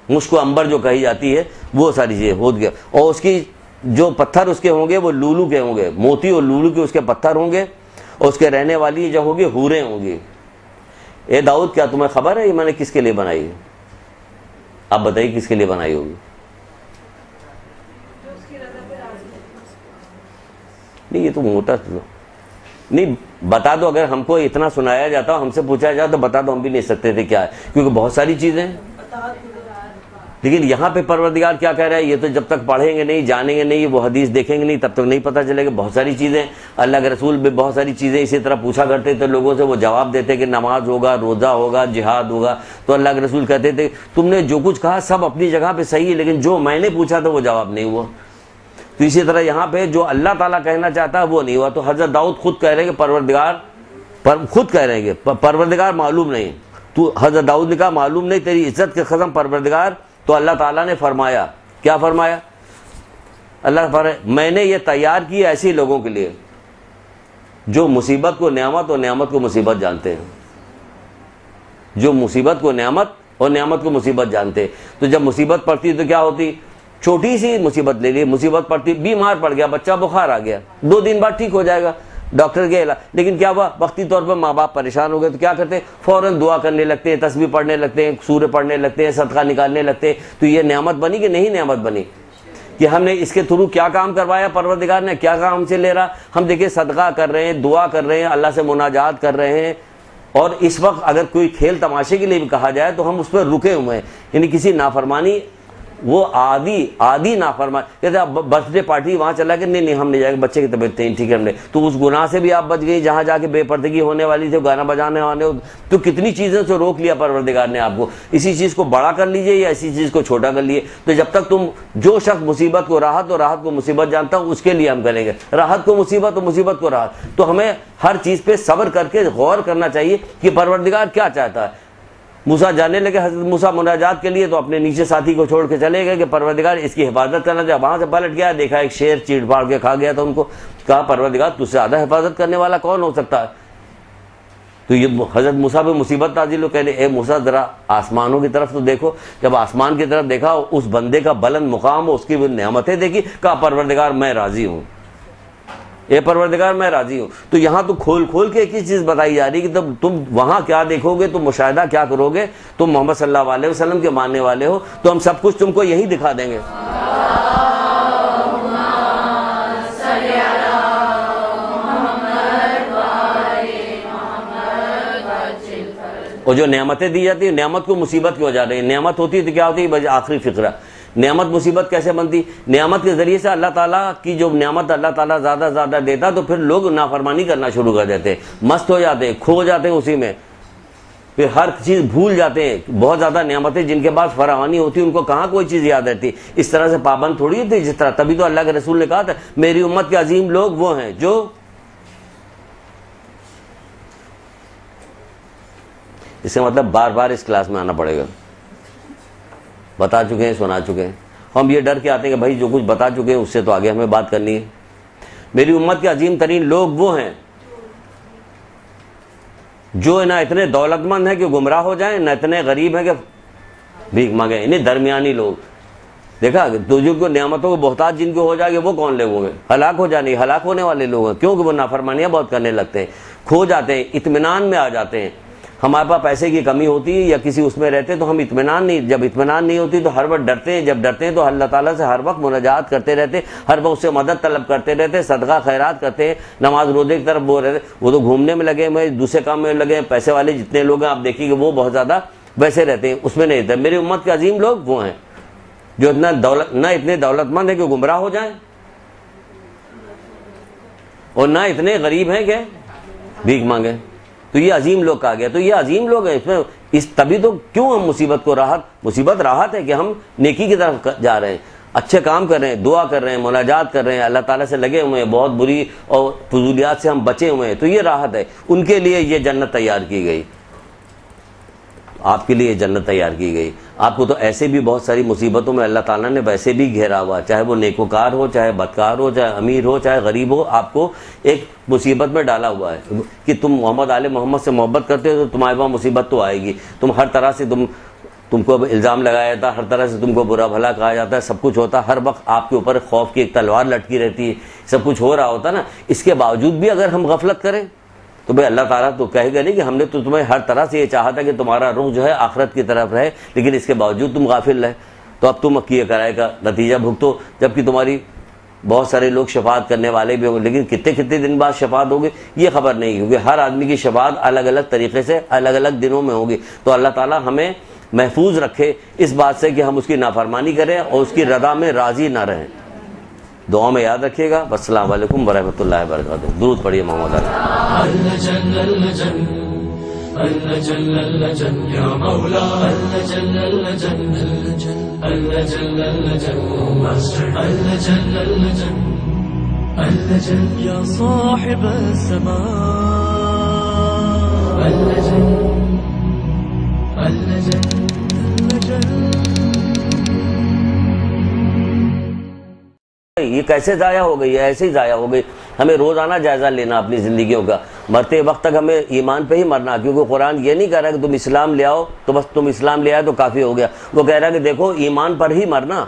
مشک و عنبر جو کہی جاتی ہے وہ ساری چیزیں ہو گیا. اور اس کی جو پتھر اس کے ہوں گے وہ لولو کے ہوں گے، موتی اور لولو کے اس کے پتھر ہوں گے. اور اس کے رہنے والی جو ہوگی حوریں ہوں گی. اے داؤد کیا تمہیں خبر ہے یہ میں نے کس کے لیے بنائی ہے؟ آپ بتائیے کس کے لیے بنائی ہوگی؟ نہیں یہ تو موٹا نہیں بتا دو. اگر ہم کو اتنا سنایا جاتا ہم سے پوچھا جاتا تو بتا دو، ہم بھی نہیں سکتے تھے کیا ہے، کیونکہ بہت ساری چیزیں ہیں. لیکن یہاں پہ پروردگار کیا کہہ رہا ہے؟ یہ تو جب تک پڑھیں گے نہیں، جانیں گے نہیں، وہ حدیث دیکھیں گے نہیں، تب تک نہیں پتہ چلے گا. بہت ساری چیزیں اللہ کے رسول بھی بہت ساری چیزیں اسی طرح پوچھا کرتے تھے لوگوں سے. وہ جواب دیتے کہ نماز ہوگا، روزہ ہوگا، جہاد ہوگا. تو اللہ کے رسول کہتے تھے تم نے جو کچھ کہا سب اپنی جگہ پہ صحیح ہے، لیکن جو میں نے پوچھا تھا وہ جواب نہیں ہوا. تو اسی طرح یہاں پہ جو اللہ تعالیٰ کہنا چاہتا ہے وہ نہیں ہوا. تو حضرت داؤد خود کہہ رہے ہیں کہ پروردگار معلوم نہیں. تو حضرت داؤد نے کہا معلوم نہیں تیری عزت کے قسم پروردگار. تو اللہ تعالیٰ نے فرمایا، کیا فرمایا؟ اللہ فرمایا میں نے یہ تیار کی ایسے لوگوں کے لیے جو مصیبت کو نعمت اور نعمت کو مصیبت جانتے ہیں. جو مصیبت کو نعمت اور نعمت کو مصیبت جانتے ہیں. تو جب مصیبت پڑتی تو کیا ہوتی؟ چھوٹی سی مصیبت لے لی، مصیبت پڑتی، بیمار پڑ گیا بچہ، بخار آ گیا، 2 دن بعد ٹھیک ہو جائے گا، ڈاکٹر کے علاج. لیکن کیا ہوا؟ وقتی طور پر ماں باپ پریشان ہو گئے تو کیا کرتے ہیں؟ فوراً دعا کرنے لگتے ہیں، تسبیح پڑھنے لگتے ہیں، سورہ پڑھنے لگتے ہیں، صدقہ نکالنے لگتے ہیں. تو یہ نعمت بنی کہ نہیں نعمت بنی؟ کہ ہم نے اس کے تھرو کیا کام کروایا؟ پروردگار نے کیا کام ہم سے لے رہا؟ ہم دیکھیں صدقہ کر رہے ہیں، دعا کر رہے ہیں، اللہ سے مناجات کر رہے ہیں. اور اس وقت اگر کوئی کھیل تماشے کے لیے بھی کہا جائے تو ہم اس پر رکے ہوئے ہیں. یعنی کسی نافرمانی، وہ عادی نافرمان کہتے ہیں برتھ ڈے پارٹی وہاں چلا کہ نہیں ہم نہیں جائیں گے، بچے کی طبیعت نہیں ٹھیک ہے ہم نے. تو اس گناہ سے بھی آپ بچ گئی جہاں جا کے بے پردگی ہونے والی تھی، گانا بجانے آنے. تو کتنی چیزوں سے روک لیا پروردگار نے آپ کو. اسی چیز کو بڑا کر لیجئے یا اسی چیز کو چھوٹا کر لیے. تو جب تک تم جو شخص مصیبت کو راحت اور راحت کو مصیبت جانتا ہوں اس کے لیے ہم کریں گے، راحت کو مصیبت اور مصیبت کو راحت. تو ہمیں ہر چیز پہ صبر کر کے غور کرنا چاہیے کہ پروردگار کیا چاہتا ہے. موسیٰ جانے لگے حضرت موسیٰ مناجات کے لیے تو اپنے نیچے ساتھی کو چھوڑ کے چلے گئے کہ پروردگار اس کی حفاظت کرنا چاہے. وہاں سے پلٹ گیا، دیکھا ایک شیر چیڑ پاڑ کے کھا گیا. تو ان کو کہا پروردگار تجھ سے زیادہ حفاظت کرنے والا کون ہو سکتا ہے؟ تو یہ حضرت موسیٰ پہ مصیبت نازل ہو. کہنے اے موسیٰ ذرا آسمانوں کی طرف تو دیکھو. جب آسمان کی طرف دیکھا اس بندے کا بلند مقام ہو، اس کی وہ نعمتیں دیکھی، کہا پروردگار میں راضی ہوں، اے پروردگار میں راضی ہوں. تو یہاں تو کھول کے ایک ہی چیز بتائی جا رہی ہے کہ تم وہاں کیا دیکھو گے، تم مشاہدہ کیا کرو گے. تم محمد صلی اللہ علیہ وسلم کے ماننے والے ہو تو ہم سب کچھ تم کو یہی دکھا دیں گے. اور جو نعمتیں دی جاتی ہیں، نعمت کو مصیبت کیوں ہو جا رہی ہے؟ نعمت ہوتی ہے تو کیا ہوتی ہے؟ بس آخری فقرہ، نعمت مصیبت کیسے بنتی؟ نعمت کے ذریعے سے اللہ تعالیٰ کی جو نعمت اللہ تعالیٰ زیادہ دیتا تو پھر لوگ نافرمانی کرنا شروع کر دیتے ہیں، مست ہو جاتے ہیں، کھو جاتے ہیں اسی میں، پھر ہر چیز بھول جاتے ہیں. بہت زیادہ نعمتیں جن کے پاس فراوانی ہوتی ہے ان کو کہاں کوئی چیز یاد رہتی. اس طرح سے پابند تھوڑی ہوتی جس طرح. تبھی تو اللہ کے رسول نے کہا تھا میری امت کے عظیم لوگ وہ ہیں جو اس سے مطلب بار بار اس کلاس میں آنا پڑے گا. بتا چکے ہیں، سنا چکے ہیں. ہم یہ ڈر کے آتے ہیں کہ بھائی جو کچھ بتا چکے ہیں اس سے تو آگے ہمیں بات کرنی ہے. میری امت کے عظیم ترین لوگ وہ ہیں جو نہ اتنے دولت مند ہیں کہ گمراہ ہو جائیں، نہ اتنے غریب ہیں کہ بھیک مانگیں. انہیں درمیانی لوگ دیکھا تو جو کو نعمتوں کو بہتات جن کو ہو جائے گے وہ کون لوگ ہوں گے؟ ہلاک ہو جانے، ہلاک ہونے والے لوگ ہیں. کیونکہ وہ نافرمانیاں بہت کرنے لگتے ہیں، کھو جاتے ہیں، اطمینان میں آ جاتے ہیں. ہمارے پاس پیسے کی کمی ہوتی ہے یا کسی اس میں رہتے تو ہم اطمینان نہیں، جب اطمینان نہیں ہوتی تو ہر وقت ڈرتے ہیں. جب ڈرتے ہیں تو اللہ تعالیٰ سے ہر وقت مناجات کرتے رہتے، ہر وقت اس سے مدد طلب کرتے رہتے، صدقہ خیرات کرتے ہیں، نماز روزے کی طرف وہ رہتے. وہ تو گھومنے میں لگے ہوئے، دوسرے کام میں لگے ہیں. پیسے والے جتنے لوگ ہیں آپ دیکھیے کہ وہ بہت زیادہ ویسے رہتے ہیں، اس میں نہیں رہتے. میری امت کے عظیم لوگ وہ ہیں جو نہ اتنے دولت مند ہیں کہ گمراہ ہو جائیں اور نہ اتنے غریب ہیں کہ بھیک مانگیں. تو یہ عظیم لوگ کہا گیا. تو یہ عظیم لوگ ہیں اس میں. تبھی تو کیوں ہم مصیبت کو راحت، مصیبت راحت ہے کہ ہم نیکی کی طرف جا رہے ہیں. اچھے کام کر رہے ہیں، دعا کر رہے ہیں، مناجات کر رہے ہیں، اللہ تعالیٰ سے لگے ہوئے ہیں، بہت بری اور فضولیات سے ہم بچے ہوئے ہیں، تو یہ راحت ہے، ان کے لیے یہ جنت تیار کی گئی، آپ کے لیے جنت تیار کی گئی۔ آپ کو تو ایسے بھی بہت ساری مصیبتوں میں اللہ تعالیٰ نے ویسے بھی گھیرا ہوا، چاہے وہ نیکوکار ہو، چاہے بدکار ہو، چاہے امیر ہو، چاہے غریب ہو، آپ کو ایک مصیبت میں ڈالا ہوا ہے کہ تم محمد آل محمد سے محبت کرتے ہو تو تمہارے وہاں مصیبت تو آئے گی، تم ہر طرح سے تم کو الزام لگایا جاتا ہے، ہر طرح سے تم کو برا بھلا کہا جاتا ہے، سب کچھ ہوتا ہے، ہر وقت آپ کے اوپر خوف کی ایک تلوار لٹکی رہتی ہے، سب کچھ ہو رہا ہوتا ہے نا، اس کے باوجود بھی اگر ہم غفلت کریں تو بھئی اللہ تعالیٰ تو کہے گا نہیں کہ ہم نے تو تمہیں ہر طرح سے یہ چاہا تھا کہ تمہارا رخ جو ہے آخرت کی طرف رہے، لیکن اس کے باوجود تم غافل رہے، تو اب تم کیے کرائے کا نتیجہ بھگتو، جبکہ تمہاری بہت سارے لوگ شفاعت کرنے والے بھی ہوں گے، لیکن کتنے دن بعد شفاعت ہوگی یہ خبر نہیں، کیونکہ ہر آدمی کی شفاعت الگ الگ طریقے سے الگ الگ دنوں میں ہوگی۔ تو اللہ تعالیٰ ہمیں محفوظ رکھے اس بات سے کہ ہم اس کی نافرمانی کریں اور اس کی رضا میں راضی نہ رہیں۔ دعاؤں میں یاد رکھیے گا۔ السلام علیکم ورحمۃ اللہ وبرکاتہ۔ درود پڑھیے محمد يا صاحب السماء یہ کیسے ضائع ہو گئی ہے؟ ایسے ہی ضائع ہو گئی۔ ہمیں روزانہ جائزہ لینا اپنی زندگیوں کا، مرتے وقت تک ہمیں ایمان پہ ہی مرنا، کیونکہ قرآن یہ نہیں کہہ رہا کہ تم اسلام لے آؤ تو بس تم اسلام لے آئے تو کافی ہو گیا، وہ کہہ رہا ہے کہ دیکھو ایمان پر ہی مرنا،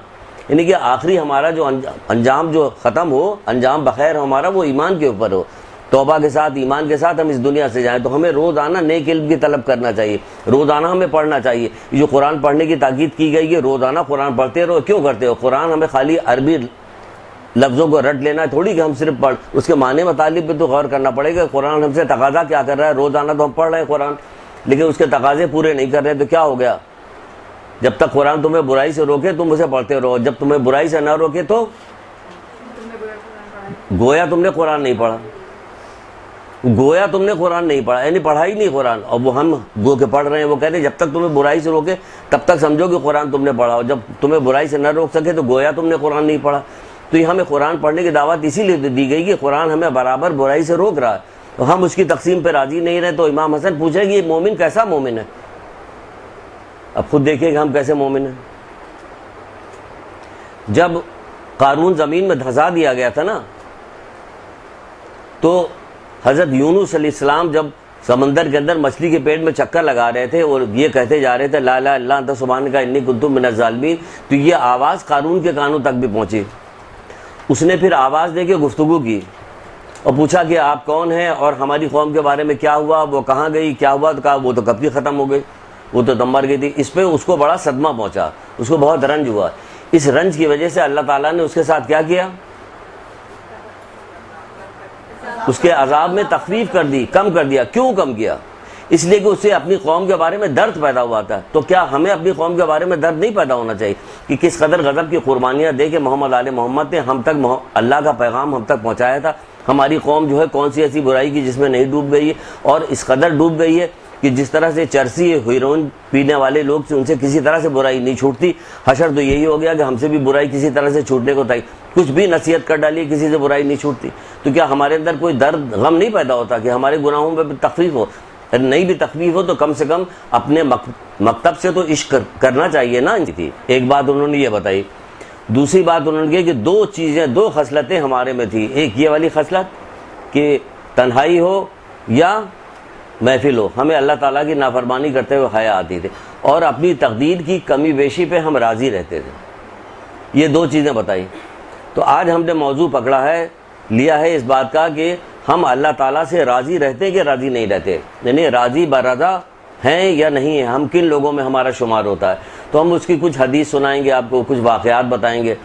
یعنی کہ آخری ہمارا جو انجام جو ختم ہو، انجام بخیر ہمارا وہ ایمان کے اوپر ہو، توبہ کے ساتھ ایمان کے ساتھ ہم اس دنیا سے جائیں۔ تو ہمیں روزانہ نیک علم کی طلب کرنا چاہیے، روزانہ ہمیں پڑھنا چاہیے۔ جو قرآن پڑھنے کی تاکید کی گئی ہے، روزانہ قرآن پڑھتے رہو۔ کیوں کرتے ہو؟ قرآن ہمیں خالی عربی لفظوں کو رٹ لینا ہے تھوڑی کہ ہم صرف پڑھ، اس کے معنی مطالب پہ تو غور کرنا پڑے گا۔ قرآن ہم سے تقاضا کیا کر رہا ہے؟ روزانہ تو ہم پڑھ رہے ہیں قرآن، لیکن اس کے تقاضے پورے نہیں کر رہے، تو کیا ہو گیا؟ جب تک قرآن تمہیں برائی سے روکے تم اسے پڑھتے رہو، جب تمہیں برائی سے نہ روکے تو گویا تم نے قرآن نہیں پڑھا، گویا تم نے قرآن نہیں پڑھا، یعنی پڑھا ہی نہیں قرآن۔ اور وہ ہم گو کے پڑھ رہے ہیں، وہ کہتے ہیں جب تک تمہیں برائی سے روکے تب تک سمجھو کہ قرآن تم نے پڑھا، اور جب تمہیں برائی سے نہ روک سکے تو گویا تم نے قرآن نہیں پڑھا۔ تو یہ ہمیں قرآن پڑھنے کی دعوت اسی لیے دی گئی کہ قرآن ہمیں برابر برائی سے روک رہا ہے، تو ہم اس کی تقسیم پہ راضی نہیں رہے۔ تو امام حسن پوچھے کہ یہ مومن کیسا مومن ہے؟ اب خود دیکھیں کہ ہم کیسے مومن ہیں۔ جب قارون زمین میں دھسا دیا گیا تھا نا، تو حضرت یونس علیہ السلام جب سمندر کے اندر مچھلی کے پیٹ میں چکر لگا رہے تھے اور یہ کہتے جا رہے تھے لا الہ الا انت سبحانک انی کنت من الظالمین، تو یہ آواز قارون کے کانوں تک بھی پہنچی۔ اس نے پھر آواز دے کے گفتگو کی اور پوچھا کہ آپ کون ہیں اور ہماری قوم کے بارے میں کیا ہوا، وہ کہاں گئی، کیا ہوا؟ تو کہا وہ تو کب کی ختم ہو گئی، وہ تو دم مر گئی تھی۔ اس پہ اس کو بڑا صدمہ پہنچا، اس کو بہت رنج ہوا۔ اس رنج کی وجہ سے اللہ تعالیٰ نے اس کے ساتھ کیا کیا؟ اس کے عذاب میں تخفیف کر دی، کم کر دیا۔ کیوں کم کیا؟ اس لیے کہ اسے اپنی قوم کے بارے میں درد پیدا ہوا تھا۔ تو کیا ہمیں اپنی قوم کے بارے میں درد نہیں پیدا ہونا چاہیے کہ کس قدر غضب کی قربانیاں دے کے محمد آل محمد نے ہم تک اللہ کا پیغام ہم تک پہنچایا تھا؟ ہماری قوم جو ہے کون سی ایسی برائی کی جس میں نہیں ڈوب گئی ہے، اور اس قدر ڈوب گئی ہے کہ جس طرح سے چرسی ہیروئن پینے والے لوگ سے ان سے کسی طرح سے برائی نہیں چھوٹتی۔ حشر تو یہی ہو گیا کہ ہم سے بھی برائی کسی طرح سے چھوٹنے کو تھی، کچھ بھی نصیحت کر ڈالی کسی سے برائی نہیں چھوٹتی۔ تو کیا ہمارے اندر کوئی درد غم نہیں پیدا ہوتا کہ ہمارے گناہوں میں تخفیف ہو؟ نہیں بھی تخفیف ہو تو کم سے کم اپنے مکتب سے تو عشق کرنا چاہیے نا۔ تھی ایک بات انہوں نے یہ بتائی۔ دوسری بات انہوں نے کہ دو چیزیں، دو خصلتیں ہمارے میں تھی، ایک یہ والی خصلت کہ تنہائی ہو یا محفل ہو، ہمیں اللہ تعالیٰ کی نافرمانی کرتے ہوئے حیا آتی تھی، اور اپنی تقدیر کی کمی بیشی پہ ہم راضی رہتے تھے۔ یہ دو چیزیں بتائی۔ تو آج ہم نے موضوع پکڑا ہے، لیا ہے اس بات کا کہ ہم اللہ تعالیٰ سے راضی رہتے ہیں کہ راضی نہیں رہتے، یعنی راضی برضا ہیں یا نہیں ہیں، ہم کن لوگوں میں ہمارا شمار ہوتا ہے۔ تو ہم اس کی کچھ حدیث سنائیں گے آپ کو، کچھ واقعات بتائیں گے،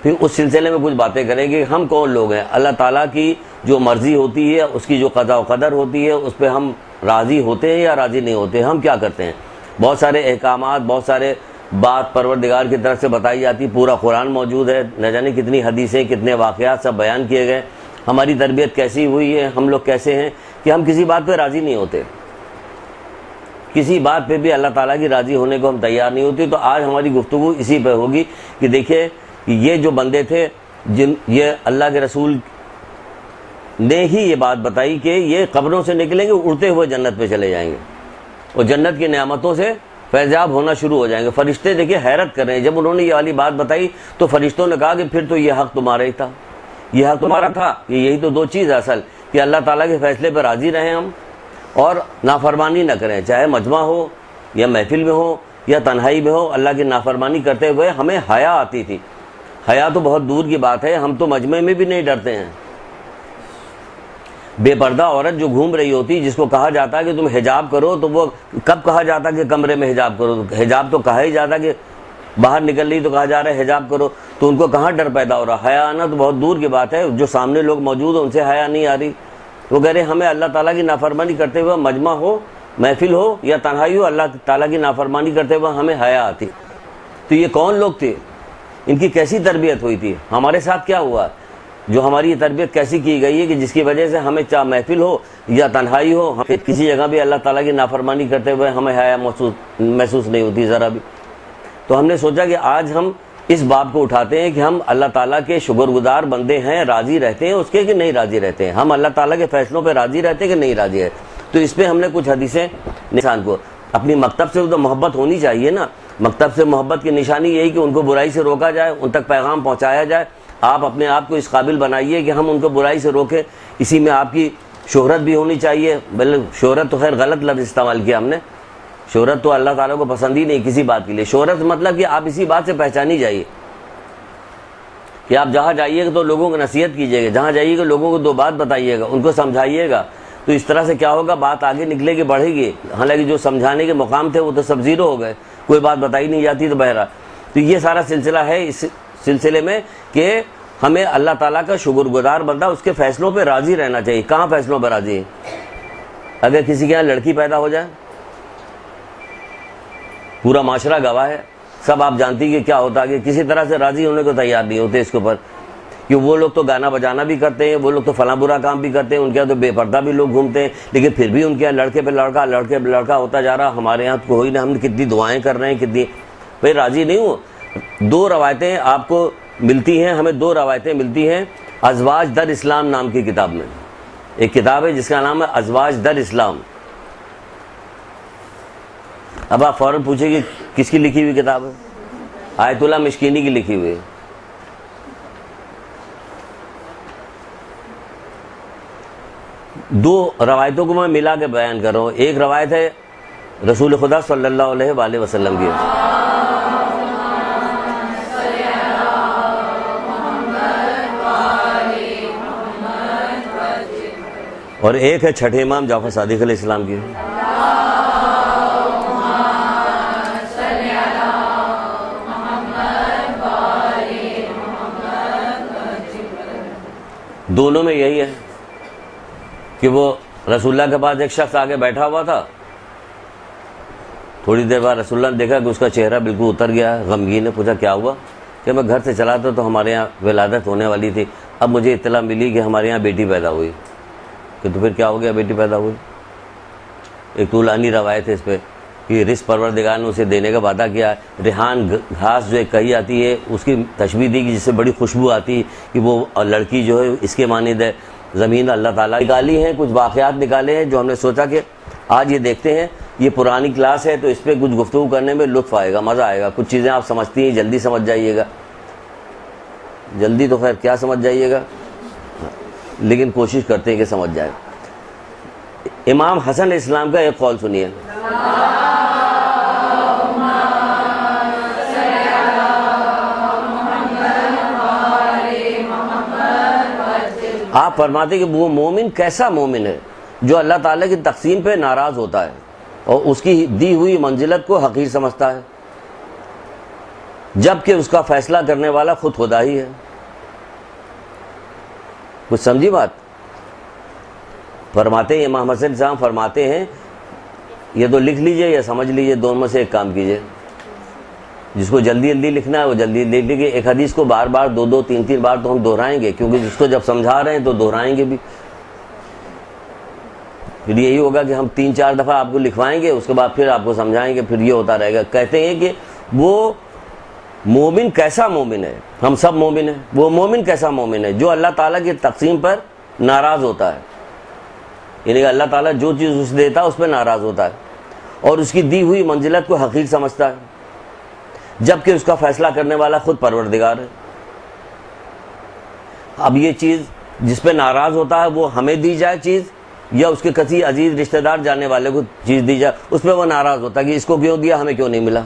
پھر اس سلسلے میں کچھ باتیں کریں گے کہ ہم کون لوگ ہیں، اللہ تعالیٰ کی جو مرضی ہوتی ہے، اس کی جو قضا و قدر ہوتی ہے، اس پہ ہم راضی ہوتے ہیں یا راضی نہیں ہوتے، ہم کیا کرتے ہیں۔ بہت سارے احکامات، بہت سارے بات پروردگار کی طرف سے بتائی جاتی، پورا قرآن موجود ہے، نہ جانے کتنی حدیثیں، کتنے واقعات سب بیان کیے گئے۔ ہماری تربیت کیسی ہوئی ہے، ہم لوگ کیسے ہیں کہ ہم کسی بات پہ راضی نہیں ہوتے، کسی بات پہ بھی اللہ تعالیٰ کی راضی ہونے کو ہم تیار نہیں ہوتے۔ تو آج ہماری گفتگو اسی پہ ہوگی کہ دیکھیں کہ یہ جو بندے تھے یہ اللہ کے رسول نے ہی یہ بات بتائی کہ یہ قبروں سے نکلیں گے اڑتے ہوئے جنت پہ چلے جائیں گے اور جنت کی نعمتوں سے فیضیاب ہونا شروع ہو جائیں گے. فرشتے دیکھیں حیرت کر رہے ہیں. جب انہوں نے یہ والی بات بتائی تو فرشتوں نے کہا کہ پھر تو یہ حق تمہارا ہی تھا, یہ حق تمہارا تھا کہ یہی تو دو چیز ہے اصل, کہ اللہ تعالیٰ کے فیصلے پر راضی رہیں ہم اور نافرمانی نہ کریں, چاہے مجمع ہو یا محفل میں ہو یا تنہائی میں ہو. اللہ کی نافرمانی کرتے ہوئے ہمیں حیا آتی تھی. حیا تو بہت دور کی بات ہے, ہم تو مجمع میں بھی نہیں ڈرتے ہیں. بے پردہ عورت جو گھوم رہی ہوتی جس کو کہا جاتا ہے کہ تم حجاب کرو, تو وہ کب کہا جاتا کہ کمرے میں حجاب کرو؟ حجاب تو کہا ہی جاتا کہ باہر نکل رہی تو کہا جا رہا ہے حجاب کرو, تو ان کو کہاں ڈر پیدا ہو رہا؟ حیا آنا تو بہت دور کی بات ہے. جو سامنے لوگ موجود ہیں ان سے حیا نہیں آ رہی. وہ کہہ رہے ہیں ہمیں اللہ تعالیٰ کی نافرمانی کرتے ہوئے مجمع ہو, محفل ہو یا تنہائی ہو, اللہ تعالیٰ کی نافرمانی کرتے ہوئے ہمیں حیا آتی. تو یہ کون لوگ تھے؟ ان کی کیسی تربیت ہوئی تھی؟ ہمارے ساتھ کیا ہوا جو ہماری یہ تربیت کیسی کی گئی ہے کہ جس کی وجہ سے ہمیں چاہے محفل ہو یا تنہائی ہو, ہمیں کسی جگہ بھی اللہ تعالیٰ کی نافرمانی کرتے ہوئے ہمیں حیا محسوس نہیں ہوتی ذرا بھی. تو ہم نے سوچا کہ آج ہم اس بات کو اٹھاتے ہیں کہ ہم اللہ تعالیٰ کے شکر گزار بندے ہیں, راضی رہتے ہیں اس کے کہ نہیں راضی رہتے ہیں, ہم اللہ تعالیٰ کے فیصلوں پہ راضی رہتے ہیں کہ نہیں راضی ہے. تو اس پہ ہم نے کچھ حدیثیں انسان کو اپنی مکتب سے تو محبت ہونی چاہیے نا. مکتب سے محبت کی نشانی یہی کہ ان کو برائی سے روکا جائے, ان تک پیغام پہنچایا جائے. آپ اپنے آپ کو اس قابل بنائیے کہ ہم ان کو برائی سے روکیں. اسی میں آپ کی شہرت بھی ہونی چاہیے. بلکہ شہرت تو خیر غلط لفظ استعمال کیا ہم نے, شہرت تو اللہ تعالیٰ کو پسند ہی نہیں کسی بات کے لیے. شہرت مطلب کہ آپ اسی بات سے پہچانی جائیے کہ آپ جہاں جائیے گا تو لوگوں کو نصیحت کیجیے گا, جہاں جائیے گا لوگوں کو دو بات بتائیے گا, ان کو سمجھائیے گا. تو اس طرح سے کیا ہوگا, بات آگے نکلے گی, بڑھے گی. حالانکہ جو سمجھانے کے مقام تھے وہ تو سب زیرو ہو گئے, کوئی بات بتائی نہیں جاتی تو بہرا. تو یہ سارا سلسلہ ہے اس سلسلے میں کہ ہمیں اللہ تعالیٰ کا شکر گزار بندہ اس کے فیصلوں پہ راضی رہنا چاہیے. کہاں فیصلوں پہ راضی ہے؟ اگر کسی کے یہاں لڑکی پیدا ہو جائے, پورا معاشرہ گواہ ہے, سب آپ جانتی کہ کیا ہوتا ہے کہ کسی طرح سے راضی ہونے کو تیار نہیں ہوتے اس کے اوپر, کہ وہ لوگ تو گانا بجانا بھی کرتے ہیں, وہ لوگ تو فلاں برا کام بھی کرتے ہیں, ان کے یہاں تو بے پردہ بھی لوگ گھومتے ہیں, لیکن پھر بھی ان کے یہاں لڑکے پہ لڑکا, لڑکے پہ لڑکا ہوتا جا رہا. ہمارے یہاں کوئی نہ, ہم کتنی دعائیں کر رہے ہیں, کتنی بھائی راضی نہیں ہوں. دو روایتیں آپ کو ملتی ہیں, ہمیں دو روایتیں ملتی ہیں ازواج در اسلام نام کی کتاب میں. ایک کتاب ہے جس کا نام ہے ازواج در اسلام. اب آپ فوراً پوچھیں کہ کس کی لکھی ہوئی کتاب ہے؟ آیت اللہ مشکینی کی لکھی ہوئی ہے. دو روایتوں کو میں ملا کے بیان کر رہا ہوں. ایک روایت ہے رسول خدا صلی اللہ علیہ وآلہ وسلم کی, اور ایک ہے چھٹے امام جعفر صادق علیہ السلام کی. دونوں میں یہی ہے کہ وہ رسول اللہ کے پاس ایک شخص آگے بیٹھا ہوا تھا. تھوڑی دیر بعد رسول اللہ نے دیکھا کہ اس کا چہرہ بالکل اتر گیا ہے, غمگین ہے. پوچھا کیا ہوا؟ کہ میں گھر سے چلا تھا تو ہمارے یہاں ولادت ہونے والی تھی, اب مجھے اطلاع ملی کہ ہمارے یہاں بیٹی پیدا ہوئی. کہ تو پھر کیا ہو گیا بیٹی پیدا ہوئی؟ ایک طولانی روایت ہے اس پہ کہ رزق پروردگار نے اسے دینے کا وعدہ کیا. ریحان گھاس جو ایک کہی آتی ہے اس کی تشبیہ دی کہ جس سے بڑی خوشبو آتی کہ وہ لڑکی جو ہے اس کے مانند ہے. زمین اللہ تعالیٰ نکالی ہیں, کچھ واقعات نکالے ہیں جو ہم نے سوچا کہ آج یہ دیکھتے ہیں. یہ پرانی کلاس ہے تو اس پہ کچھ گفتگو کرنے میں لطف آئے گا, مزہ آئے گا. کچھ چیزیں آپ سمجھتی ہیں جلدی سمجھ جائیے گا, جلدی تو خیر کیا سمجھ جائیے گا, لیکن کوشش کرتے ہیں کہ سمجھ جائے. امام حسن علیہ السلام کا ایک قول سنیے. آپ فرماتے کہ وہ مومن کیسا مومن ہے جو اللہ تعالیٰ کی تقسیم پہ ناراض ہوتا ہے اور اس کی دی ہوئی منزلت کو حقیر سمجھتا ہے, جبکہ اس کا فیصلہ کرنے والا خود خدا ہی ہے. کچھ سمجھی بات؟ فرماتے ہیں امام حسن صاحب فرماتے ہیں یہ تو لکھ لیجئے یا سمجھ لیجئے, دونوں میں سے ایک کام کیجئے. جس کو جلدی جلدی لکھنا ہے وہ جلدی لکھ لیجئے. ایک حدیث کو بار بار دو دو تین تین بار تو ہم دہرائیں گے, کیونکہ جس کو جب سمجھا رہے ہیں تو دہرائیں گے بھی. پھر یہی ہوگا کہ ہم 3-4 دفعہ آپ کو لکھوائیں گے, اس کے بعد پھر آپ کو سمجھائیں گے, پھر یہ ہوتا رہے گا. کہتے ہیں کہ وہ مومن کیسا مومن ہے؟ ہم سب مومن ہیں، وہ مومن کیسا مومن ہے جو اللہ تعالیٰ کی تقسیم پر ناراض ہوتا ہے، یعنی کہ اللہ تعالیٰ جو چیز اسے دیتا ہے اس پہ ناراض ہوتا ہے اور اس کی دی ہوئی منزلت کو حقیر سمجھتا ہے، جبکہ اس کا فیصلہ کرنے والا خود پروردگار ہے۔ اب یہ چیز جس پہ ناراض ہوتا ہے وہ ہمیں دی جائے چیز یا اس کے کسی عزیز رشتہ دار جاننے والے کو چیز دی جائے، اس پہ وہ ناراض ہوتا ہے کہ اس کو کیوں دیا، ہمیں کیوں نہیں ملا۔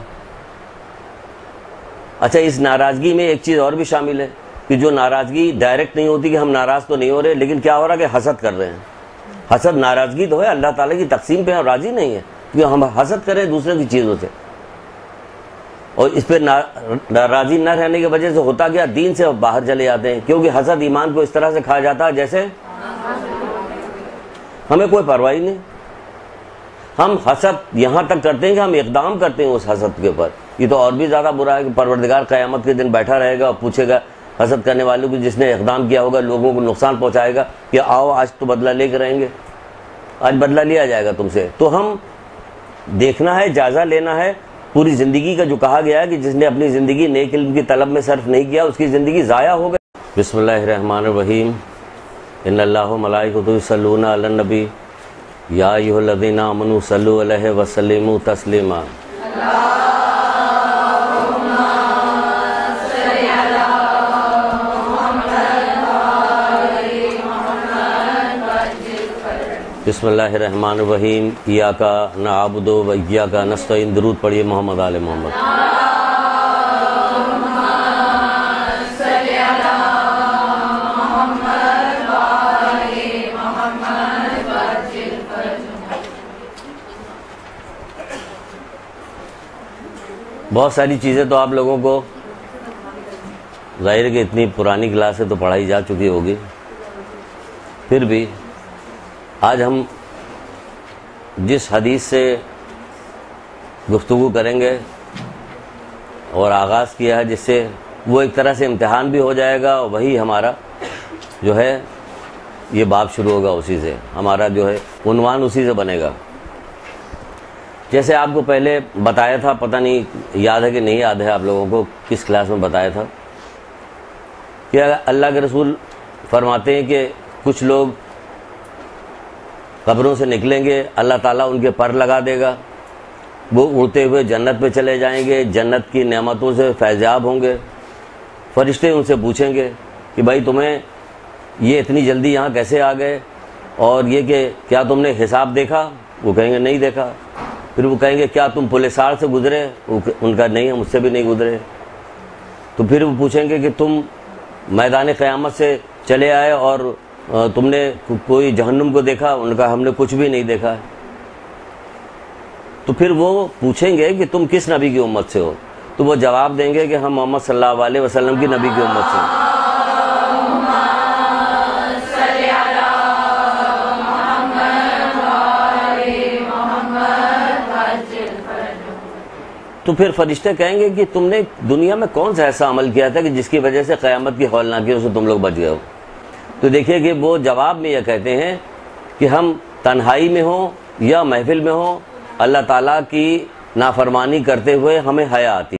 اچھا، اس ناراضگی میں ایک چیز اور بھی شامل ہے کہ جو ناراضگی ڈائریکٹ نہیں ہوتی کہ ہم ناراض تو نہیں ہو رہے، لیکن کیا ہو رہا ہے کہ حسد کر رہے ہیں۔ حسد ناراضگی تو ہے، اللہ تعالیٰ کی تقسیم پہ ہم راضی نہیں ہے کیونکہ ہم حسد کریں دوسرے کی چیزوں سے، اور اس پہ راضی نہ رہنے کی وجہ سے ہوتا کیا، دین سے باہر چلے جاتے ہیں، کیونکہ حسد ایمان کو اس طرح سے کھا جاتا ہے جیسے ہمیں کوئی پرواہ نہیں۔ ہم حسد یہاں تک کرتے ہیں کہ ہم اقدام کرتے ہیں اس حسد کے اوپر۔ یہ تو اور بھی زیادہ برا ہے کہ پروردگار قیامت کے دن بیٹھا رہے گا اور پوچھے گا حسد کرنے والوں کو، جس نے اقدام کیا ہوگا، لوگوں کو نقصان پہنچائے گا، کہ آؤ آج تو بدلہ لے کے رہیں گے، آج بدلہ لیا جائے گا تم سے۔ تو ہم دیکھنا ہے، جائزہ لینا ہے پوری زندگی کا، جو کہا گیا ہے کہ جس نے اپنی زندگی نیک علم کی طلب میں صرف نہیں کیا اس کی زندگی ضائع ہو گئی۔ بسم اللہ الرحمن الرحیم، ان اللہ و ملائکتہ یصلون علی النبی یا ایھا الذین آمنوا صلوا علیہ وسلموا تسلیما۔ بسم اللہ الرحمن الرحیم، ایاک نعبد و ایاک نستعین، درود پڑھیے محمد آل محمد۔ بہت ساری چیزیں تو آپ لوگوں کو ظاہر ہے کہ اتنی پرانی کلاس سے تو پڑھائی جا چکی ہوگی، پھر بھی آج ہم جس حدیث سے گفتگو کریں گے اور آغاز کیا ہے، جس سے وہ ایک طرح سے امتحان بھی ہو جائے گا، اور وہی ہمارا جو ہے یہ باب شروع ہوگا، اسی سے ہمارا جو ہے عنوان اسی سے بنے گا۔ جیسے آپ کو پہلے بتایا تھا، پتہ نہیں یاد ہے کہ نہیں یاد ہے آپ لوگوں کو، کس کلاس میں بتایا تھا کہ اللہ کے رسول فرماتے ہیں کہ کچھ لوگ قبروں سے نکلیں گے، اللہ تعالیٰ ان کے پر لگا دے گا، وہ اڑتے ہوئے جنت پہ چلے جائیں گے، جنت کی نعمتوں سے فیضیاب ہوں گے۔ فرشتے ان سے پوچھیں گے کہ بھائی تمہیں یہ اتنی جلدی یہاں کیسے آ گئے، اور یہ کہ کیا تم نے حساب دیکھا؟ وہ کہیں گے نہیں دیکھا۔ پھر وہ کہیں گے کیا تم پل صراط سے گزرے؟ ان کا نہیں، ہم اس سے بھی نہیں گزرے۔ تو پھر وہ پوچھیں گے کہ تم میدان قیامت سے چلے آئے اور تم نے کوئی جہنم کو دیکھا؟ ان کا ہم نے کچھ بھی نہیں دیکھا ہے۔ تو پھر وہ پوچھیں گے کہ تم کس نبی کی امت سے ہو؟ تو وہ جواب دیں گے کہ ہم محمد صلی اللہ علیہ وسلم کی نبی کی امت سے ہیں۔ تو پھر فرشتے کہیں گے کہ تم نے دنیا میں کون سا ایسا عمل کیا تھا کہ جس کی وجہ سے قیامت کی ہولناکیوں سے تم لوگ بچ گئے ہو؟ تو دیکھیے کہ وہ جواب میں یہ کہتے ہیں کہ ہم تنہائی میں ہوں یا محفل میں ہوں، اللہ تعالیٰ کی نافرمانی کرتے ہوئے ہمیں حیا آتی